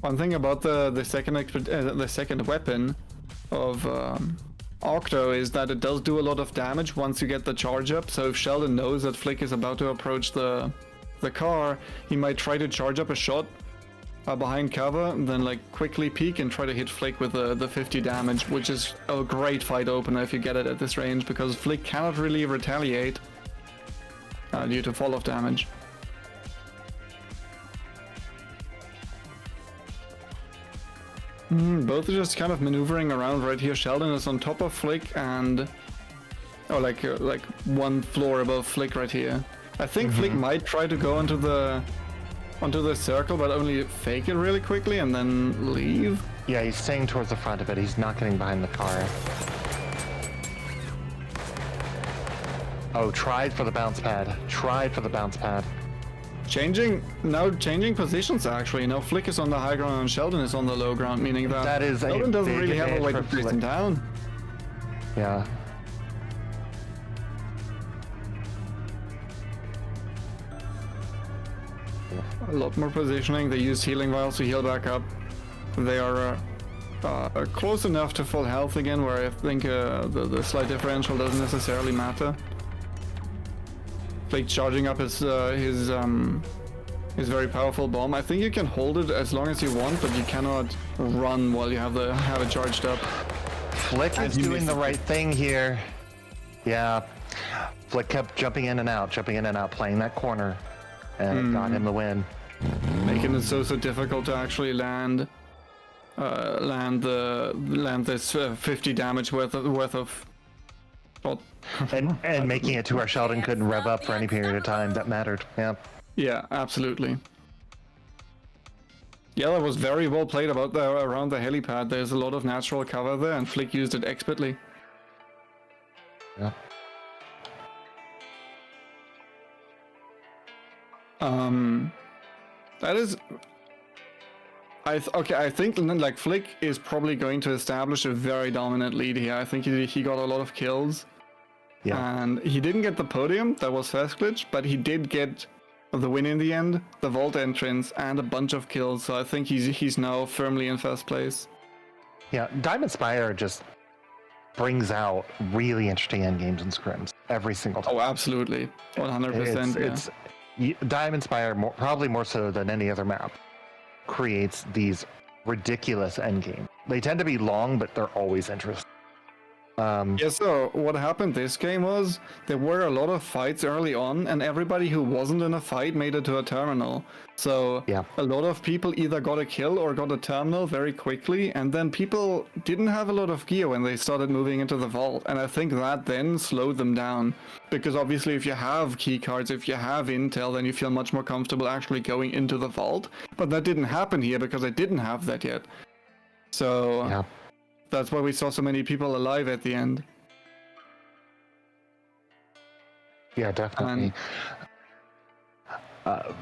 F: One thing about the second weapon of Octo is that it does do a lot of damage once you get the charge up. So if Sheldon knows that Flick is about to approach the car, he might try to charge up a shot behind cover, and then like quickly peek and try to hit Flick with the 50 damage, which is a great fight opener if you get it at this range, because Flick cannot really retaliate due to fall off damage. Both are just kind of maneuvering around right here. Sheldon is on top of Flick and like one floor above Flick right here. I think Flick might try to go onto the circle, but only fake it really quickly and then leave.
E: Yeah, he's staying towards the front of it. He's not getting behind the car. Oh, tried for the bounce pad. Tried for the bounce pad.
F: Changing positions actually. Now Flick is on the high ground and Sheldon is on the low ground, meaning that,
E: That is a
F: Sheldon doesn't
E: big
F: really have a way to
E: advantage for
F: place him
E: Flick.
F: down.
E: Yeah.
F: A lot more positioning. They use healing vials to heal back up. They are close enough to full health again, where I think the slight differential doesn't necessarily matter. Like charging up his very powerful bomb. I think you can hold it as long as you want, but you cannot run while you have it charged up.
E: Flick is doing the right thing here. Yeah. Flick kept jumping in and out, playing that corner, and it got him the win.
F: Making it so difficult to actually land this 50 damage worth of shot.
E: And making it to where Sheldon couldn't rev up for any period of time that mattered. Yeah.
F: Yeah, absolutely. Yeah, that was very well played around the helipad. There's a lot of natural cover there, and Flick used it expertly.
E: Yeah.
F: That is. I think like Flick is probably going to establish a very dominant lead here. I think he got a lot of kills.
E: Yeah.
F: And he didn't get the podium, that was Fast Glitch, but he did get the win in the end, the vault entrance, and a bunch of kills. So I think he's now firmly in first place.
E: Yeah. Diamond Spire just brings out really interesting endgames and scrims every single time.
F: Oh, absolutely, 100%.
E: Diamond Spire probably more so than any other map. creates these ridiculous endgames. They tend to be long, but they're always interesting.
F: Yeah, so what happened this game was there were a lot of fights early on, and everybody who wasn't in a fight made it to a terminal. So
E: Yeah.
F: a lot of people either got a kill or got a terminal very quickly, and then people didn't have a lot of gear when they started moving into the vault. And I think that then slowed them down. Because obviously if you have key cards, if you have intel, then you feel much more comfortable actually going into the vault. But that didn't happen here because I didn't have that yet. So
E: Yeah.
F: that's why we saw so many people alive at the end.
E: Yeah, definitely.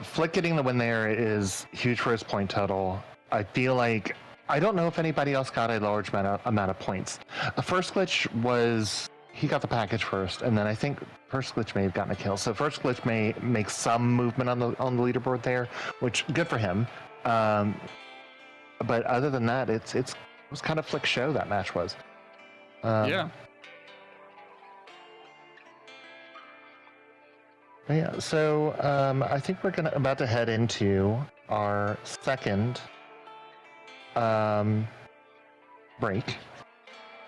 E: Flick getting the win there is huge for his point total. I feel like I don't know if anybody else got a large amount of points. First Glitch was he got the package first, and then I think First Glitch may have gotten a kill. So First Glitch may make some movement on the leaderboard there, which good for him. But other than that, it was kind of Flick's show that match was.
F: Yeah.
E: Yeah, so I think we're about to head into our second break.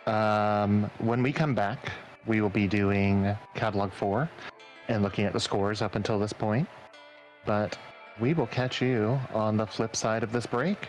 E: When we come back, we will be doing Catalog 4 and looking at the scores up until this point. But we will catch you on the flip side of this break.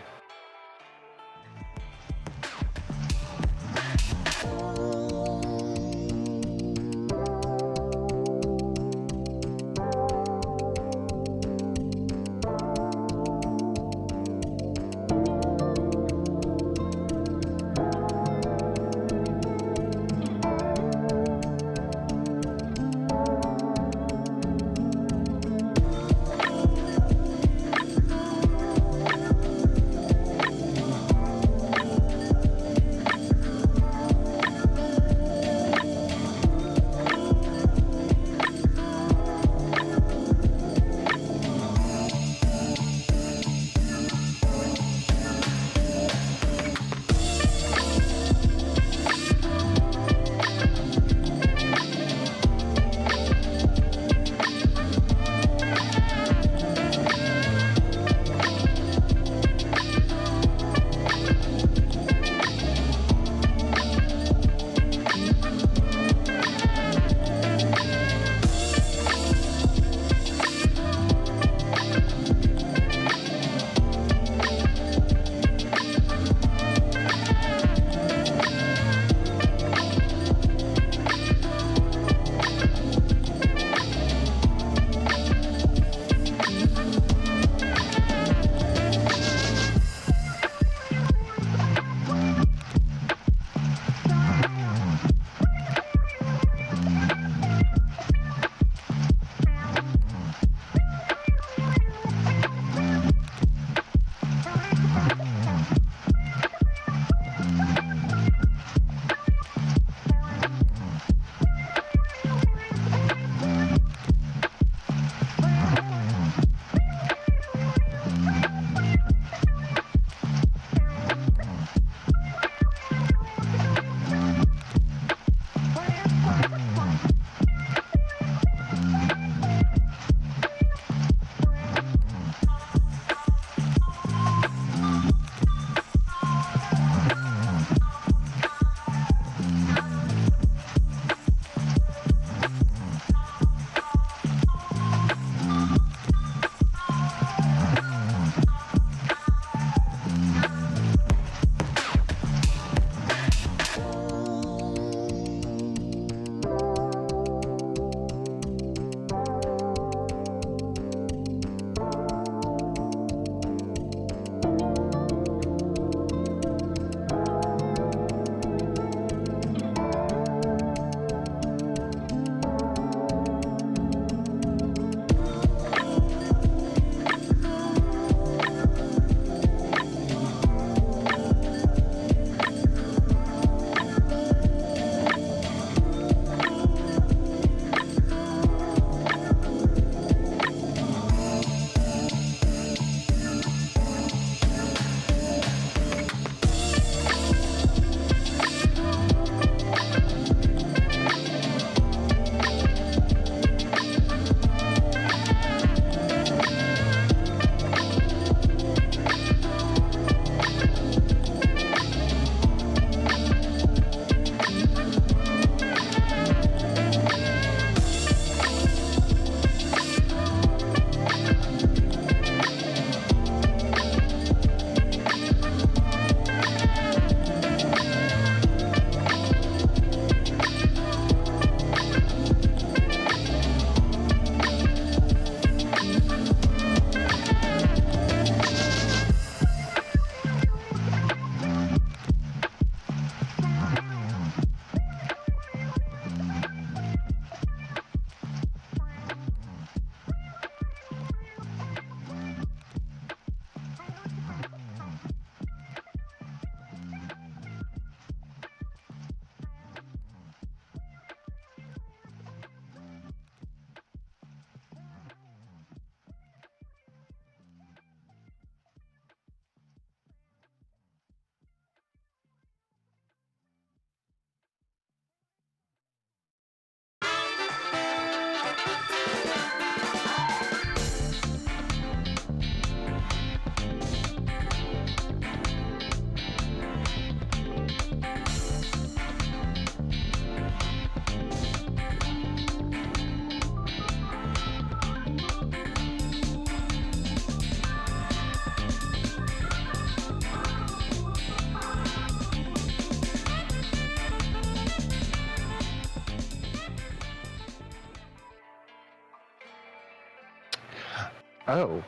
E: Oh,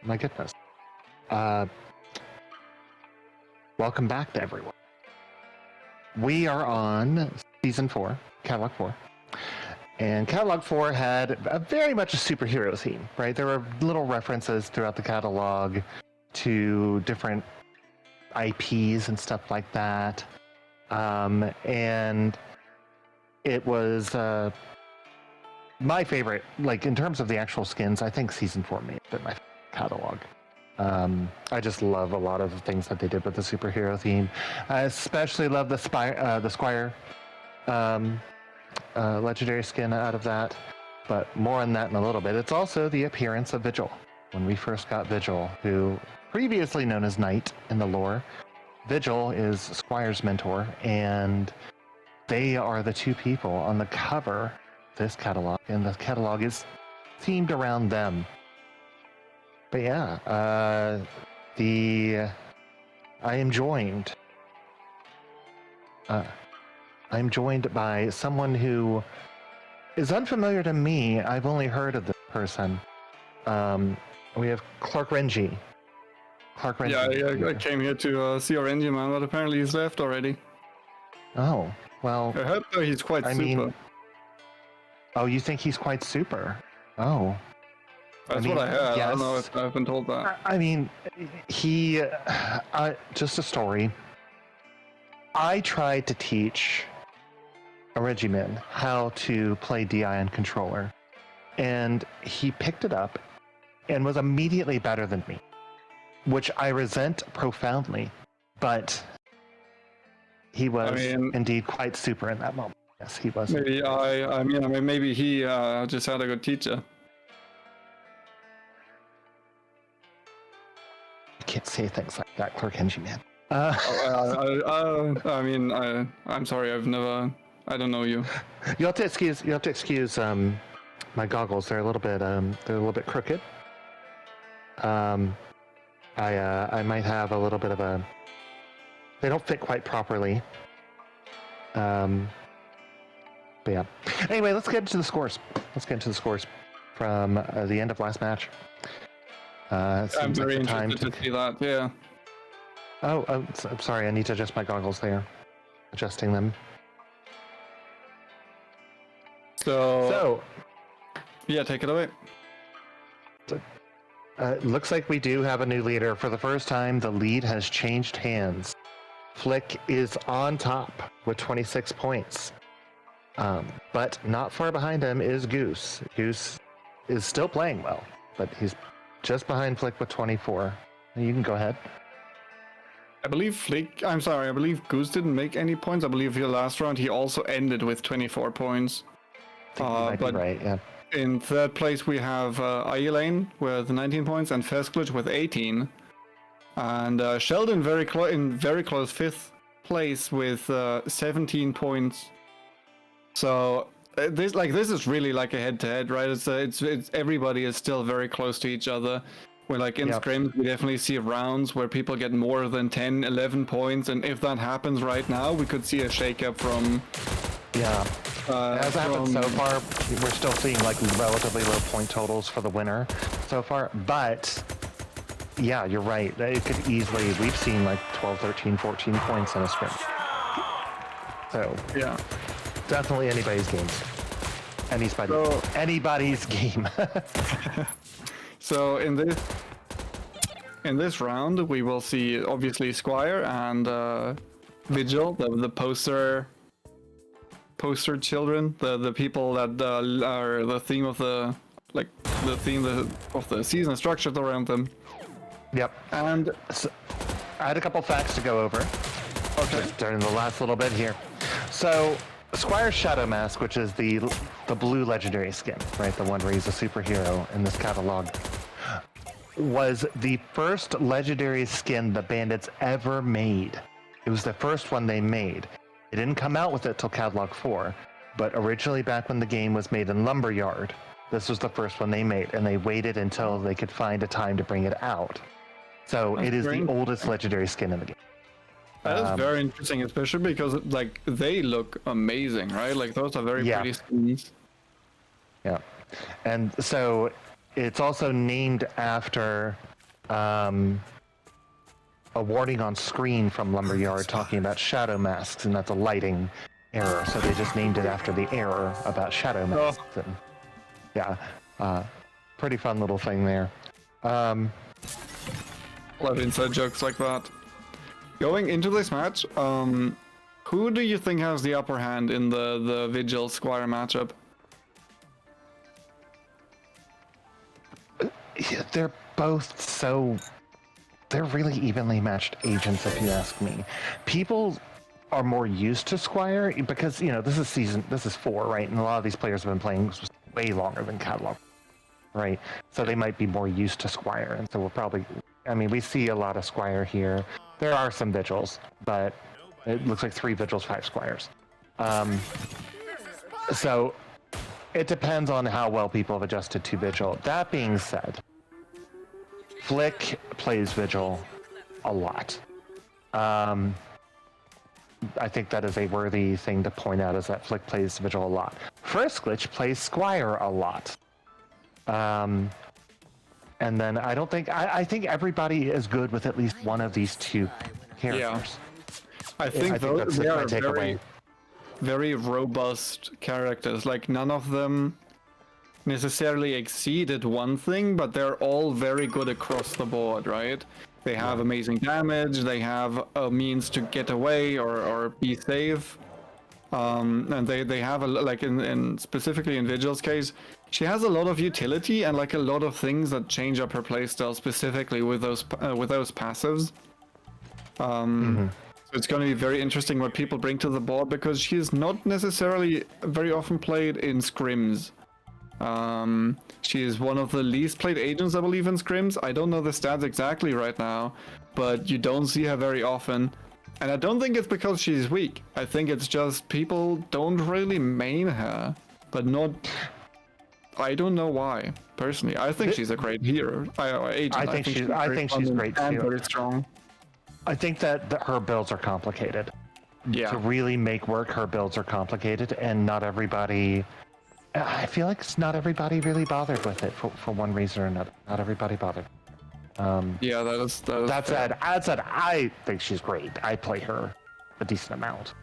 E: my goodness. Welcome back to everyone. We are on Season 4, Catalog 4. And Catalog 4 had very much a superhero theme, right? There were little references throughout the catalog to different IPs and stuff like that. And it was my favorite, like in terms of the actual skins, I think Season 4 may have been my catalog. I just love a lot of the things that they did with the superhero theme. I especially love the Squire legendary skin out of that, but more on that in a little bit. It's also the appearance of Vigil. When we first got Vigil, who previously known as Knight in the lore, Vigil is Squire's mentor, and they are the two people on the cover of this catalog, and the catalog is themed around them. But yeah, I'm joined by someone who is unfamiliar to me. I've only heard of this person. We have Clark Renji. Clark Renji.
F: Yeah, I came here to see our engine man, but apparently he's left already.
E: Oh, well.
F: I heard he's quite super.
E: Oh, you think he's quite super? Oh.
F: That's what I heard.
E: Yes.
F: I don't know if I've been told that.
E: I mean, he, just a story. I tried to teach a regimen how to play DI on controller, and he picked it up and was immediately better than me, which I resent profoundly, but he was indeed quite super in that moment. Yes, he was.
F: Maybe maybe he just had a good teacher.
E: You can't say things like that, Clark Renji, man.
F: I'm sorry, I don't know you.
E: You'll have to excuse my goggles. They're a little bit crooked. I might have a little bit of a. They don't fit quite properly. But yeah. Anyway, let's get into the scores. From the end of last match.
F: I'm very interested to see that. Yeah.
E: Oh, I'm sorry. I need to adjust my goggles there. Adjusting them.
F: So yeah, take it away.
E: Looks like we do have a new leader. For the first time, the lead has changed hands. Flick is on top with 26 points. But not far behind him is Goose. Goose is still playing well, but he's just behind Flick with 24. You can go ahead.
F: I believe Goose didn't make any points. I believe the last round he also ended with 24 points.
E: I think you might be right, yeah.
F: In third place we have Ailane with 19 points and Fesklich with 18. And Sheldon very close fifth place with 17 points. So this is really like a head-to-head, right? It's everybody is still very close to each other. Where like in scrims, we definitely see rounds where people get more than 10, 11 points, and if that happens right now, we could see a shake-up from...
E: Yeah. As happened so far, we're still seeing like relatively low point totals for the winner so far, but yeah, you're right. It could easily, we've seen like 12, 13, 14 points in a scrim. So, yeah, definitely anybody's game. Anybody's game.
F: So in this round, we will see obviously Squire and Vigil, the poster children, the people that are the theme of the season structured around them.
E: Yep. And so, I had a couple facts to go over. Okay. Just during the last little bit here. So Squire's Shadow Mask, which is the blue legendary skin, right? The one where he's a superhero in this catalog, was the first legendary skin the Bandits ever made. It was the first one they made. It didn't come out with it till Catalog 4, but originally back when the game was made in Lumberyard, this was the first one they made, and they waited until they could find a time to bring it out. So it is the oldest legendary skin in the game.
F: That is very interesting, especially because like they look amazing, right? Like those are very pretty skins.
E: Yeah, and so it's also named after a warning on screen from Lumberyard talking about shadow masks, and that's a lighting error. So they just named it after the error about shadow masks. And, yeah, pretty fun little thing there.
F: Love inside jokes like that. Going into this match, who do you think has the upper hand in the Vigil Squire matchup?
E: Yeah, they're both they're really evenly matched agents, if you ask me. People are more used to Squire because, you know, this is 4, right? And a lot of these players have been playing way longer than Catalog, right? So they might be more used to Squire. And so we're probably, I mean, we see a lot of Squire here. There are some Vigils, but it looks like 3 Vigils, 5 Squires. So it depends on how well people have adjusted to Vigil. That being said, Flick plays Vigil a lot. I think that is a worthy thing to point out, is that Flick plays Vigil a lot. First Glitch plays Squire a lot. And then I think everybody is good with at least one of these 2 characters.
F: I think
E: that's
F: they
E: my
F: are
E: takeaway.
F: very robust characters. Like, none of them necessarily exceeded one thing, but they're all very good across the board, right? They have amazing damage, they have a means to get away or be safe. And they have like in specifically in Vigil's case, she has a lot of utility and like a lot of things that change up her playstyle specifically with those passives. So it's going to be very interesting what people bring to the board, because she's not necessarily very often played in scrims. She is one of the least played agents, I believe, in scrims. I don't know the stats exactly right now, but you don't see her very often. And I don't think it's because she's weak. I think it's just people don't really main her, but not... I don't know why, personally. I think she's a great hero. Agent.
E: I think she's great
F: and
E: too.
F: very strong.
E: I think that her builds are complicated.
F: Yeah.
E: To really make work, her builds are complicated, and not everybody... I feel like not everybody really bothered with it for one reason or another. Not everybody bothered.
F: Yeah, that is
E: That
F: fair.
E: said, I think she's great. I play her a decent amount.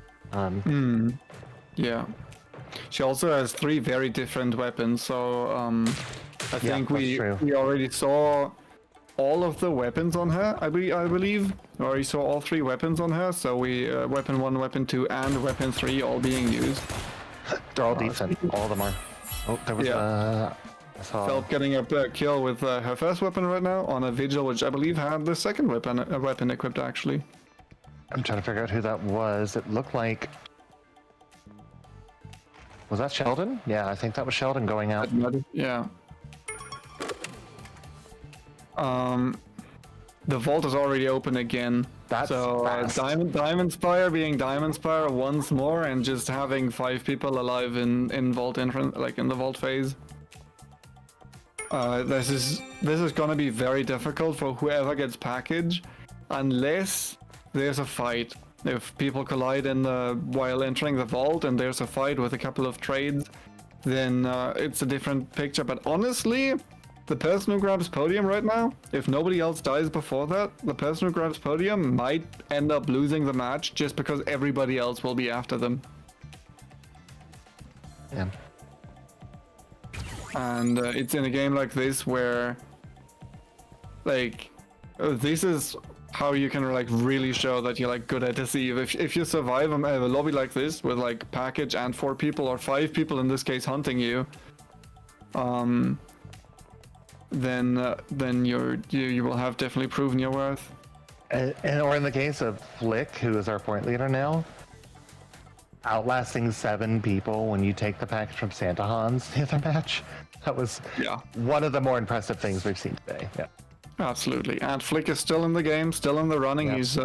F: Yeah. She also has 3 very different weapons, so I think
E: that's true.
F: we already saw all of the weapons on her, I believe. We already saw all 3 weapons on her, so we weapon 1, weapon 2, and weapon 3 all being used.
E: They're all decent. All of them are. Oh, there was I saw...
F: Felp getting a kill with her first weapon right now on a Vigil, which I believe had the second weapon equipped, actually.
E: I'm trying to figure out who that was. It looked like... Was that Sheldon? Yeah, I think that was Sheldon going out.
F: Yeah. The vault is already open again.
E: That's fast.
F: Diamond Spire being Diamond Spire once more, and just having 5 people alive in vault entrance, like in the vault phase. This is gonna be very difficult for whoever gets package, unless there's a fight. If people collide while entering the vault and there's a fight with a couple of trades, then it's a different picture. But honestly, the person who grabs podium right now, if nobody else dies before that, the person who grabs podium might end up losing the match just because everybody else will be after them.
E: Yeah.
F: And it's in a game like this where, like, this is how you can like really show that you're like good at deceive. If you survive a lobby like this with like package and 4 people or 5 people in this case hunting you, then you will have definitely proven your worth.
E: Or in the case of Flick, who is our point leader now, outlasting 7 people when you take the package from Santa Hans the other match. That was one of the more impressive things we've seen today. Yeah.
F: Absolutely. And Flick is still in the game, still in the running.
E: Yeah.
F: He's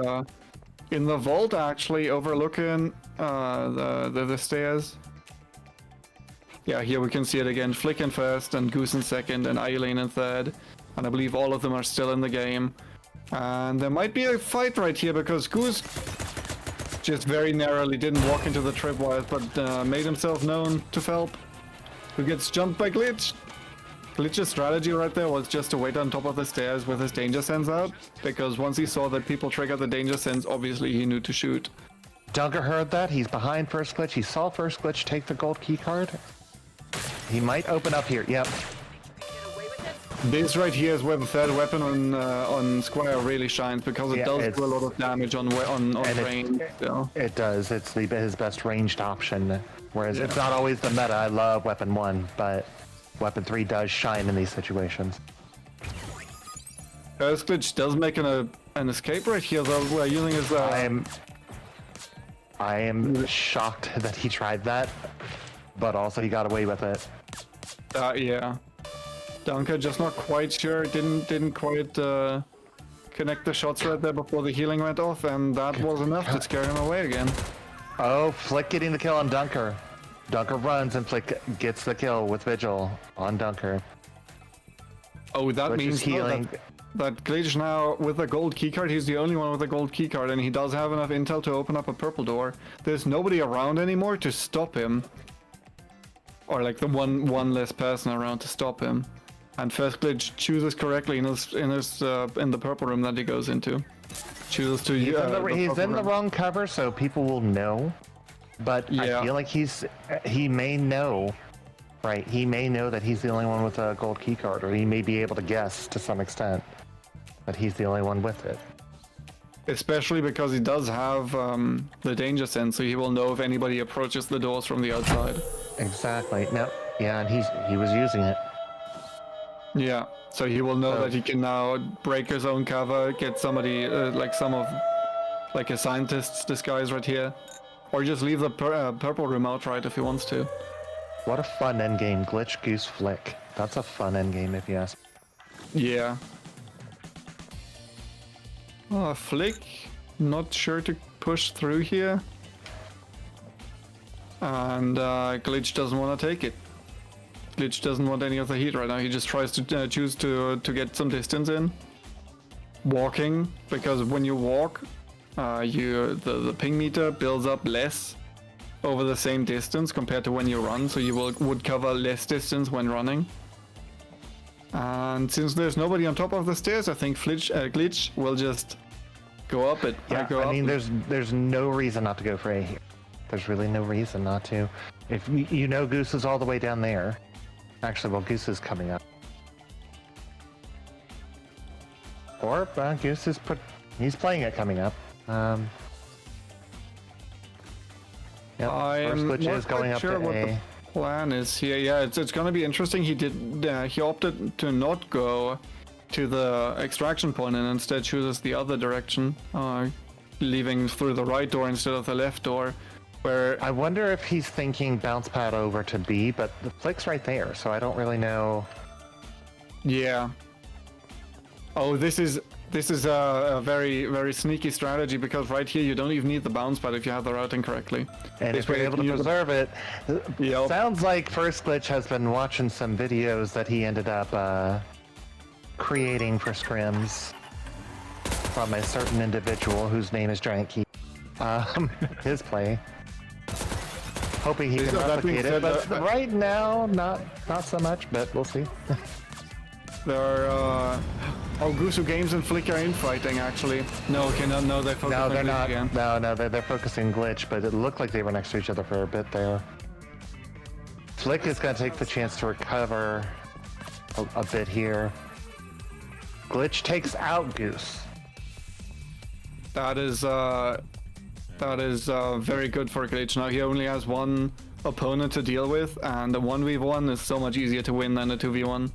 F: in the vault, actually, overlooking the stairs. Yeah, here we can see it again. Flick in first, and Goose in second, and Eileen in third. And I believe all of them are still in the game. And there might be a fight right here, because Goose just very narrowly didn't walk into the tripwires, but made himself known to Felp, who gets jumped by Glitch. Glitch's strategy right there was just to wait on top of the stairs with his danger sense out, because once he saw that people trigger the danger sense, obviously he knew to shoot.
E: Dunker heard that. He's behind First Glitch. He saw First Glitch take the gold key card. He might open up here. Yep.
F: This right here is where the third weapon on Squire really shines, because it
E: Yeah,
F: does
E: it's-
F: do a lot of damage on
E: And
F: range. So.
E: It does. It's his best ranged option. Whereas it's not always the meta. I love Weapon 1, but Weapon 3 does shine in these situations.
F: First Glitch does make an escape right here, though. We're using his.
E: I am shocked that he tried that, but also he got away with it.
F: Yeah. Dunker just not quite sure. Didn't quite connect the shots right there before the healing went off, and that was enough to scare him away again.
E: Oh, Flick getting the kill on Dunker. Dunker runs and Flick gets the kill with Vigil on Dunker.
F: Oh, that
E: Glitch
F: means
E: is healing.
F: that Glitch now with a gold keycard. He's the only one with a gold keycard, and he does have enough intel to open up a purple door. There's nobody around anymore to stop him, or like the one less person around to stop him. And First Glitch chooses correctly in the purple room that he goes into. Chooses to
E: He's
F: purple
E: in the
F: room.
E: wrong cover, so people will know. But
F: Yeah.
E: I feel like he may know, right? He may know that he's the only one with a gold key card, or he may be able to guess to some extent that he's the only one with it.
F: Especially because he does have the danger sense, so he will know if anybody approaches the doors from the outside.
E: Exactly. No, yeah, and he was using it.
F: Yeah, so he will know
E: So-
F: that he can now break his own cover, get somebody like a scientist's disguise right here, or just leave the purple room outright if he wants to.
E: What a fun endgame, Glitch, Goose, Flick. That's a fun endgame if you ask.
F: Yeah. Oh, Flick, not sure to push through here, and Glitch doesn't want to take it. Glitch doesn't want any of the heat right now. He just tries to choose to get some distance in. Walking, because when you walk, the ping meter builds up less over the same distance compared to when you run, so you would cover less distance when running. And since there's nobody on top of the stairs, I think Glitch will just go up it.
E: Yeah, I mean, there's no reason not to go for A here. There's really no reason not to. If you know Goose is all the way down there. Actually, well, Goose is coming up. Or Goose is he's playing it coming up. Yep, First
F: I'm
E: Glitch
F: not
E: is going
F: quite
E: up
F: sure
E: to
F: what
E: A.
F: the plan is here. Yeah, it's going to be interesting. He opted to not go to the extraction point and instead chooses the other direction, leaving through the right door instead of the left door. Where
E: I wonder if he's thinking bounce pad over to B, but the Flick's right there, so I don't really know.
F: yeah. Oh, this is a very, very sneaky strategy, because right here you don't even need the bounce pad if you have the routing correctly.
E: And
F: This
E: if you're
F: way
E: able to
F: you can use-
E: preserve it,
F: Yep.
E: sounds like First Glitch has been watching some videos that he ended up creating for scrims from a certain individual whose name is Giant Key. His play. Hoping he can
F: That being
E: replicate
F: said,
E: it, but right now, not so much, but we'll see.
F: There are Gusu Games and Flick are infighting actually. No, okay, no, they're focusing
E: No,
F: on
E: they're
F: Glitch
E: not.
F: again.
E: No, they're focusing Glitch, but it looked like they were next to each other for a bit there. Flick is going to take the chance to recover a bit here. Glitch takes out Goose.
F: That is very good for Glitch. Now he only has one opponent to deal with, and the 1v1 is so much easier to win than a 2v1.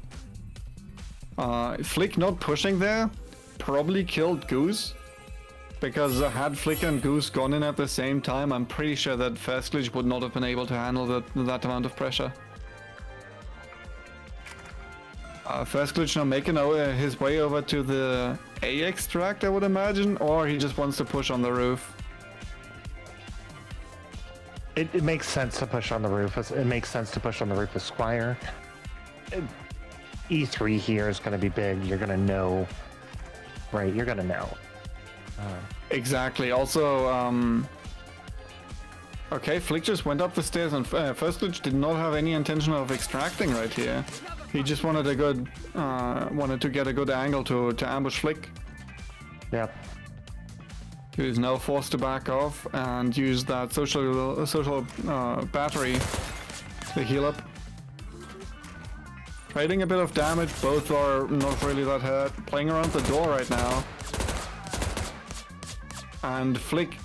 F: Flick not pushing there probably killed Goose, because had Flick and Goose gone in at the same time, I'm pretty sure that First Glitch would not have been able to handle that amount of pressure. First Glitch now making his way over to the A extract, I would imagine, or he just wants to push on the roof.
E: It makes sense to push on the roof. It makes sense to push on the roof with Squire. E3 here is going to be big. You're going to know. Right, you're going to know.
F: Exactly. Also, okay, Flick just went up the stairs, and First Glitch did not have any intention of extracting right here. He just wanted a good, wanted to get a good angle to ambush Flick.
E: Yep.
F: He is now forced to back off and use that social battery to heal up. Trading a bit of damage, both are not really that hurt. Playing around the door right now. And Flick,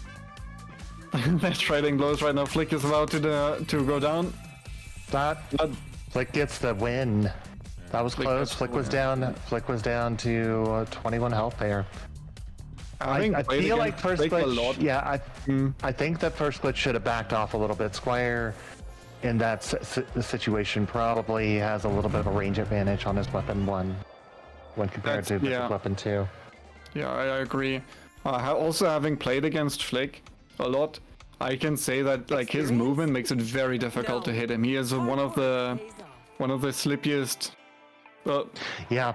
F: they're trading blows right now. Flick is about to go down.
E: Flick gets the win. That was close. Flick was down. Flick was down to 21 health there. I feel like first glitch. Yeah, I think that first glitch should have backed off a little bit. Squire, in that situation, probably has a little bit of a range advantage on his weapon 1 when compared to weapon 2.
F: Yeah, I agree. Also, having played against Flick a lot, I can say that like his movement makes it very difficult to hit him. He is one of the slippiest.
E: Yeah.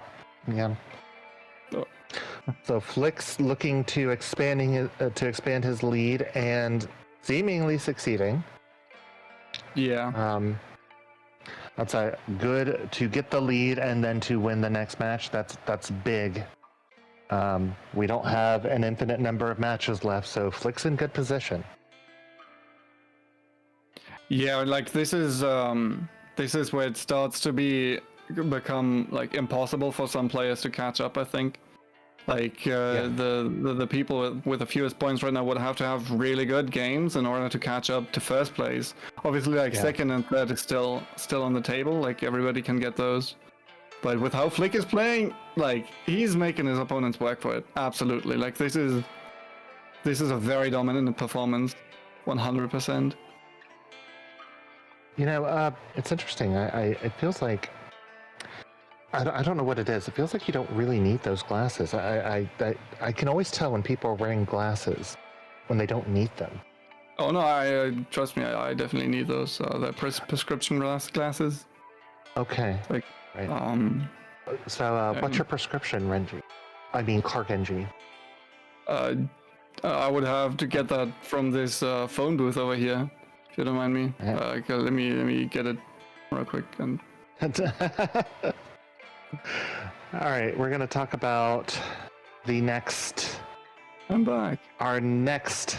E: So Flick's looking to expand his lead and seemingly succeeding.
F: Yeah.
E: That's a good to get the lead and then to win the next match. That's big. We don't have an infinite number of matches left, so Flick's in good position.
F: Yeah, like this is where it starts to become like impossible for some players to catch up. I think, like the people with the fewest points right now would have to have really good games in order to catch up to first place. Obviously, like second and third is still on the table. Like everybody can get those. But with how Flick is playing, like he's making his opponents work for it. Absolutely, like this is a very dominant performance, 100%.
E: You know, it's interesting. It feels like I don't know what it is. It feels like you don't really need those glasses. I can always tell when people are wearing glasses when they don't need them.
F: Oh no, I trust me. I definitely need those. The prescription glasses.
E: Okay.
F: Like,
E: right. So, what's your prescription, Renji? I mean, Clark NG.
F: I would have to get that from this phone booth over here. If you don't mind me.
E: Yeah.
F: Let me get it real quick. And
E: all right, we're gonna talk about the next.
F: I'm back.
E: Our next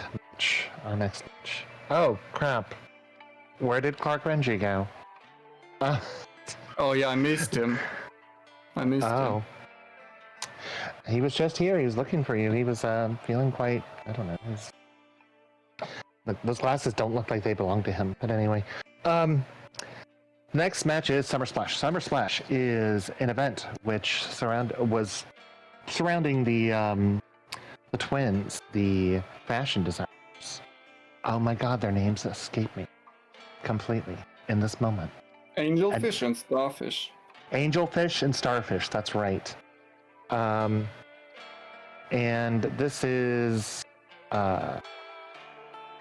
E: match. Oh crap! Where did Clark Renji go?
F: Oh yeah, I missed him.
E: him. He was just here. He was looking for you. He was feeling quite. I don't know. Those glasses don't look like they belong to him. But anyway, next match is Summer Splash. Summer Splash is an event which was surrounding the twins, the fashion designers. Oh my God, their names escape me completely in this moment.
F: Angelfish and Starfish.
E: Angelfish and Starfish. That's right. And this is.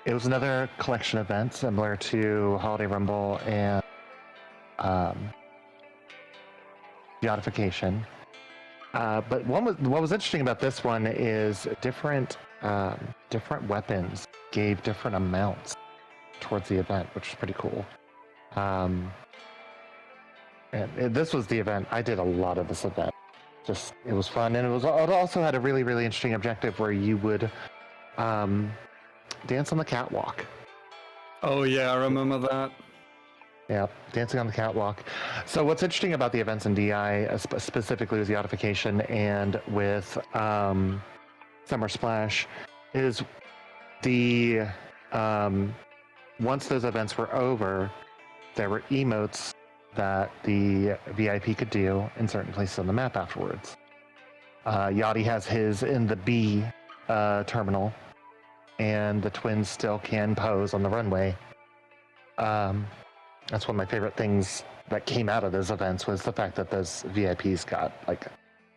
E: It was another collection event similar to Holiday Rumble and Yachtification. But what was interesting about this one is different weapons gave different amounts towards the event, which is pretty cool. And this was the event. I did a lot of this event. It was fun, and it also had a really, really interesting objective where you would dance on the catwalk.
F: Oh yeah, I remember that.
E: Yeah, dancing on the catwalk. So what's interesting about the events in DI, specifically with Yachtification and with Summer Splash, is once those events were over, there were emotes that the VIP could do in certain places on the map afterwards. Yachty has his in the B terminal, and the twins still can pose on the runway. That's one of my favorite things that came out of those events was the fact that those VIPs got like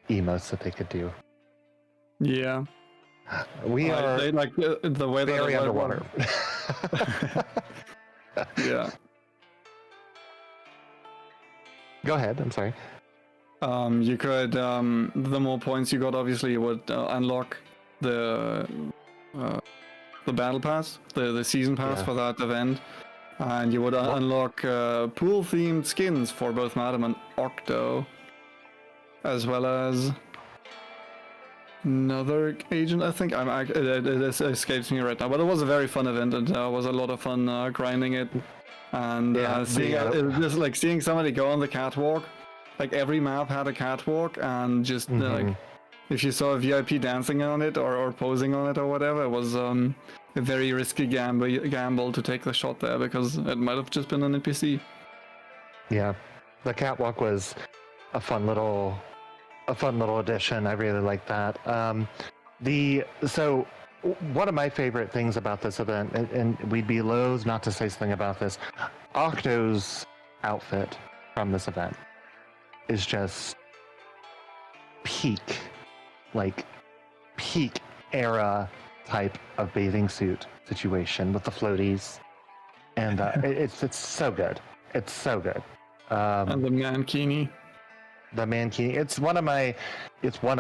E: emotes that they could do.
F: Yeah.
E: We are
F: they, like the way
E: very
F: that
E: underwater.
F: Yeah.
E: Go ahead. I'm sorry.
F: You could the more points you got, obviously, you would unlock the battle pass, the season pass for that event. And you would unlock pool-themed skins for both Madam and Octo, as well as another agent, I think. It escapes me right now, but it was a very fun event, and was a lot of fun grinding it. And seeing somebody go on the catwalk, like every map had a catwalk, and just like if you saw a VIP dancing on it or posing on it or whatever, it was a very risky gamble to take the shot there, because it might have just been an NPC.
E: Yeah, the catwalk was a fun little addition. I really like that. So one of my favorite things about this event, and we'd be loath not to say something about this, Octo's outfit from this event is just peak era type of bathing suit situation with the floaties, and it's so good. It's so good.
F: And the mankini.
E: The mankini. It's one of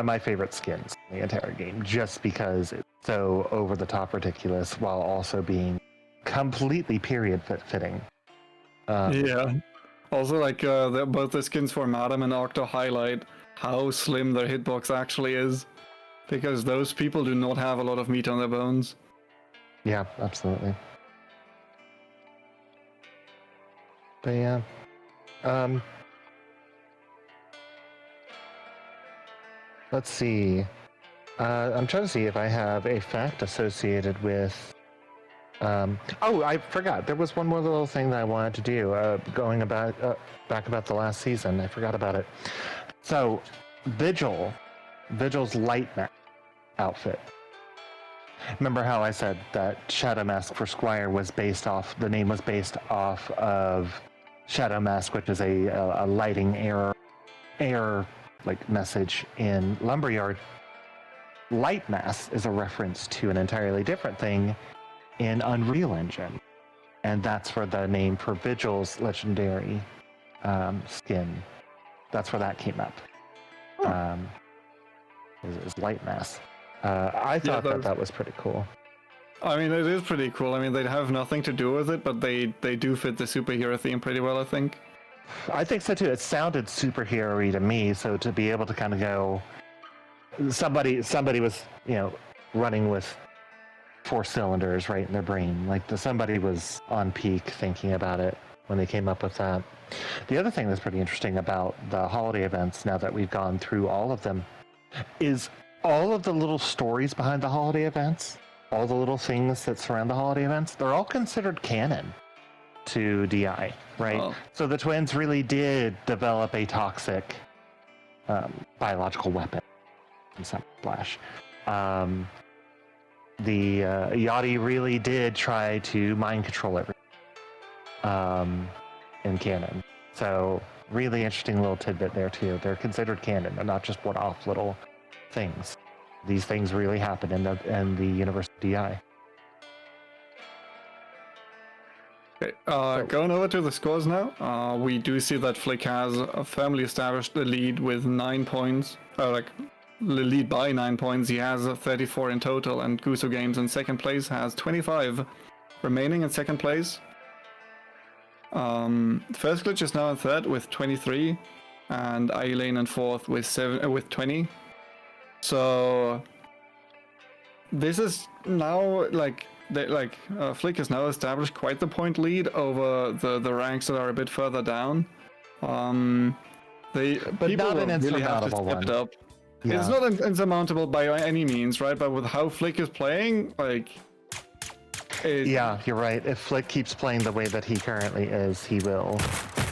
E: my favorite skins in the entire game, just because it's so over the top ridiculous while also being completely period fitting.
F: Yeah. Also, like both the skins for Madam and Octo highlight how slim their hitbox actually is, because those people do not have a lot of meat on their bones.
E: Yeah, absolutely. But yeah, let's see. I'm trying to see if I have a fact associated with. Oh, I forgot. There was one more little thing that I wanted to do. Going back about the last season, I forgot about it. So, Vigil's light mask outfit. Remember how I said that Shadow Mask for Squire was based off? The name was based off of Shadow Mask, which is a lighting air like message in Lumberyard. Light Mask is a reference to an entirely different thing in Unreal Engine, and that's where the name for Vigil's legendary skin. That's where that came up. Is Light Mask. I thought that was pretty cool.
F: I mean, it is pretty cool. I mean, they have nothing to do with it, but they do fit the superhero theme pretty well, I think.
E: I think so too. It sounded superhero-y to me, so to be able to kind of go, somebody was, running with 4 cylinders right in their brain. Like somebody was on peak thinking about it when they came up with that. The other thing that's pretty interesting about the holiday events, now that we've gone through all of them, is all of the little stories behind the holiday events, all the little things that surround the holiday events, they're all considered canon to DI, right?
F: Oh.
E: So the twins really did develop a toxic biological weapon in some Splash. The Yachty really did try to mind control everything in canon. So really interesting little tidbit there too. They're considered canon. They're not just one-off little things. These things really happen in the universe of DI.
F: Okay, going over to the scores now, we do see that Flick has firmly established the lead with 9 points, the lead by 9 points. He has 34 in total, and Guso Games in second place has 25 remaining in second place. First Glitch is now in third with 23, and Eileen in fourth with 20. So this is now Flick has now established quite the point lead over the ranks that are a bit further down. But
E: not an insurmountable one.
F: Up.
E: Yeah.
F: It's not insurmountable by any means, right? But with how Flick is playing,
E: yeah, you're right. If Flick keeps playing the way that he currently is, he will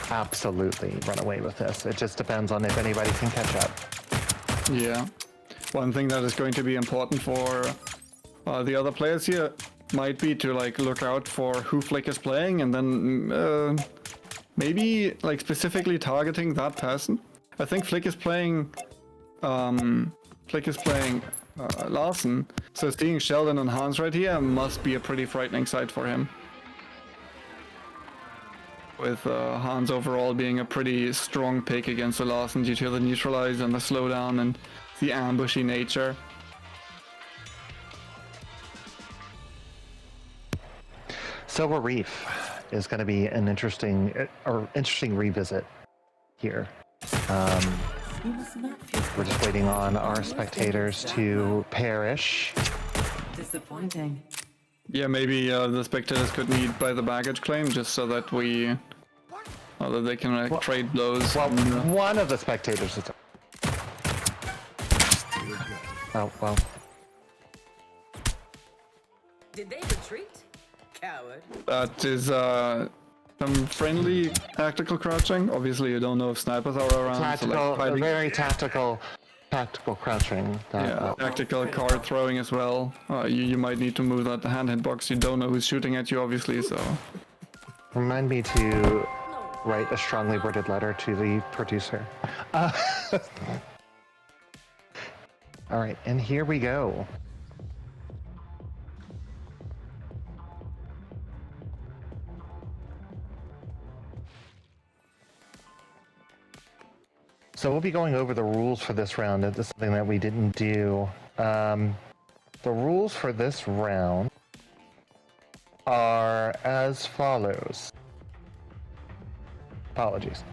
E: absolutely run away with this. It just depends on if anybody can catch up.
F: Yeah. One thing that is going to be important for the other players here might be to look out for who Flick is playing, and then maybe specifically targeting that person. I think Flick is playing Larson, so seeing Sheldon and Hans right here must be a pretty frightening sight for him. With Hans overall being a pretty strong pick against the Larson due to the neutralize and the slowdown and the ambushy nature.
E: Silver Reef is going to be an interesting revisit here.
H: You must not feel
E: We're just waiting on our spectators to perish.
H: disappointing.
F: Yeah, maybe the spectators could meet by the baggage claim just so that that they can like, trade blows.
E: Well, one of the spectators is. Oh well.
H: Did they retreat? Coward.
F: That is some friendly tactical crouching. Obviously, you don't know if snipers are around.
E: Tactical,
F: fighting-
E: very tactical crouching.
F: tactical card throwing as well. You might need to move that hand hitbox. You don't know who's shooting at you, obviously. So
E: Remind me to write a strongly worded letter to the producer. All right, and here we go. So we'll be going over the rules for this round. This is something that we didn't do. The rules for this round are as follows. Apologies.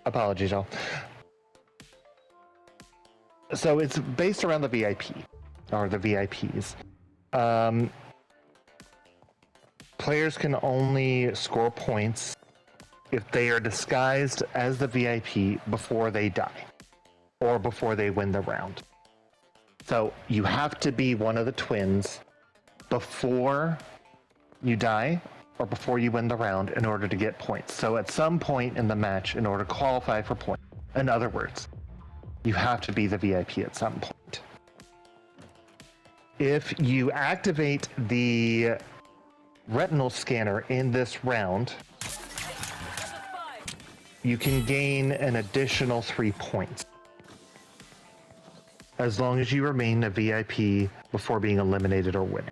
E: Apologies, y'all. So it's based around the VIP, or the VIPs. Players can only score points if they are disguised as the VIP before they die, or before they win the round. So you have to be one of the twins before you die, or before you win the round in order to get points. So at some point in the match, in order to qualify for points, in other words, you have to be the VIP at some point. If you activate the retinal scanner in this round, you can gain an additional 3 points, as long as you remain a VIP before being eliminated or winning.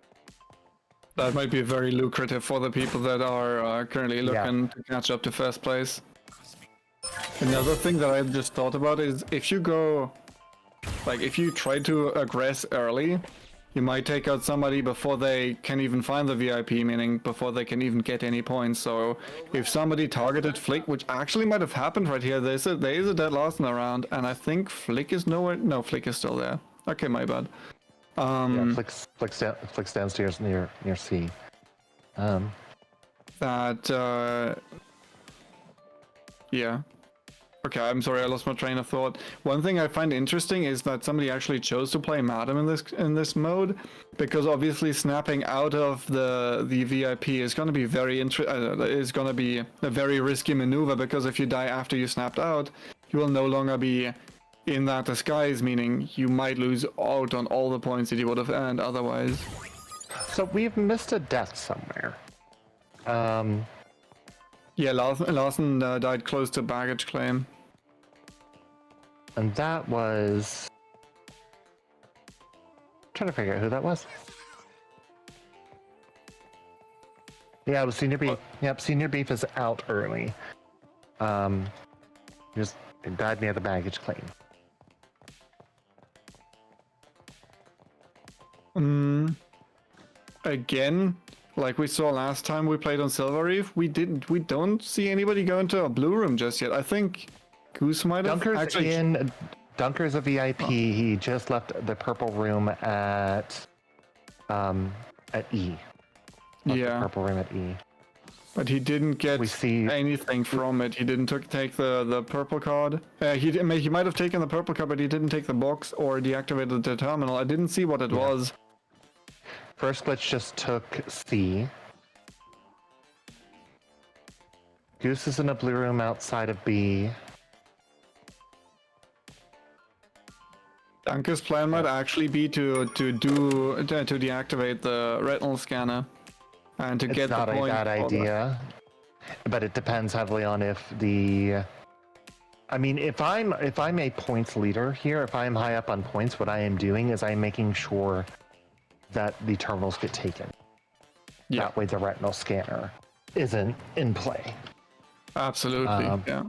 F: that might be very lucrative for the people that are currently looking to catch up to first place. Another thing that I just thought about is if you go, like if you try to aggress early, you might take out somebody before they can even find the VIP, meaning before they can even get any points. So if somebody targeted Flick, which actually might have happened right here, there is a dead Larson around, and I think Flick is nowhere. No, Flick is still there. Okay, my bad.
E: Yeah, Flick's downstairs near C.
F: Yeah. Okay, I'm sorry, I lost my train of thought. One thing I find interesting is that somebody actually chose to play Madam in this mode, because obviously snapping out of the VIP is going to be a very risky maneuver, because if you die after you snapped out, you will no longer be in that disguise, meaning you might lose out on all the points that you would have earned otherwise.
E: So we've missed a death somewhere.
F: Yeah, Larson died close to baggage claim.
E: And that was... I'm trying to figure out who that was. Yeah, it was Senior Beef. Yep, Senior Beef is out early. Just died near the baggage claim.
F: Again, like we saw last time we played on Silver Reef, we don't see anybody go into a blue room just yet. I think Goose might have
E: Dunker's a VIP. He just left the purple room at E. Left the purple room at E.
F: But he didn't get anything from it. He didn't take the purple card. He might have taken the purple card, but he didn't take the box or deactivated the terminal. I didn't see what it was.
E: First Glitch just took C. Goose is in a blue room outside of B.
F: Dunker's plan might actually be to deactivate the retinal scanner and to get the point.
E: It's not a bad idea, but it depends heavily on if the. I mean, if I'm a points leader here, if I'm high up on points, what I am doing is I'm making sure that the terminals get taken.
F: Yeah.
E: That way the retinal scanner isn't in play.
F: Absolutely, yeah.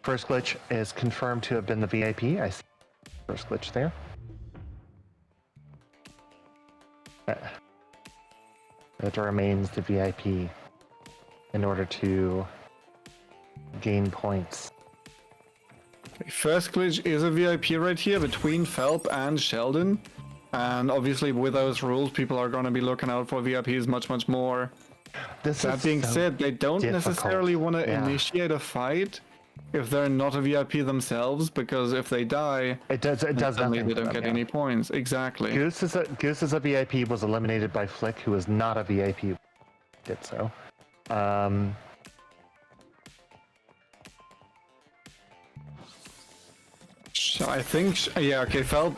E: First glitch is confirmed to have been the VIP. I see first glitch there. It remains the VIP in order to gain points.
F: First glitch is a VIP right here between Phelp and Sheldon. And obviously with those rules, people are going to be looking out for VIPs much more. That being said, they don't necessarily want to initiate a fight if they're not a VIP themselves, because if they die,
E: it does
F: suddenly
E: nothing
F: they
E: for
F: don't
E: them,
F: get any points. Exactly.
E: Goose is a VIP, was eliminated by Flick, who is not a VIP. Did so.
F: I think, yeah, okay, Phelp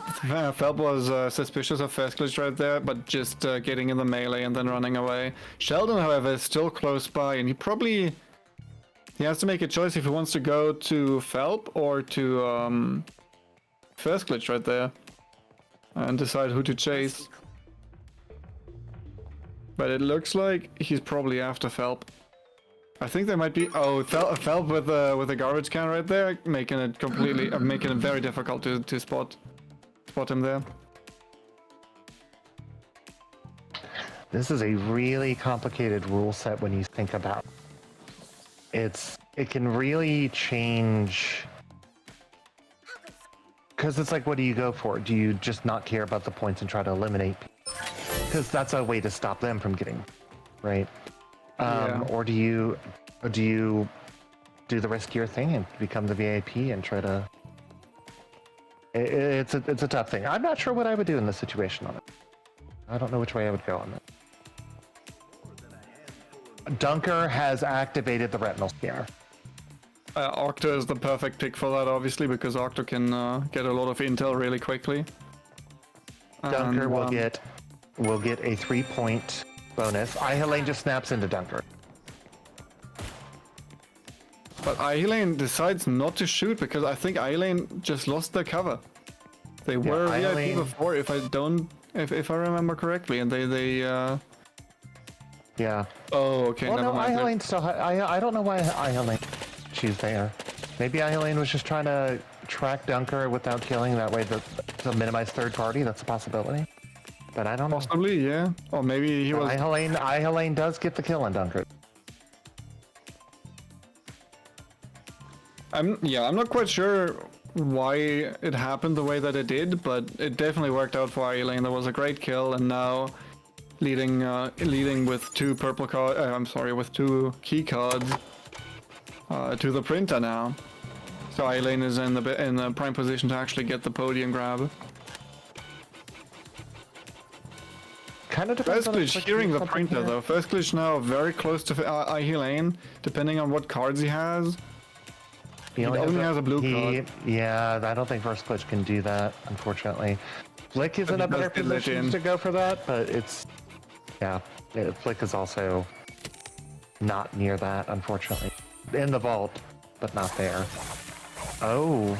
F: was suspicious of first glitch right there, but just getting in the melee and then running away. Sheldon, however, is still close by, and he has to make a choice if he wants to go to Phelp or to first glitch right there, and decide who to chase. But it looks like he's probably after Phelp. I think there might be Phelp with a garbage can right there, making it completely making it very difficult to spot him there.
E: This is a really complicated rule set when you think about it. It can really change, because it's like, what do you go for? Do you just not care about the points and try to eliminate people? Because that's a way to stop them from getting, right? Or do you do the riskier thing and become the VIP and try to? It's a tough thing. I'm not sure what I would do in this situation on it. I don't know which way I would go on it. Dunker has activated the retinal scanner.
F: Octa is the perfect pick for that, obviously, because Octa can get a lot of intel really quickly.
E: Dunker
F: And,
E: will get a 3-point bonus. Helene just snaps into Dunker.
F: But Ailane decides not to shoot because I think Ailane just lost their cover. They were VIP
E: Ailane-
F: before, if I remember correctly, and they
E: Yeah.
F: Oh, okay.
E: Well,
F: never
E: no,
F: mind.
E: Helene still. I don't know why Helene. She's there. Maybe Helene was just trying to track Dunker without killing. That way, to minimize third party. That's a possibility. But I don't know.
F: Possibly, yeah. Or maybe he was.
E: Helene does get the kill on Dunker.
F: I'm not quite sure why it happened the way that it did, but it definitely worked out for Eileen. That was a great kill, and now leading with two purple card. With two key cards to the printer now. So Eileen is in the prime position to actually get the podium grab.
E: Kind of depends
F: First
E: on
F: glitch hearing the printer though. First glitch now very close to Eileen, depending on what cards he has. He only has a blue card.
E: Yeah, I don't think First Glitch can do that, unfortunately. Flick is
F: But
E: in
F: he
E: a better
F: does get let
E: position
F: in.
E: to go for that, but it's... Yeah, Flick is also not near that, unfortunately. In the vault, but not there. Oh.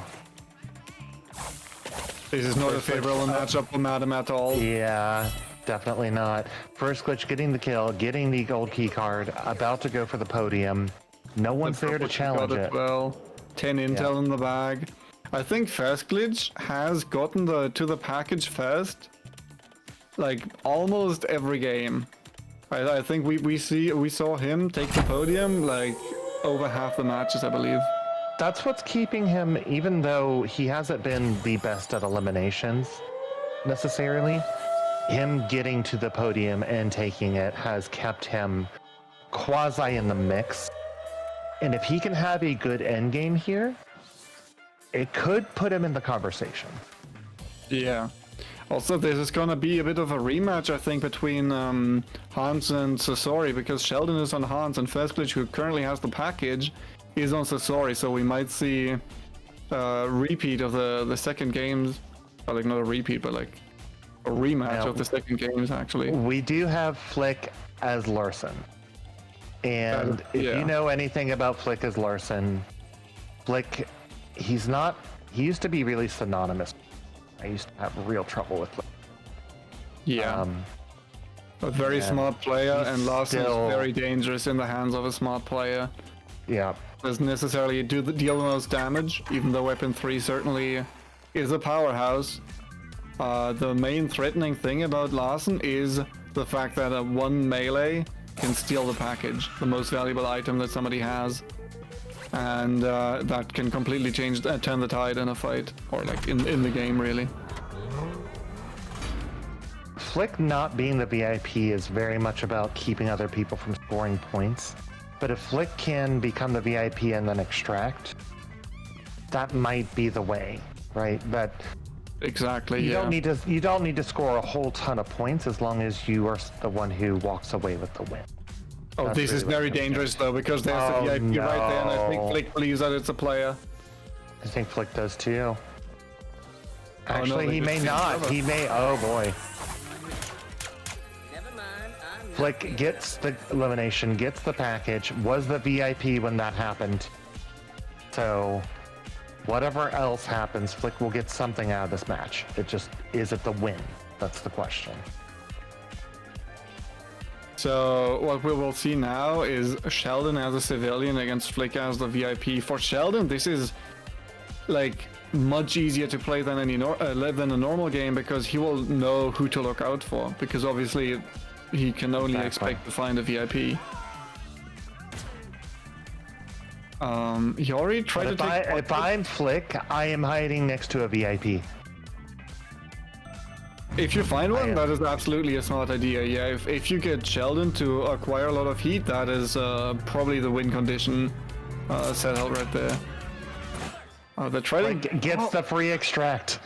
F: This is not a favorable matchup for Madam at all.
E: Yeah, definitely not. First Glitch getting the kill, getting the gold key card, about to go for the podium. No one's there to challenge it.
F: Well, 10 intel in the bag. I think First Glitch has gotten to the package first, like almost every game. I think we saw him take the podium like over half the matches, I believe.
E: That's what's keeping him, even though he hasn't been the best at eliminations necessarily. Him getting to the podium and taking it has kept him quasi in the mix. And if he can have a good end game here, it could put him in the conversation.
F: Yeah. Also, this is gonna be a bit of a rematch, I think, between Hans and Sasori, because Sheldon is on Hans and First Glitch, who currently has the package, is on Sasori, so we might see a repeat of the second games. Well, like, not a repeat, but like a rematch of the second games, actually.
E: We do have Flick as Larson. And if you know anything about Flick as Larson, Flick, he used to be really synonymous. I used to have real trouble with Flick.
F: Yeah. A very smart player, and Larson is very dangerous in the hands of a smart player.
E: Yeah,
F: doesn't necessarily deal the most damage, even though Weapon 3 certainly is a powerhouse. The main threatening thing about Larsen is the fact that a one melee can steal the package, the most valuable item that somebody has. And that can completely change, turn the tide in a fight, or like in the game, really.
E: Flick not being the VIP is very much about keeping other people from scoring points. But if Flick can become the VIP and then extract, that might be the way, right? But
F: Exactly.
E: you
F: Yeah.
E: don't need to score a whole ton of points as long as you are the one who walks away with the win.
F: Oh,
E: That's
F: this is
E: really what
F: very
E: it comes
F: dangerous though, because there's
E: Oh,
F: a VIP right there, and I think
E: no.
F: Flick believes that it's a player.
E: I think Flick does too.
F: no,
E: Actually,
F: they
E: he
F: just
E: may
F: can't
E: not.
F: cover.
E: He may. Oh boy.
H: Never mind. I'm not
E: Flick gets the elimination, gets the package, was the VIP when that happened. So, whatever else happens, Flick will get something out of this match. It just, is it the win? That's the question.
F: So what we will see now is Sheldon as a civilian against Flick as the VIP. For Sheldon, this is like much easier to play than than a normal game, because he will know who to look out for, because obviously he can only
E: Exactly.
F: expect to find a VIP. He already tried to
E: But
F: take.
E: if I'm Flick, I am hiding next to a VIP.
F: If you find one,
E: am.
F: that is absolutely a smart idea. Yeah, if you get Sheldon to acquire a lot of heat, that is probably the win condition set out right there. The trading
E: Gets the free extract.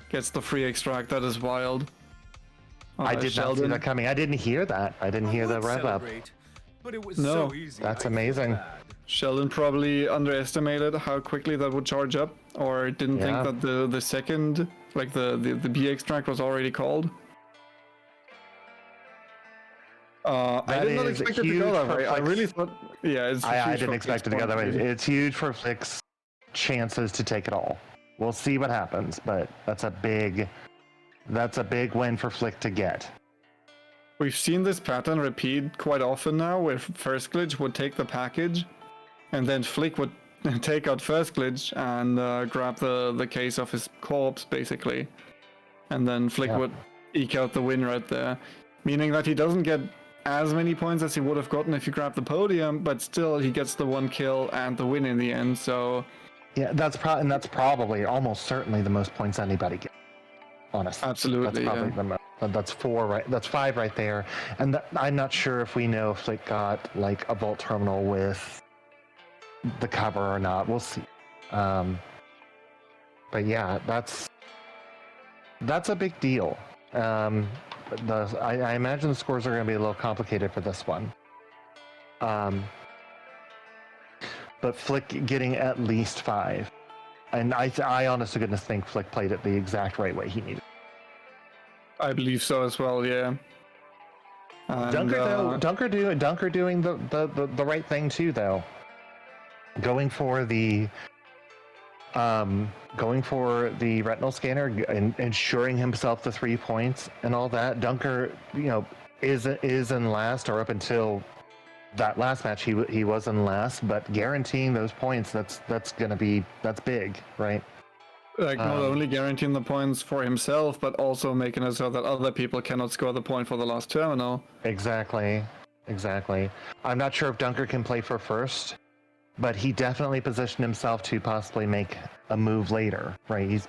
F: gets the free extract. That is wild.
E: I did not see that coming. I didn't hear that. I didn't hear the rev up.
A: But it was
F: No.
A: so easy.
E: That's
A: I feel
E: amazing.
A: bad.
F: Sheldon probably underestimated how quickly that would charge up, or didn't
E: Yeah.
F: think that the second, like the B extract was already called. I
E: That
F: did not
E: is
F: expect it to
E: huge
F: go that
E: for
F: way. I
E: Flick's-
F: really thought, yeah, it's
E: I
F: huge
E: didn't
F: for
E: expect it
F: Flick's
E: to go that way.
F: point of view.
E: It's huge for Flick's chances to take it all. We'll see what happens, but that's a big win for Flick to get.
F: We've seen this pattern repeat quite often now, where First Glitch would take the package, and then Flick would take out First Glitch and grab the case of his corpse, basically. And then Flick
E: Yeah.
F: would eke out the win right there. Meaning that he doesn't get as many points as he would have gotten if he grabbed the podium, but still he gets the one kill and the win in the end, so...
E: Yeah, that's probably almost certainly the most points anybody gets. Honestly,
F: Absolutely,
E: that's probably
F: yeah.
E: the most. That's 4 right. That's 5 right there. And I'm not sure if we know if Flick got like a vault terminal with the cover or not. We'll see. But yeah, that's a big deal. I imagine the scores are going to be a little complicated for this one. But Flick getting at least 5. And I honest to goodness think Flick played it the exact right way he needed.
F: I believe so as well, yeah. And,
E: Dunker doing the right thing too, though. Going for the retinal scanner and ensuring himself the 3 points and all that. Dunker, is in last, or up until that last match he was in last, but guaranteeing those points, that's big, right?
F: Like, not only guaranteeing the points for himself, but also making it so that other people cannot score the point for the last terminal.
E: Exactly. I'm not sure if Dunker can play for first, but he definitely positioned himself to possibly make a move later, right?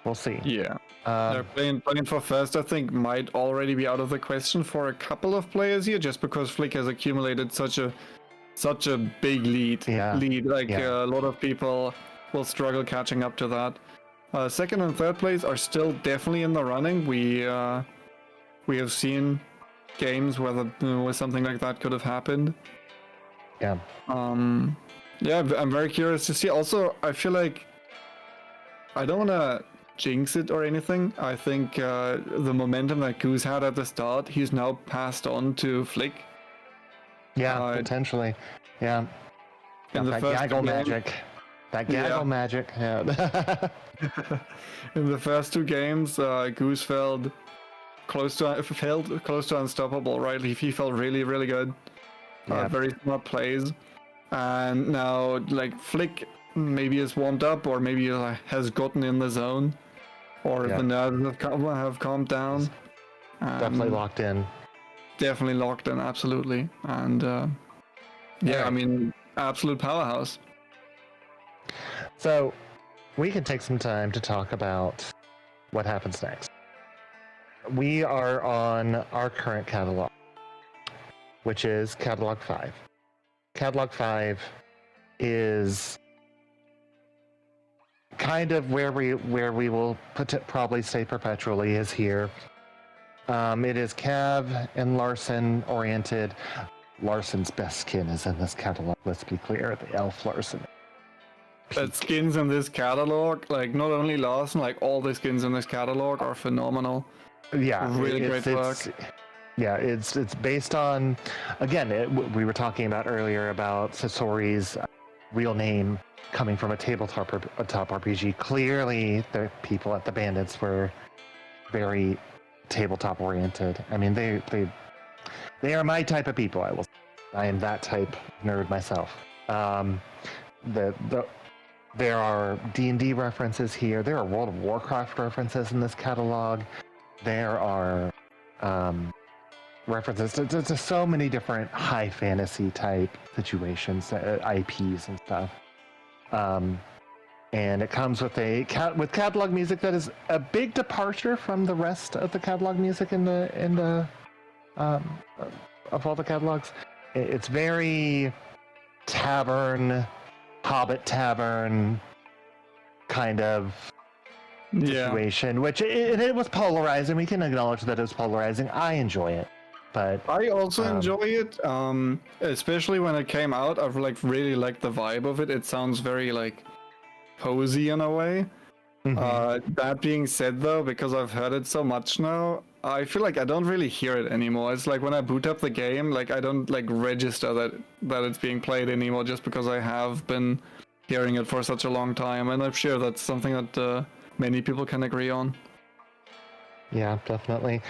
E: We'll see.
F: Yeah. They're playing for first, I think, might already be out of the question for a couple of players here, just because Flick has accumulated such a big lead.
E: Yeah.
F: A lot of people will struggle catching up to that. Second and third place are still definitely in the running. We have seen games where something like that could have happened.
E: Yeah.
F: Yeah, I'm very curious to see. Also, I feel like I don't want to jinx it or anything. I think the momentum that Goose had at the start, he's now passed on to Flick.
E: Yeah, potentially. Yeah.
F: In the
E: That
F: first
E: gaggle
F: game-
E: magic. That gaggle
F: Yeah.
E: magic. Yeah.
F: In the first 2 games, Goose felt close to unstoppable. Right, he felt really, really good.
E: Yeah.
F: Very smart plays. and now like Flick maybe is warmed up, or maybe has gotten in the zone, or
E: Yeah.
F: the nerves have calmed down.
E: Definitely locked in.
F: Definitely locked in, absolutely. And yeah, I
E: Alright.
F: mean, absolute powerhouse.
E: So we can take some time to talk about what happens next. We are on our current catalog, which is Catalog 5. Catalog 5 is kind of where we will probably stay perpetually, is here. It is Cav and Larson oriented. Larson's best skin is in this catalog, let's be clear, the Elf Larson.
F: But skins in this catalog, like not only Larson, like all the skins in this catalog are phenomenal.
E: Yeah,
F: Really great work.
E: Yeah, it's based on, again, we were talking about earlier about Sasori's real name coming from a tabletop RPG. Clearly, the people at the Bandits were very tabletop oriented. I mean, they are my type of people. I am that type of nerd myself. There are D&D references here. There are World of Warcraft references in this catalog. There are references to so many different high fantasy type situations, IPs and stuff. And it comes with with catalog music that is a big departure from the rest of the catalog music in the of all the catalogs. It's very tavern, Hobbit tavern kind of situation, which it was polarizing. We can acknowledge that it was polarizing. I enjoy it, but
F: I also enjoy it, especially when it came out. I've like really liked the vibe of it. It sounds very like cozy in a way. That being said, though, because I've heard it so much now, I feel like I don't really hear it anymore. It's like when I boot up the game, like I don't like register that it's being played anymore, just because I have been hearing it for such a long time, and I'm sure that's something that many people can agree on.
E: Yeah, definitely.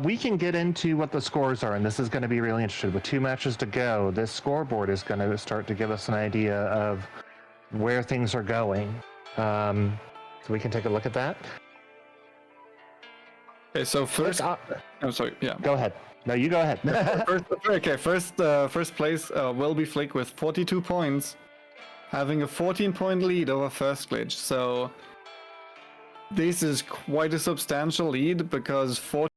E: We can get into what the scores are, and this is going to be really interesting. With 2 matches to go, this scoreboard is going to start to give us an idea of where things are going. So we can take a look at that.
F: Okay, so first, I'm sorry, yeah.
E: Go ahead. No, you go ahead.
F: First place will be Flick with 42 points, having a 14-point lead over First Glitch. So this is quite a substantial lead, because 14